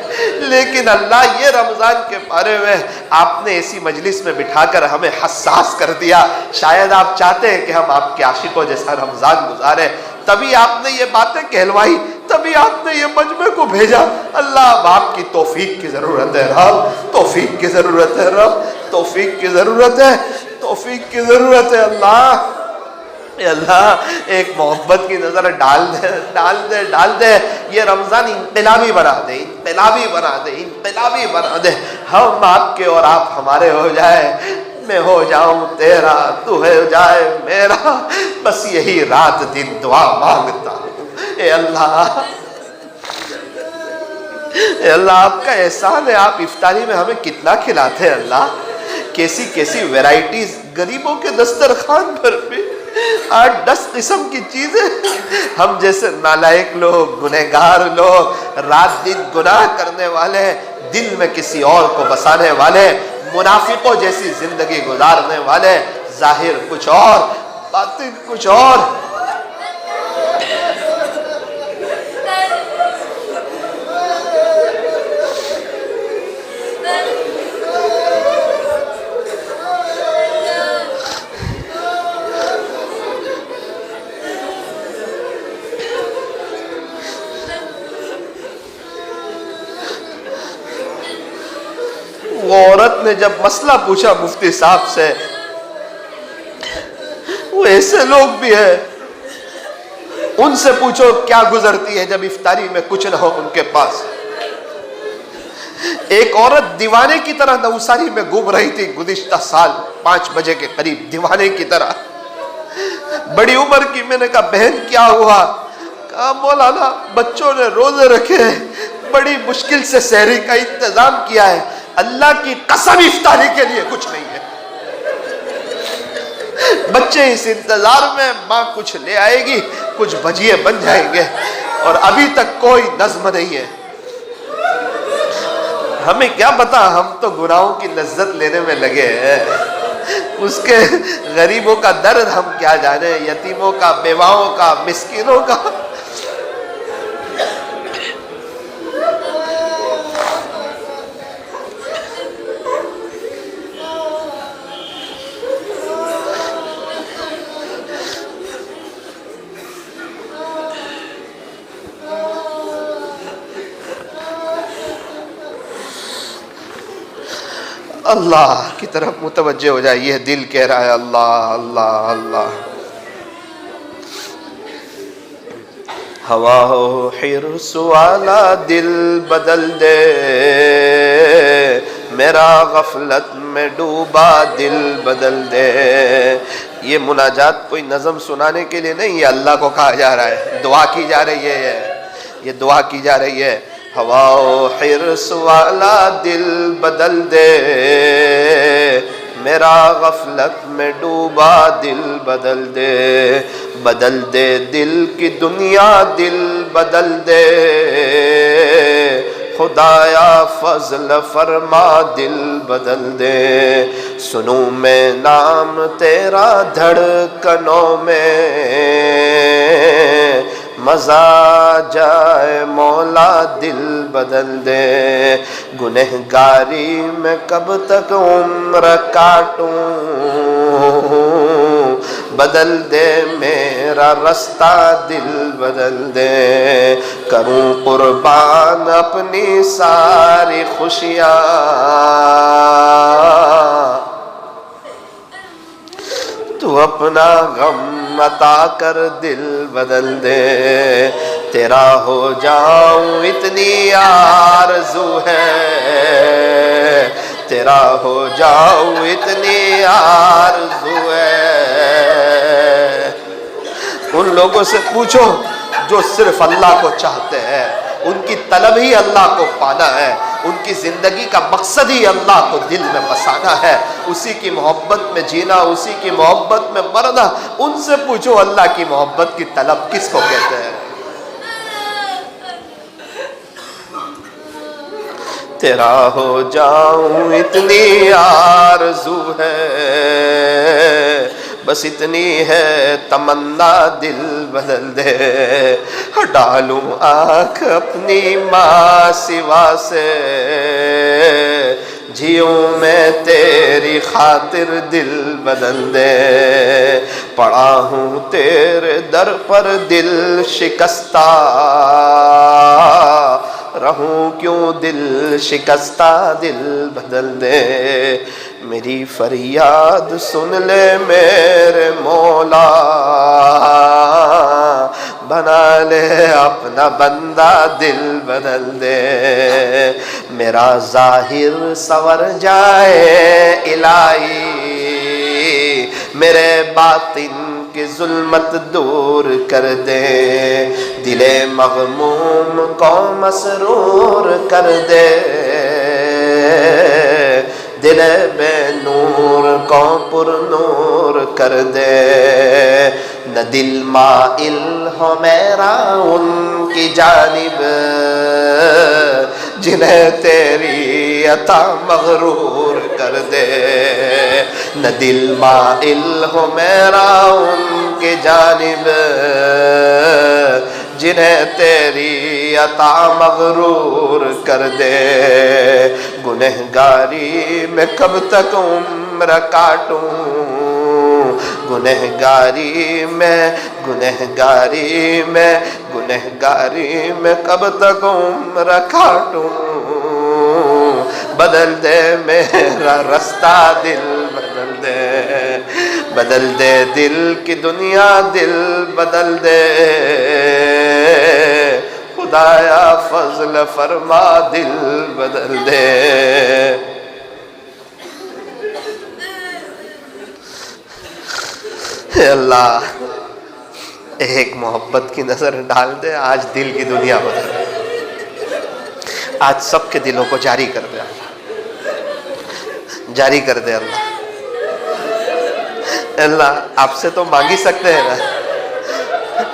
لیکن اللہ یہ رمضان کے بارے میں آپ نے ایسی مجلس میں بٹھا کر ہمیں حساس کر دیا. شاید آپ چاہتے ہیں کہ ہم آپ کے عاشقوں جیسا رمضان گزارے, تبھی آپ نے یہ باتیں کہلوائی, تبھی آپ نے یہ مجمع کو بھیجا. اللہ اب آپ کی توفیق کی ضرورت ہے رب, توفیق کی ضرورت ہے رب, توفیق کی ضرورت ہے, توفیق کی ضرورت ہے. اللہ اے اللہ ایک محبت کی نظر ڈال دے. یہ رمضان انقلابی بنا دے. ہم آپ کے اور آپ ہمارے ہو جائے, میں ہو جاؤں تیرا, تو ہو جائے میرا, بس یہی رات دن دعا مانگتا ہوں. اے اللہ آپ کا احسان ہے, آپ افطاری میں ہمیں کتنا کھلاتے ہیں اللہ, کیسی ویرائٹیز, غریبوں کے دسترخوان پر بھی 8-10 قسم کی چیزیں. ہم جیسے نالائق لوگ, گنہگار لوگ, رات دن گناہ کرنے والے, دل میں کسی اور کو بسانے والے, منافقوں جیسی زندگی گزارنے والے, ظاہر کچھ اور باطن کچھ اور. وہ عورت نے جب مسئلہ پوچھا مفتی صاحب سے, وہ ایسے لوگ بھی ہیں, ان سے پوچھو کیا گزرتی ہے جب افطاری میں کچھ نہ ہو ان کے پاس. ایک عورت دیوانے کی طرح نوساری میں گھوم رہی تھی گزشتہ سال 5 بجے کے قریب, دیوانے کی طرح, بڑی عمر کی. میں نے کہا بہن کیا ہوا؟ کہا مولانا بچوں نے روزے رکھے ہیں, بڑی مشکل سے سحری کا انتظام کیا ہے, اللہ کی قسم افطاری کے لیے کچھ نہیں ہے. بچے اس انتظار میں, ماں کچھ لے آئے گی, کچھ بھجیے بن جائیں گے, اور ابھی تک کوئی نظم نہیں ہے. ہمیں کیا پتا, ہم تو گناہوں کی لذت لینے میں لگے ہیں, اس کے غریبوں کا درد ہم کیا جانے, یتیموں کا, بیواؤں کا, مسکینوں کا. اللہ کی طرف متوجہ ہو جائے, یہ دل کہہ رہا ہے اللہ اللہ اللہ. ہوا ہو حرص والا دل بدل دے, میرا غفلت میں ڈوبا دل بدل دے. یہ مناجات کوئی نظم سنانے کے لیے نہیں, یہ اللہ کو کہا جا رہا ہے, دعا کی جا رہی ہے, یہ دعا کی جا رہی ہے. ہوا و حرص والا دل بدل دے, میرا غفلت میں ڈوبا دل بدل دے. بدل دے دل کی دنیا, دل بدل دے, خدایا فضل فرما دل بدل دے. سنوں میں نام تیرا دھڑکنوں میں, مزہ جائے مولا دل بدل دے. گنہگاری میں کب تک عمر کاٹوں, بدل دے میرا رستہ دل بدل دے، کروں قربان اپنی ساری خوشیاں، تو اپنا غم عطا کر دل بدل دے، تیرا ہو جاؤں اتنی آرزو ہے، تیرا ہو جاؤں اتنی آرزو ہے۔ ان لوگوں سے پوچھو جو صرف اللہ کو چاہتے ہیں، ان کی طلب ہی اللہ کو پانا ہے، ان کی زندگی کا مقصد ہی اللہ کو دل میں بسانا ہے، اسی کی محبت میں جینا، اسی کی محبت میں مرنا۔ ان سے پوچھو اللہ کی محبت کی طلب کس کو کہتے ہیں؟ تیرا ہو جاؤں اتنی آرزو ہے، بس اتنی ہے تمنا دل بدل دے، ڈالوں آنکھ اپنی ماں سوا سے، جیوں میں تیری خاطر دل بدل دے، پڑا ہوں تیرے در پر دل شکستہ، رہوں کیوں دل شکستہ دل بدل دے، میری فریاد سن لے میرے مولا، بنا لے اپنا بندہ دل بدل دے، میرا ظاہر سنور جائے الہی، میرے باطن کی ظلمت دور کر دے، دل مغموم کو مسرور کر دے، دل بے نور کو پر نور کر دے، نہ دل مائل ہو میرا ان کی جانب، جنہیں تیری عطا مغرور کر دے، نہ دل مائل ہو میرا ان کی جانب، جنہیں تیری عطا مغرور کر دے، گنہگاری میں کب تک عمر کاٹوں، گنہگاری میں کب تک عمر کاٹوں، بدل دے میرا رستہ دل بدل دے، بدل دے دل کی دنیا دل بدل دے، خدایا فضل فرما دل بدل دے۔ اے اللہ ایک محبت کی نظر ڈال دے، آج دل کی دنیا بدل دے، آج سب کے دلوں کو جاری کر دے اللہ، جاری کر دے اللہ۔ اللہ آپ سے تو مانگی سکتے ہیں نا،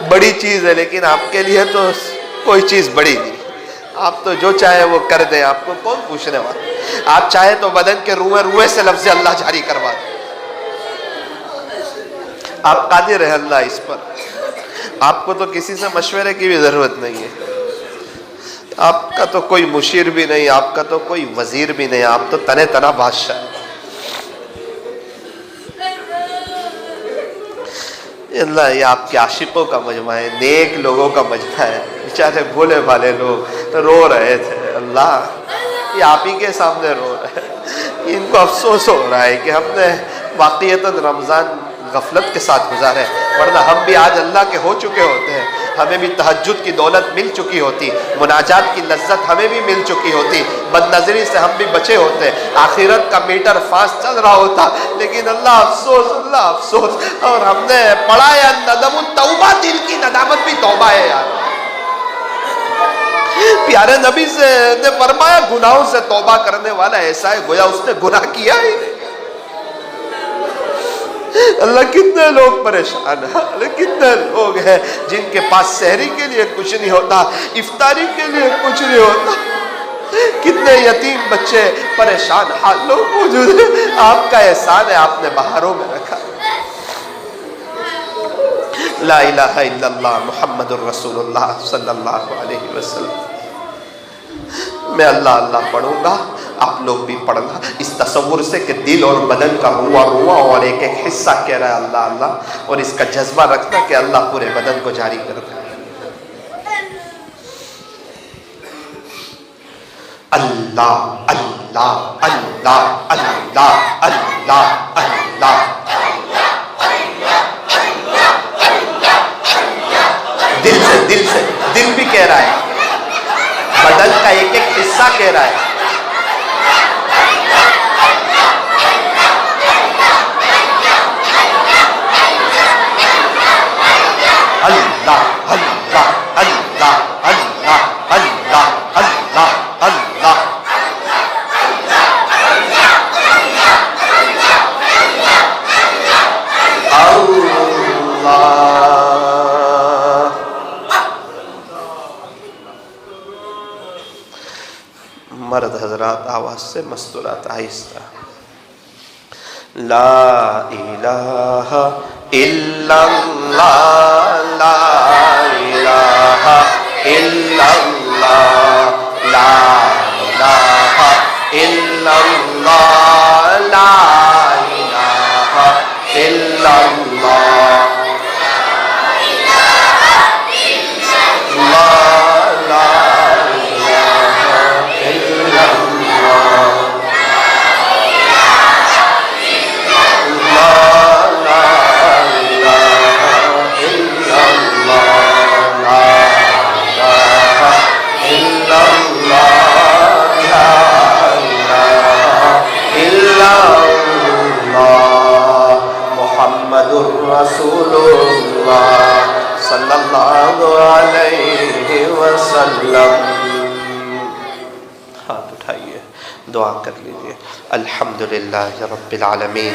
بڑی چیز ہے، لیکن آپ کے لیے تو کوئی چیز بڑی نہیں، آپ تو جو چاہے وہ کر دیں، آپ کو کون پوچھنے والا؟ آپ چاہے تو بدن کے روئے سے لفظ اللہ جاری کروا دیں، آپ قادر ہے اللہ اس پر، آپ کو تو کسی سے مشورے کی بھی ضرورت نہیں ہے، آپ کا تو کوئی مشیر بھی نہیں، آپ کا تو کوئی وزیر بھی نہیں، آپ تو تنہ تنہ بادشاہ ہیں۔ اللہ یہ آپ کے عاشقوں کا مجمع ہے، نیک لوگوں کا مجمع ہے، بیچارے بھولے بھالے لوگ رو رہے تھے، اللہ یہ آپ ہی کے سامنے رو رہے ہیں، ان کو افسوس ہو رہا ہے کہ ہم نے واقعتاً رمضان غفلت کے ساتھ گزارے، ورنہ ہم بھی آج اللہ کے ہو چکے ہوتے ہیں، ہمیں بھی تہجد کی دولت مل چکی ہوتی، مناجات کی لذت ہمیں بھی مل چکی ہوتی، بد نظری سے ہم بھی بچے ہوتے، آخرت کا میٹر فاسٹ چل رہا ہوتا، لیکن اللہ افسوس، اللہ افسوس، اور ہم نے پڑھا ہے ندم التوبہ، دل کی ندامت بھی توبہ ہے یار۔ پیارے نبی سے نے فرمایا گناہوں سے توبہ کرنے والا ایسا ہے گویا اس نے گناہ کیا ہی نہیں۔ اللہ کتنے لوگ پریشان ہیں، کتنے لوگ ہیں جن کے پاس سحری کے لیے کچھ نہیں ہوتا، افطاری کے لیے کچھ نہیں ہوتا، کتنے یتیم بچے پریشان حال لوگ موجود ہیں، آپ کا احسان ہے آپ نے بہاروں میں رکھا۔ لا الہ الا اللہ محمد الرسول اللہ صلی اللہ علیہ وسلم۔ میں اللہ اللہ پڑھوں گا، آپ لوگ بھی پڑھنا، اس تصور سے کہ دل اور بدن کا روا روا اور ایک ایک حصہ کہہ رہا ہے اللہ اللہ، اور اس کا جذبہ رکھنا کہ اللہ پورے بدن کو جاری کر دے۔ اللہ اللہ اللہ اللہ اللہ اللہ، دل سے دل بھی کہہ رہا ہے، بدن کا ایک ایک حصہ کہہ رہا ہے۔ اللہ اللہ اللہ اللہ اللہ اللہ اللہ، مرد حضرات آواز سے مستورات آہستہ، لا الہ الا اللہ، لا الہ الا اللہ، لا الہ الا اللہ، لا الہ الا اللہ، رسول اللہ صلی اللہ علیہ وسلم۔ ہاتھ اٹھائیے، دعا کر لیجئے۔ الحمدللہ رب العالمین،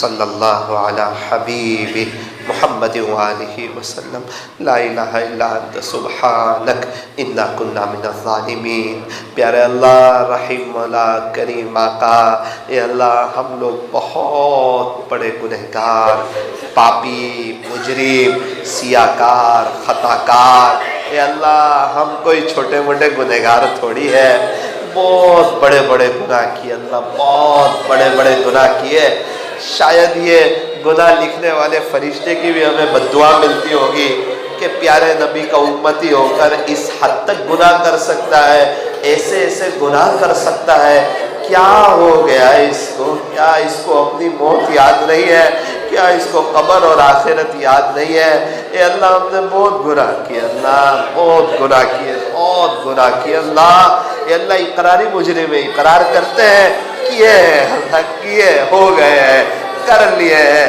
صلی اللہ علی حبیبہ محمد وآلہ وسلم، لا الہ الا انت سبحانک انا کنا من الظالمین۔ پیارے اللہ، رحیم مولا، کریم آقا، اے اللہ ہم لوگ بہت بڑے گنہگار، پاپی، مجرم، سیاکار، خطاکار، اے اللہ ہم کوئی چھوٹے موٹے گنہگار تھوڑی ہے، بہت بڑے بڑے گناہ کیے اللہ، بہت بڑے بڑے گناہ کیے۔ شاید یہ گناہ لکھنے والے فرشتے کی بھی ہمیں بددعا ملتی ہوگی کہ پیارے نبی کا امتی ہو کر اس حد تک گناہ کر سکتا ہے، ایسے ایسے گناہ کر سکتا ہے، کیا ہو گیا اس کو؟ کیا اس کو اپنی موت یاد نہیں ہے؟ کیا اس کو قبر اور آخرت یاد نہیں ہے؟ اے اللہ ہم نے بہت گناہ کیا اللہ، بہت گناہ کیے، بہت گناہ کیے اللہ۔ اے اللہ اقراری مجرم ہے، اقرار کرتے ہیں کیے اللہ، کیے ہو گئے ہیں، کر لیے ہیں،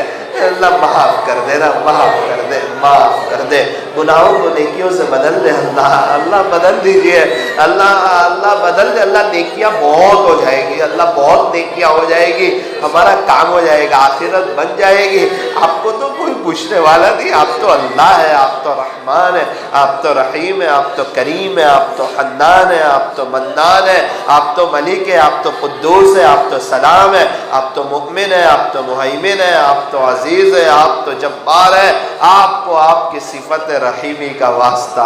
اللہ معاف کر دے نا، معاف کر دے، معاف کر دے، گناہوں کو نیکیوں سے بدل دے اللہ، اللہ بدل دیجئے اللہ، اللہ بدل دے اللہ، نیکیاں بہت ہو جائے گی اللہ، بہت نیکیاں ہو جائے گی، ہمارا کام ہو جائے گا، آخرت بن جائے گی۔ آپ کو تو کوئی پوچھنے والا نہیں، آپ تو اللہ ہے، آپ تو رحمان ہے، آپ تو رحیم ہے، آپ تو کریم ہے، آپ تو حنان ہے، آپ تو منان ہے، آپ تو ملک ہے، آپ تو قدوس ہے، آپ تو سلام ہے، آپ تو مؤمن ہے، آپ تو مہیمن ہے، آپ تو عزیز ہے، آپ تو جبار ہے۔ آپ کو آپ کی صفت رحیمی کا واسطہ،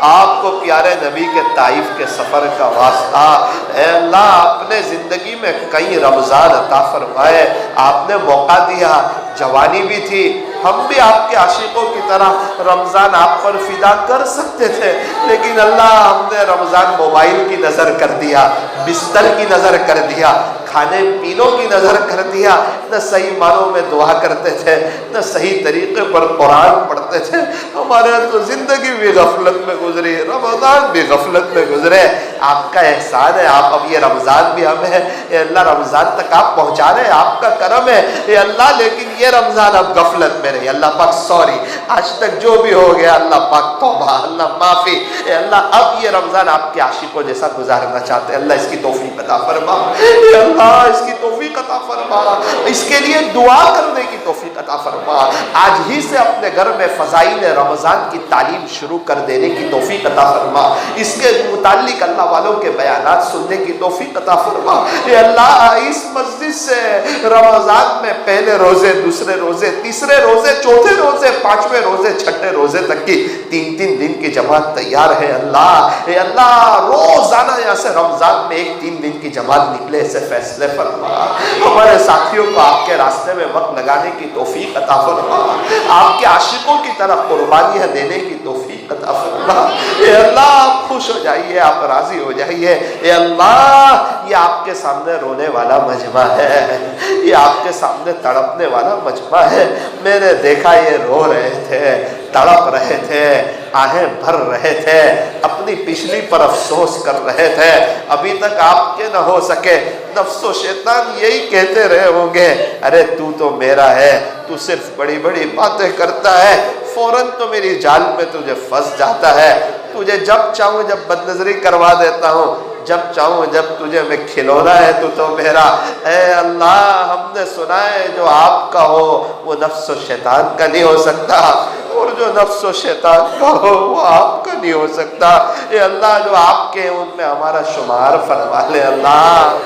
آپ کو پیارے نبی کے طائف کے سفر کا واسطہ، اے اللہ اپنے زندگی میں کئی رمضان عطا فرمائے، آپ نے موقع دیا، جوانی بھی تھی، ہم بھی آپ کے عاشقوں کی طرح رمضان آپ پر فدا کر سکتے تھے، لیکن اللہ ہم نے رمضان موبائل کی نظر کر دیا، بستر کی نظر کر دیا، کھانے پینوں کی نظر کر دیا، نہ صحیح معنوں میں دعا کرتے تھے، نہ صحیح طریقے پر قرآن پڑھتے تھے، ہمارے تو زندگی بھی غفلت میں گزری، رمضان بھی غفلت میں گزرے۔ آپ کا احسان ہے، آپ اب یہ رمضان بھی ہمیں اے اللہ رمضان تک آپ پہنچا رہے ہیں، آپ کا کرم ہے اے اللہ، لیکن یہ رمضان اب غفلت میں رہی، اللہ پاک سوری، آج تک جو بھی ہو گیا اللہ پاک توبہ، اللہ معافی، اے اللہ اب یہ رمضان آپ کے عاشقوں جیسا گزارنا چاہتے ہیں، اللہ اس کی توفیق عطا فرما، اے اللہ اللہ اس کی توفیق عطا فرما، اس کے لیے دعا کرنے کی توفیق عطا فرما، آج ہی سے اپنے گھر میں فضائل رمضان کی تعلیم شروع کر دینے کی توفیق عطا فرما، اس کے متعلق اللہ والوں کے بیانات سننے کی توفیق عطا فرما۔ اے اللہ اس مسجد سے رمضان میں پہلے روزے، دوسرے روزے، تیسرے روزے، چوتھے روزے، پانچویں روزے، چھٹے روزے تک کی 3 دن کی جماعت تیار ہے اللہ۔ اے اللہ روزانہ یہاں سے رمضان میں ایک 3 دن کی جماعت نکلے، اسے فیصلے فرما، ہمارے ساتھیوں کو آپ کے راستے میں وقت لگانے کی توفیق عطا فرما، آپ کے عاشقوں کی طرف قربانیاں دینے کی توفیق عطا فرما۔ اے اللہ آپ خوش ہو جائیے، آپ راضی ہو جائیے۔ اے اللہ یہ آپ کے سامنے رونے والا مجمع ہے، یہ آپ کے سامنے تڑپنے والا مجمع ہے۔ میں نے دیکھا یہ رو رہے تھے، تڑپ رہے تھے، آہیں بھر رہے تھے، اپنی پچھلی پر افسوس کر رہے تھے، ابھی تک آپ کے نہ ہو سکے۔ نفس و شیطان یہی کہتے رہے ہوں گے، ارے تو تو میرا ہے، تو صرف بڑی بڑی باتیں کرتا ہے، فوراً تو میری جال میں تجھے پھنس جاتا ہے، تجھے جب چاہوں جب بد نظری کروا دیتا ہوں، جب چاہوں جب تجھے میں کھلونا ہے تو میرا۔ اے اللہ ہم نے سنا ہے جو آپ کا ہو وہ نفس و شیطان کا نہیں ہو سکتا، اور جو نفس و شیطان کا ہو وہ آپ کا نہیں ہو سکتا۔ اے اللہ جو آپ کے ہیں ان میں ہمارا شمار فرما لے اللہ،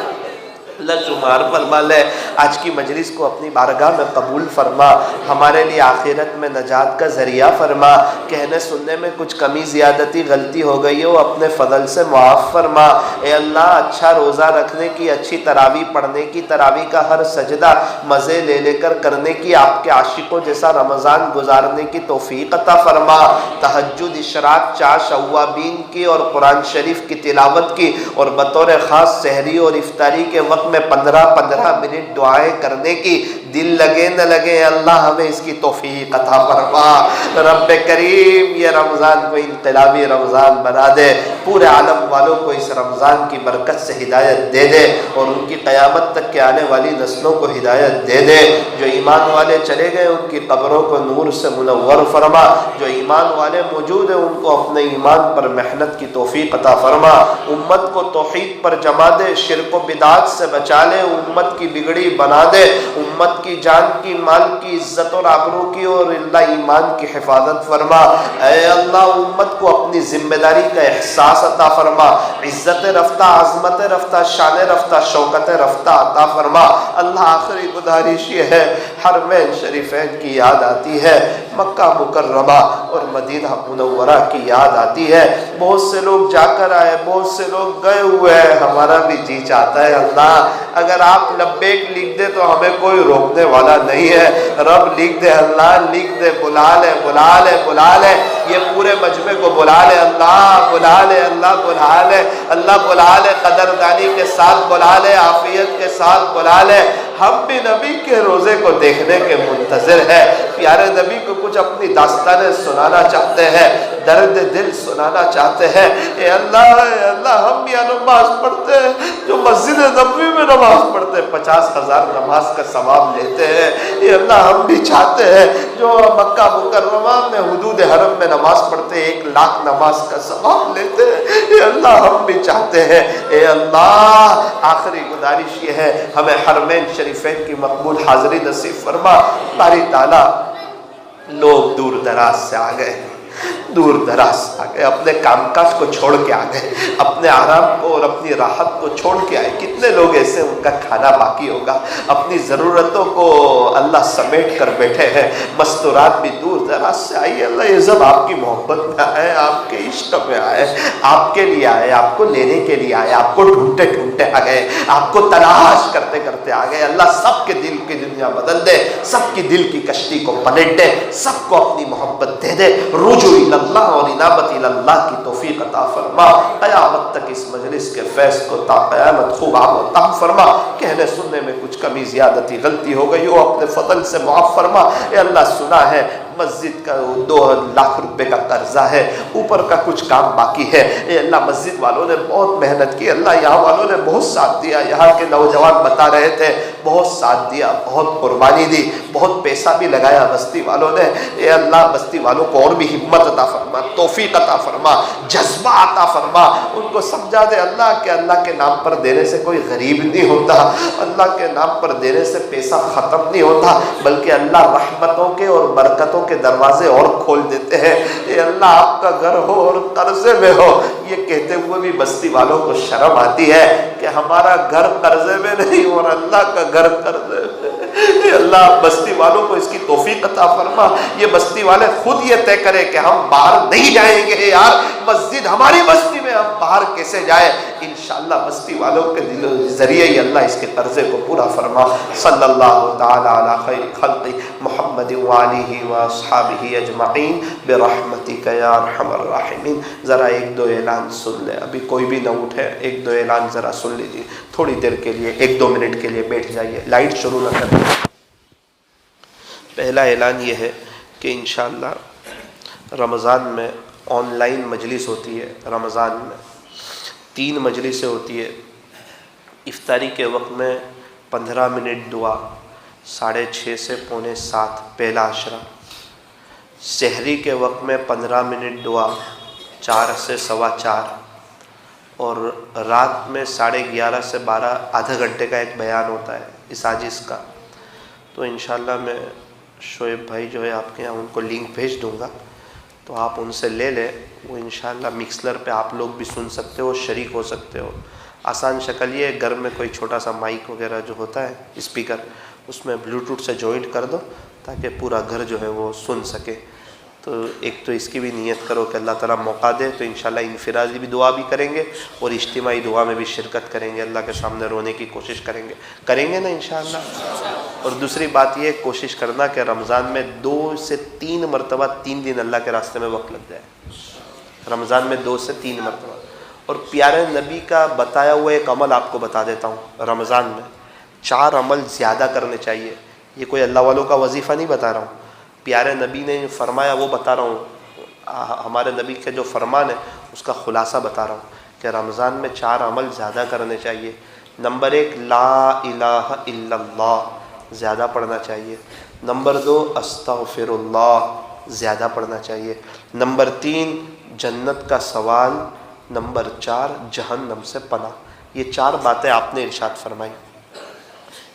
اللہ شمار فرما لے۔ آج کی مجلس کو اپنی بارگاہ میں قبول فرما، ہمارے لیے آخرت میں نجات کا ذریعہ فرما، کہنے سننے میں کچھ کمی زیادتی غلطی ہو گئی ہو اپنے فضل سے معاف فرما۔ اے اللہ اچھا روزہ رکھنے کی، اچھی تراویح پڑھنے کی، تراویح کا ہر سجدہ مزے لے لے کر کرنے کی، آپ کے عاشقوں جیسا رمضان گزارنے کی توفیق عطا فرما۔ تہجد، اشراق، چاش، اوابین کی اور قرآن شریف کی تلاوت کی، اور بطور خاص سحری اور افطاری کے وقت میں 15 منٹ دعائیں کرنے کی، دل لگے نہ لگے اللہ ہمیں اس کی توفیق عطا فرما۔ رب کریم یہ رمضان کو انقلابی رمضان بنا دے، پورے عالم والوں کو اس رمضان کی برکت سے ہدایت دے دے، اور ان کی قیامت تک کے آنے والی نسلوں کو ہدایت دے دے۔ جو ایمان والے چلے گئے ان کی قبروں کو نور سے منور فرما، جو ایمان والے موجود ہیں ان کو اپنے ایمان پر محنت کی توفیق عطا فرما، امت کو توحید پر جما دے، شرک و بدعات سے بچا لے، امت کی بگڑی بنا دے، امت کی جان کی، مال کی، عزت اور آبرو کی اور اللہ ایمان کی حفاظت فرما۔ اے اللہ امت کو اپنی ذمہ داری کا احساس عطا فرما، عزت رفتہ، عظمت رفتہ، شان رفتہ، شوکت رفتہ عطا فرما۔ اللہ آخری گزارش یہ ہے، حرمین شریفین کی یاد آتی ہے، مکہ مکرمہ اور مدینہ منورہ کی یاد آتی ہے، بہت سے لوگ جا کر آئے، بہت سے لوگ گئے ہوئے ہیں، ہمارا بھی جی چاہتا ہے اللہ اگر آپ لبیک لکھ دے تو ہمیں کوئی روکنے والا نہیں ہے، رب لکھ دے اللہ، لکھ دے، بلا لے بلا لے بلا لے، یہ پورے مجمع کو بلا لے اللہ، بلا لے اللہ، بلا لے اللہ، بلا لے، قدردانی کے ساتھ بلا لے، عافیت کے ساتھ بلا لے۔ ہم بھی نبی کے روزے کو دیکھنے کے منتظر ہیں، پیارے نبی کو کچھ اپنی داستانیں سنانا چاہتے ہیں، درد دل سنانا چاہتے ہیں۔ اے اللہ ہم بھی نماز پڑھتے ہیں جو مسجد نبوی میں نماز پڑھتے ہیں 50,000 نماز کا ثواب لیتے ہیں، اے اللہ ہم بھی چاہتے ہیں جو مکہ مکرمہ میں حدود حرم میں نماز پڑھتے ہیں 1,00,000 نماز کا ثواب لیتے ہیں، اے اللہ ہم بھی چاہتے ہیں۔ اے اللہ آخری گزارش یہ ہے ہمیں حرمین شریفین کی مقبول حاضری نصیب فرما۔ باری تعالیٰ لوگ دور دراز سے آ گئے، دور دراز آ گئے، اپنے کام کاج کو چھوڑ کے آ گئے، اپنے آرام کو اور اپنی راحت کو چھوڑ کے آئے۔ کتنے لوگ ایسے ان کا کھانا باقی ہوگا، اپنی ضرورتوں کو اللہ سمیٹ کر بیٹھے ہیں، مستورات بھی دور دراز سے آئی۔ اللہ یہ سب آپ کی محبت میں آئے، آپ کے عشق میں آئے، آپ کے لیے آئے، آپ کو لینے کے لیے آئے، آپ کو ڈھونڈتے ڈھونڈتے آ گئے، آپ کو تلاش کرتے کرتے آ گئے۔ اللہ سب کے دل کی دنیا بدل دے، سب کی دل کی کشتی کو پلٹ دے، سب کو اپنی محبت دے دے، رجوع اللہ اور انابت اللہ کی توفیق عطا فرما۔ قیامت تک اس مجلس کے فیض کو تا قیامت خوب عطا فرما، کہنے سننے میں کچھ کمی زیادتی غلطی ہو گئی ہو اپنے فضل سے معاف فرما۔ اے اللہ سنا ہے مسجد کا 2 لاکھ روپے کا قرضہ ہے، اوپر کا کچھ کام باقی ہے، اے اللہ مسجد والوں نے بہت محنت کی، اللہ یہاں والوں نے بہت ساتھ دیا، یہاں کے نوجوان بتا رہے تھے بہت ساتھ دیا، بہت قربانی دی، بہت پیسہ بھی لگایا بستی والوں نے، اے اللہ بستی والوں کو اور بھی ہمت عطا فرما، توفیق عطا فرما، جذبہ عطا فرما، ان کو سمجھا دے اللہ کہ اللہ کے نام پر دینے سے کوئی غریب نہیں ہوتا، اللہ کے نام پر دینے سے پیسہ ختم نہیں ہوتا، بلکہ اللہ رحمتوں کے اور برکتوں کے دروازے اور کھول دیتے ہیں۔ اے اللہ آپ کا گھر ہو اور قرضے میں ہو، یہ کہتے ہوئے بھی بستی والوں کو شرم آتی ہے کہ ہمارا گھر قرضے میں نہیں اور اللہ کا گھر قرضے میں۔ اے اللہ بستی والوں کو اس کی توفیق عطا فرما، یہ بستی والے خود یہ طے کرے کہ ہم باہر نہیں جائیں گے یار، مسجد ہماری بستی میں، ہم باہر کیسے جائیں؟ انشاءاللہ بستی والوں کے ذریعے ہی اللہ اس کے قرضے کو پورا فرما۔ صلی اللہ تعالی علی خیر خلق محمد وآلہ واصحابہ اجمعین برحمتک یا ارحم الراحمین۔ ذرا 1-2 اعلان سن لے، ابھی کوئی بھی نہ اٹھے، 1-2 اعلان ذرا سن لیجیے تھوڑی دیر کے لیے، 1-2 منٹ کے لیے بیٹھ جائیے، لائٹ شروع نہ کریں۔ پہلا اعلان یہ ہے کہ انشاءاللہ رمضان میں آن لائن مجلس ہوتی ہے، رمضان میں 3 مجلسیں ہوتی ہے۔ افطاری کے وقت میں 15 منٹ دعا 6:30 سے 6:45 پہلا عشرہ، سحری کے وقت میں 15 منٹ دعا 4 سے 4:15، اور رات میں 11:30 سے 12 آدھا گھنٹے کا ایک بیان ہوتا ہے اس عاجز کا۔ تو انشاءاللہ میں شعیب بھائی جو ہے آپ کے یہاں ان کو لنک بھیج دوں گا، تو آپ ان سے لے لیں، وہ انشاءاللہ مکسلر پہ آپ لوگ بھی سن سکتے ہو، شریک ہو سکتے ہو۔ آسان شکل یہ ہے، گھر میں کوئی چھوٹا سا مائک وغیرہ جو ہوتا ہے اسپیکر، اس میں بلوٹوتھ سے جوائنٹ کر دو تاکہ پورا گھر جو ہے وہ سن سکے۔ تو ایک تو اس کی بھی نیت کرو کہ اللہ تعالیٰ موقع دے تو انشاءاللہ انفرادی بھی دعا بھی کریں گے اور اجتماعی دعا میں بھی شرکت کریں گے، اللہ کے سامنے رونے کی کوشش کریں گے نا انشاءاللہ۔ اور دوسری بات یہ کوشش کرنا کہ رمضان میں 2 سے 3 مرتبہ 3 دن اللہ کے راستے میں وقت لگ جائے، رمضان میں 2 سے 3 مرتبہ۔ اور پیارے نبی کا بتایا ہوا ایک عمل آپ کو بتا دیتا ہوں، رمضان میں 4 عمل زیادہ کرنے چاہیے۔ یہ کوئی اللہ والوں کا وظیفہ نہیں بتا رہا ہوں، پیارے نبی نے فرمایا وہ بتا رہا ہوں، ہمارے نبی کے جو فرمان ہے اس کا خلاصہ بتا رہا ہوں کہ رمضان میں 4 عمل زیادہ کرنے چاہیے۔ نمبر 1 لا الہ الا اللہ زیادہ پڑھنا چاہیے۔ نمبر 2 استغفر اللہ زیادہ پڑھنا چاہیے۔ نمبر 3 جنت کا سوال۔ نمبر 4 جہنم سے پناہ۔ یہ 4 باتیں آپ نے ارشاد فرمائی۔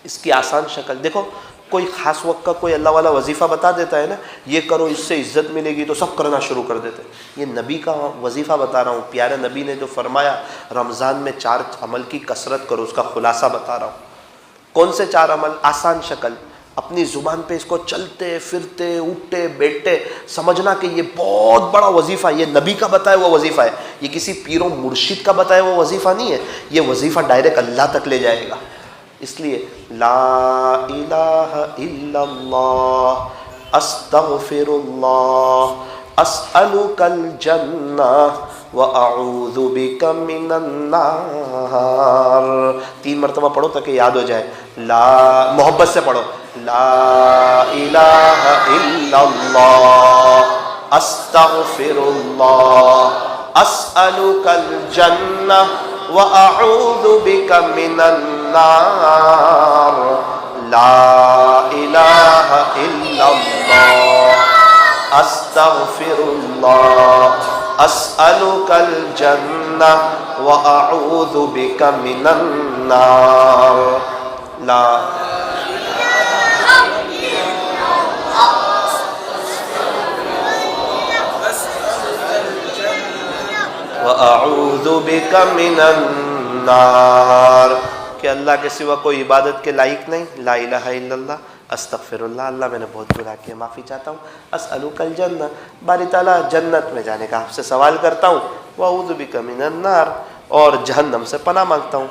اس کی آسان شکل دیکھو، کوئی خاص وقت کا کوئی اللہ والا وظیفہ بتا دیتا ہے نا، یہ کرو اس سے عزت ملے گی، تو سب کرنا شروع کر دیتے۔ یہ نبی کا وظیفہ بتا رہا ہوں، پیارے نبی نے جو فرمایا رمضان میں 4 عمل کی کثرت کرو، اس کا خلاصہ بتا رہا ہوں۔ کون سے 4 عمل؟ آسان شکل، اپنی زبان پہ اس کو چلتے پھرتے اٹھتے بیٹھتے سمجھنا کہ یہ بہت بڑا وظیفہ، یہ نبی کا بتایا ہوا وظیفہ ہے، یہ کسی پیر و مرشد کا بتایا ہوا وظیفہ نہیں ہے، یہ وظیفہ ڈائریکٹ اللہ تک لے جائے گا۔ اس لیے لا الہ الا اللہ استغفر اللہ اسألک الجنہ وَأَعُوذُ بِكَ مِنَ النَّارِ 3 مرتبہ پڑھو تاکہ یاد ہو جائے۔ لا، محبت سے پڑھو، لا الہ الا اللہ استغفر اللہ اسألک الجنہ وَأَعُوذُ بِكَ مِنَ النَّارِ لا الہ الا اللہ استغفر اللہ اسألک الجنہ وأعوذ بک من النار لا وأعوذ بک من النار کہ اللہ کے سوا کوئی عبادت کے لائق نہیں، لا الہ الا اللہ استغفر اللہ، اللہ میں نے بہت گناہ کیا، معافی چاہتا ہوں، اسألک الجنہ، باری تعالیٰ جنت میں جانے کا آپ سے سوال کرتا ہوں، واعوذ بک من النار، اور جہنم سے پناہ مانگتا ہوں۔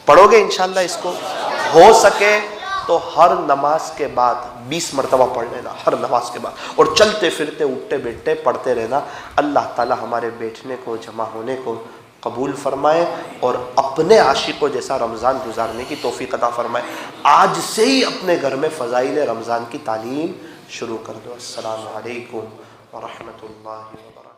پڑھو گے انشاءاللہ اس کو؟ ہو سکے تو ہر نماز کے بعد 20 مرتبہ پڑھ لینا، ہر نماز کے بعد، اور چلتے پھرتے اٹھتے بیٹھتے پڑھتے رہنا۔ اللہ تعالیٰ ہمارے بیٹھنے کو، جمع ہونے کو قبول فرمائے اور اپنے عاشقوں جیسا رمضان گزارنے کی توفیق عطا فرمائے۔ آج سے ہی اپنے گھر میں فضائل رمضان کی تعلیم شروع کر دو۔ السلام علیکم ورحمۃ اللہ وبرکاتہ۔